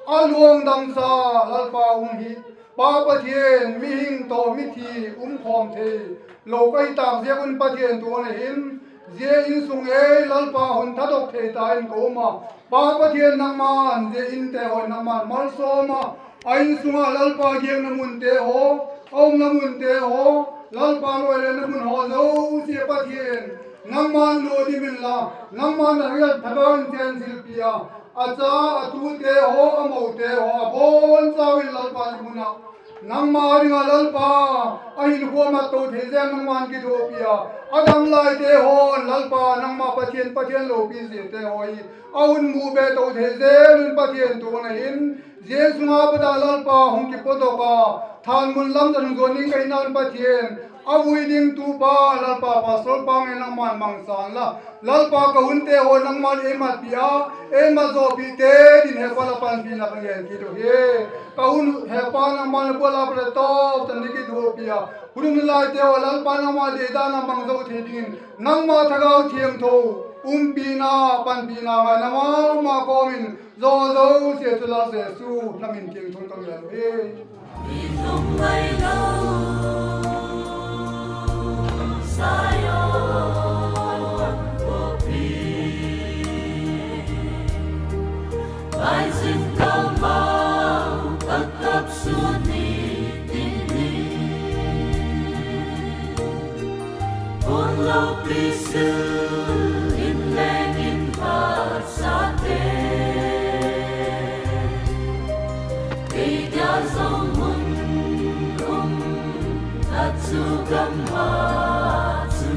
aluang dam sa lalpa hi Papa Tien, Ming To Miti, Khom The, Lokai Tam Ziakun Patien Tuan Him, Zia In Sung E, Lalpa Hun Tadok The Ta In Koma, Papa Tien Naman, Zia In Te Ho Naman, Malsoma, Ain Sunga Lalpa Giang Namun Te Ho, Om Namun Te Ho, Lalpa Noel Namun Ho Zo, Zia Patien, Naman Lodi Milla, Naman Real Taban Tien Silpia, Acha Atu Te Ho, Amo Te Ho, Bon Zawil Lalpa Muna. Namma ringa lalpa ahin huama to thezang nangman ki thopia adam lai te ho lalpa nangma patien lo pi se te hoi aun mu be to thezeng patien to na hin je sunga pada lalpa hong ki podo ka than mun lam jan zoning kai nan patien avoiding tu pa lalpa pa sol pa nge nangman mangsan la lalpa ka hunte ho nangman emat pia emat zo pi te din he pala pan pi na kangen ki to he kaun he pa nangman bola pre to tan ki do pia hurun lai te ho lalpa nangma de da na mang zo the din nangma thagau thiam tho pi na pan pi na ma nama ma ko min zo zo se tu la se su namin king thon kam yan he Không bay lâu Zion của Bài dịch cao mau tất cấp xuân đi tình đi Ôn lâu bí sư in lên in phạt xa tê Vì đã dòng môn Tatsu Gammatsu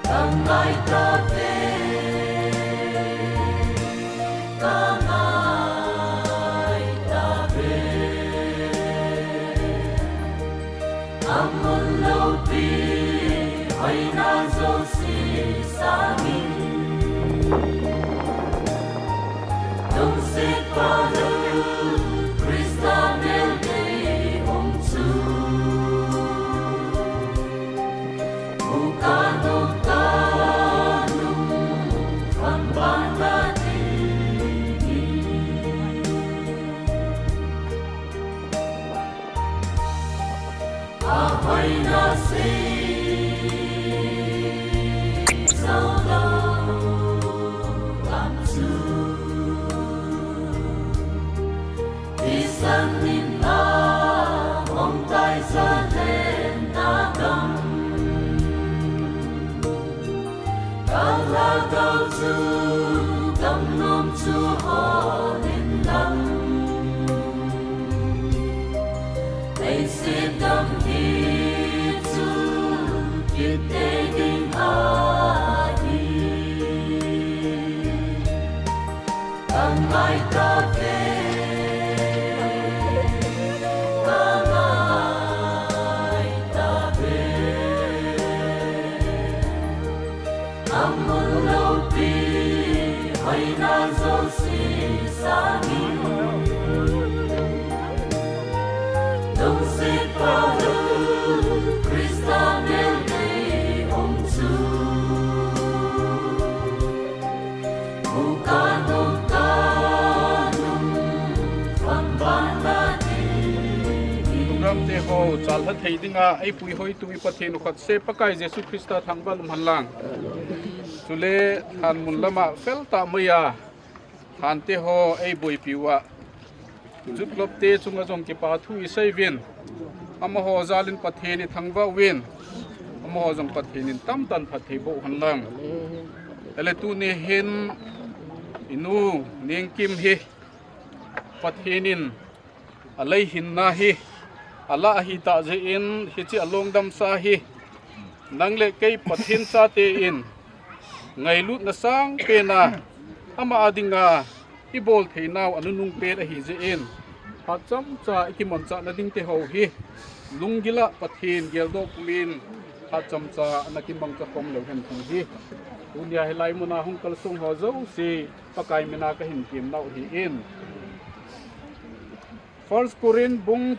Kangai Tabe Kangai Tabe Amon Lopi Hoina Zosi Samin Don't sit Father Krista Melde Hoina si sao đâu làm chú đi sang nhìn ta mong tay giơ lên ta đông cao la cao chú tâm nôm chú họ nên lắm They sit down here to get taking ahi. Ang ay tabe, Bukanum kanum Pambanani รำเตโฮจัลฮัทเฮดิงาไอปุยหอยตุยปะเทนุขัดเซปะกายเยซูคริสต์ทางบ้านลุมหันลังสุเลทันมุนละมาเฟลตามยาทันเตโฮไอบุยปิวะจุดลบเตจุงกะจงกิปาทุยไซวินอมโหซาลินปะเทนิทางบ้าวินอมโหจงปะเทนินตั้มตันปะเทโบหันลังเอเลตูเนเห็นอินูเนียงกิมฮิปะเทนินอะไรหินนาฮิAllah hi ta zein hi chi along dam sa hi nang le kei pathin sa te in ngai lut na sang pe na ama adinga i bol theinaw anunung pe a hi zein ha cham cha ikimon cha na ding te ho hi lungila pathin gel do pumin ha cham cha anakim bang ka kom lo hen thung hi unia helai muna hung kal sung ho zo si pakai mena ka hin kim nau hi in First Korean bung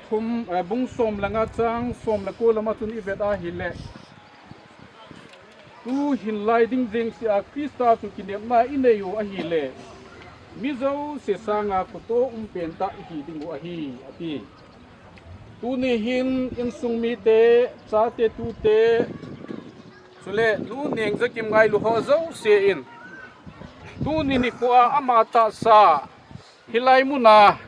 som langa chang som la ko lama tun ivet a hile tu hin lai ding ding si a Krista tu kinem na ineyo a hile mizo se sanga ko to pen ta hi ding a hi ati tu ni hin in sung mi te cha te tu te sule lu neng za kim ngai lu ho zo se in tu ni ni ko amata sa hilai muna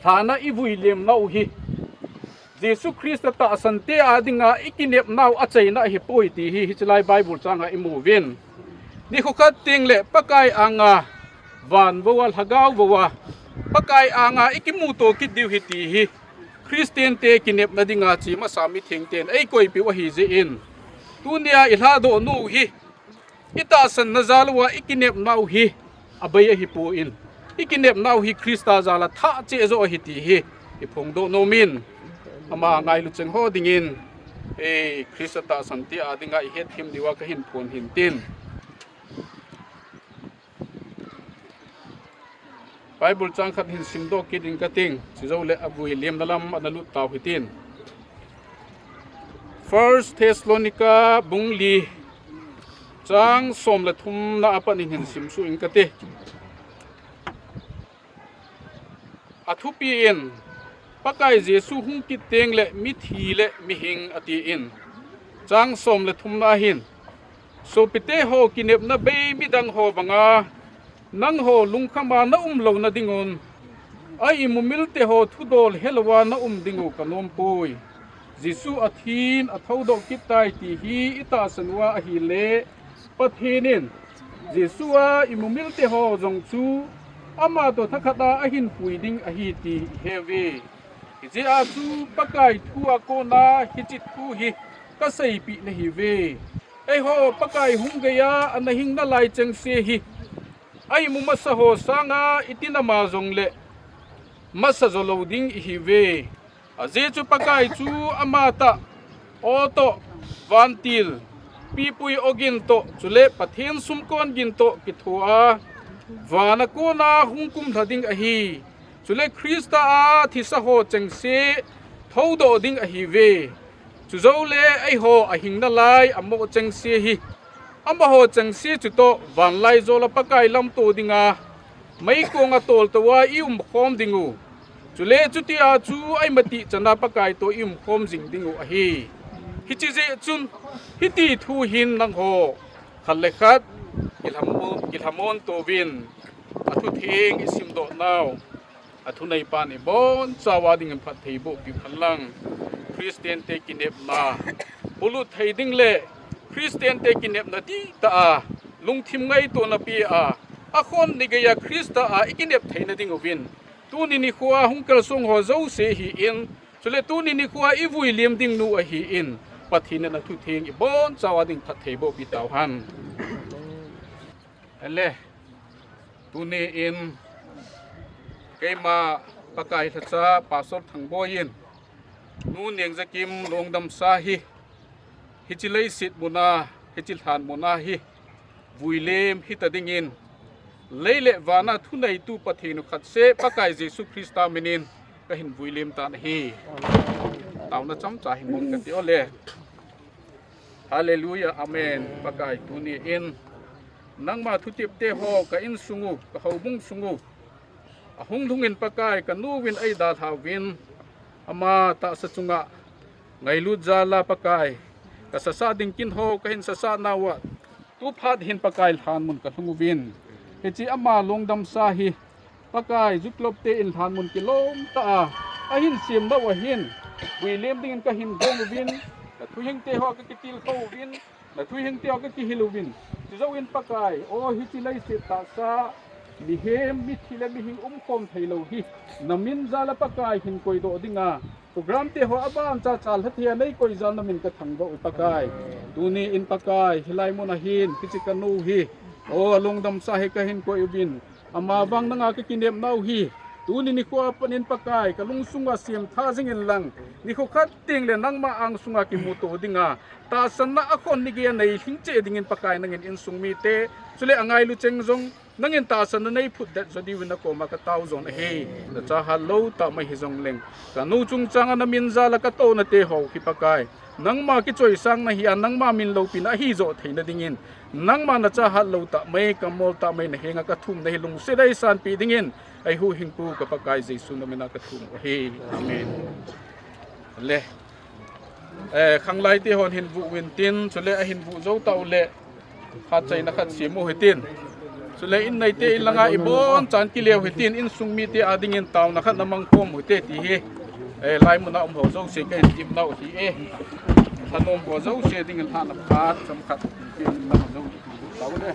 Thana ibui lem nau hi Jesu Christ ta sante adinga ikinep nau achaina hi poiti hi chilai Bible changa imovin ni khukat tingle pakai anga van bowal hagaw bowa pakai anga ikimuto kidiu hiti hi Christian te kinep nadinga chi masami thengten ei koi pi wa hi je in tunia ilhado nu hi ita san nazalwa ikinep nau hi abaya hi po in ikinep nau hi Krista zala tha che zo hiti hi ipong do nomin ama ngai lu cheng ho dingin e Krista ta santi adinga i het him diwa ka hin phon hin tin Bible chang khat hin sim do ki ding ka ting si zo le abui lem dalam analu taw hitin First Thessalonica bungli chang som la thum na apan hin sim su in ka te Athupi in pakai Jesu hung ki teng le mi thi le mi hing ati in chang som le thum na hin so pite ho kinep na be mi dang ho banga nang ho lung khama na lo na dingon ai mumil te ho thudol helwa na dingu kanom pui Jesu athin athodo kitai ti hi ita sanwa a hi le pathinin Jesu a imumil te ho jong chu ama to thakata ahin puiding ahiti hewe je a chu pakai thu ko na hichit thu hi kasai pi na hi ve ei ho pakai hungaya anahing na lai cheng se hi ai mu masa ho sanga itina ma jong le masa zo loading hi ve a je chu pakai chu ama ta oto vantil pipui ogin to chule pathen sumkon gin to kithua Vana ko na hungkum thading ahi chule Krista a thisa ho chengse thodo ding ahi ve chuzole ai ho ahing na lai amo chengse hi amba ho chengse chuto van lai zola pakai lam to dinga mai ko nga tol to wa ium khom dingu chule chuti a chu ai mati chana pakai to ium khom jing dingu ahi hichi je chun hiti thu hin nang ho khalekhat Kilhamon to win athu thing isim do now athu nei pa ni bon chawa ding phat thei bo pi khalang Christian te kinep na bulu thei ding le Christian te kinep na ti ta a lungthim ngai to na pi a akhon ni ga ya Krista a ikinep thei na ding win tu ni ni khuwa hungkal song ho zo se hi in chule tu ni ni khuwa i vui liam ding nu a hi in pathina na thu thing i bon chawa ding phat thei bo pi taw han Ele tuni in kema pakai thacha pasor thangboyin nu neng zakim longdam sa hi hichilei sit muna hichil than muna hi vuilem hitadingin leile wana thunai tu pathinu khatse pakai Jesu Krista minin ka hin vuilem tan hi tawna cham cha hin mon ka ti ole Hallelujah amen pakai tuni in nang ma thu tip te ho ka in sungu ka hobung sungu ahung dungin pakai ka nuwin ai da thawin ama ta sa chunga ngai lu jala pakai ka sa ding kin ho ka hin sa nawa tu phat hin pakai than mun ka thungubin he chi ama longdam sa hi pakai juklop te in than mun kilom ta a hin sim da wa hin wi lem ding ka hin gongubin ka thu hing te ho ka kitil khowin na thu hing te ho ka ki hilubin ti zo in pakai o hi chi lai se ta sa lihem mi thile mi hing kom thailo hi namin zala pakai hin koi do dinga program te ho aban cha chal hathia nei koi zal namin ka thang do pakai tuni in pakai hilai mo na hin kichi kanu hi o longdam sa he ka hin koi ubin ama bang nanga ka kinem nau hi tuni ni ko panin pakai ka lungsunga siam tha jing in lang ni ko khat ting le nang ma ang sunga ki mu to dinga ta san na akon ni ge nei hing che ding in pakai nangin in sung mi te chule angai lu cheng jong nangin ta san na nei phut dat jodi win ko ma ka taw zon he na cha hallo ta mai hi jong leng ka nu chung chang na min za la ka to na te ho ki pakai nang ma ki choi sang na hi an nang ma min lo pin a hi zo theina dingin nang ma na cha hallo ta mai ka mol ta mai na henga ka thum na hi lung se dai san pi dingin ai hu hingpu ka pakai jesu na mena ka thum he amen le khanglai te hon hin bu win tin chule a hin bu zo taw le kha chai na khat simu hitin chule in nei te ilanga ibon chan ki lew hitin in sungmi te ading in taw na khat namang khom hu te ti hi lai mu na ho zo se ka tim nau hi thanom bo zo se ding in han khat sam khat pin na zo taw le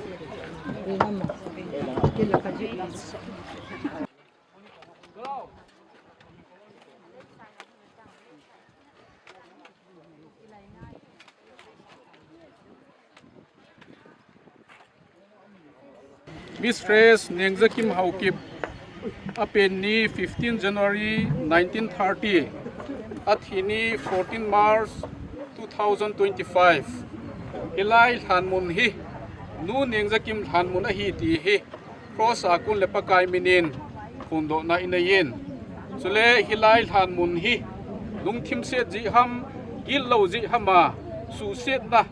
Mistress Nengzakim Haukip Apeni 15 January 1930 Athini 14 March 2025 Hilai Hanmun hi Nu Nengzakim Hanmun hi ti hi Cross akun lepakai minin Kundo na inayin Sule Hilai Hanmun hi Nung Tim set ji ham Gil lau ji hama Su set na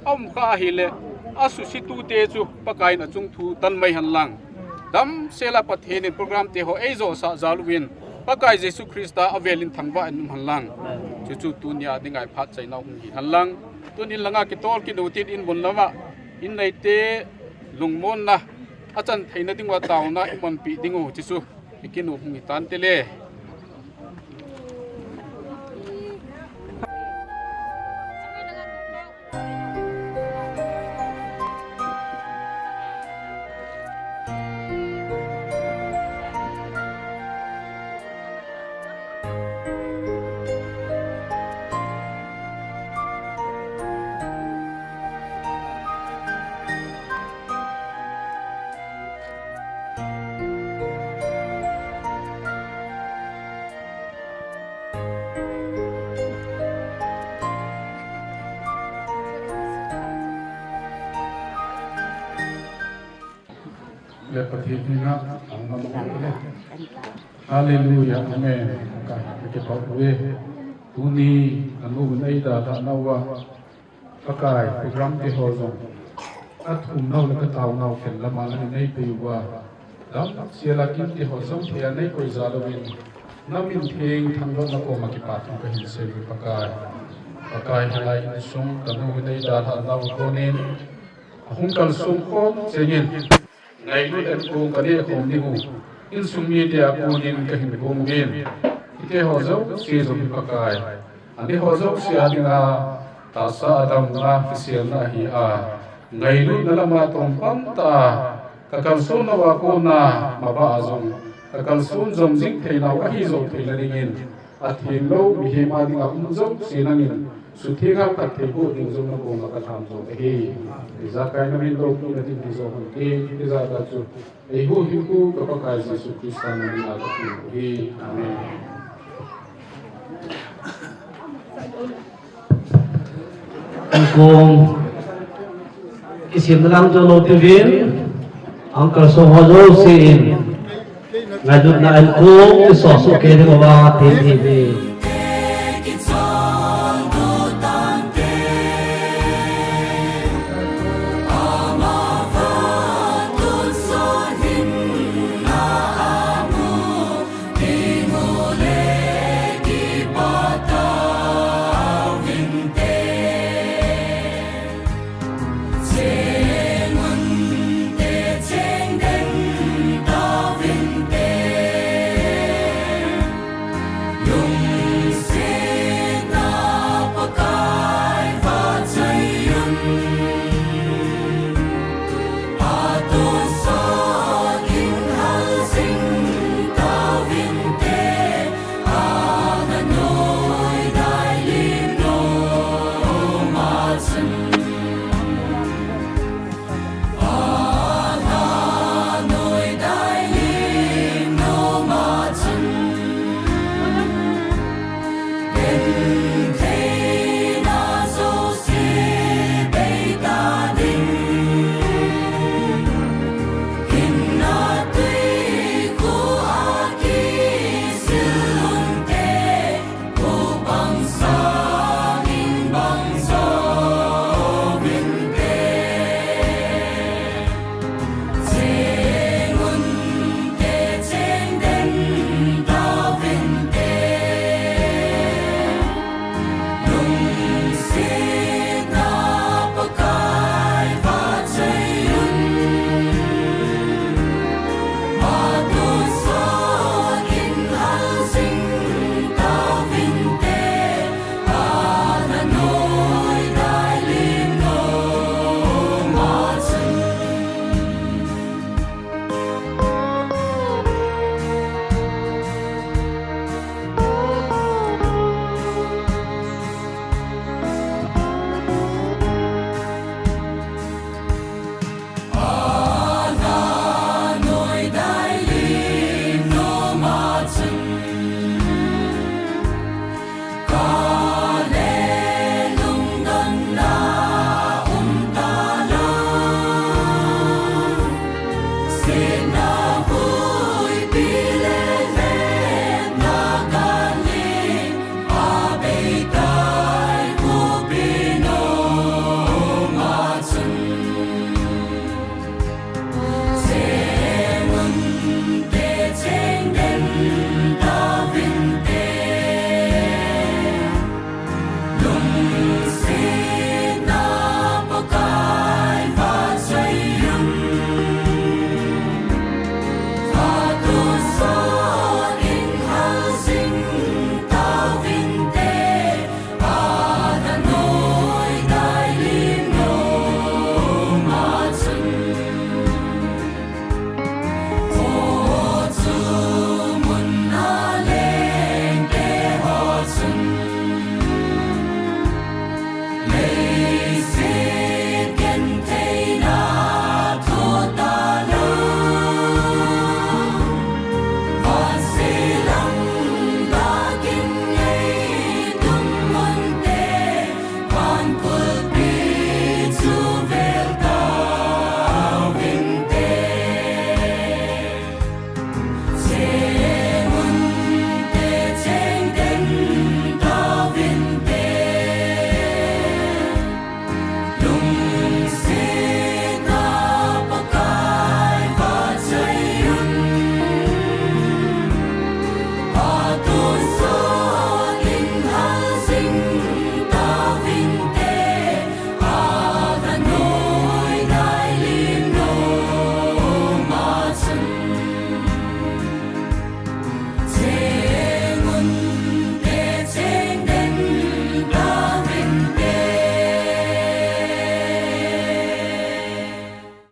Om ka hile asu situ te chu pakai na chung thu tan mai han lang dam sela pathen in program te ho ezo sa zalwin pakai jesu krista avelin thangwa an han lang chu chu tunia dingai phat chai na hung hi han lang tunin langa ki tol ki nutin in bun lama in nei te lungmon na achan theina dingwa taw na imon pi dingu chi chu ikinu hung hi tan te le Lepatihina Hallelujah Amen ka ke pawe tuni anu nei da da nawa pakai program te ho zo athum nau la ka taw nau ken lama nei pe wa dam siala kin te ho som thia nei koi zalawin namin theng thanglo na ko ma ki pa thu ka hin se pakai halai sum kanu nei da da nau ko nen ahum kal sum ko chengin ngai lu en ko kani khom ni hu in sumi te apunin ka hin ko ngin ite ho zo se zo bi pakai ani ho zo se adinga ta sa adam na fisial na hi a ngai lu na lama tom pam ta ka kal so na wa ko na ma ba azong ka kal so zom jing thei na wa hi zo thei la ringin a thim lo mi he ma dinga zo se na ngin su thenga ka thei ko ding zo na ko ma ka tham zo he za kai na min lo ki na tin zo he ki za da chu e hu hi ku ka pa kai jesu krista na ni na ki he amen Kung isim lang jo lo tivin angkal so hozo sin ngadut na an ko so so ke de ba tin hi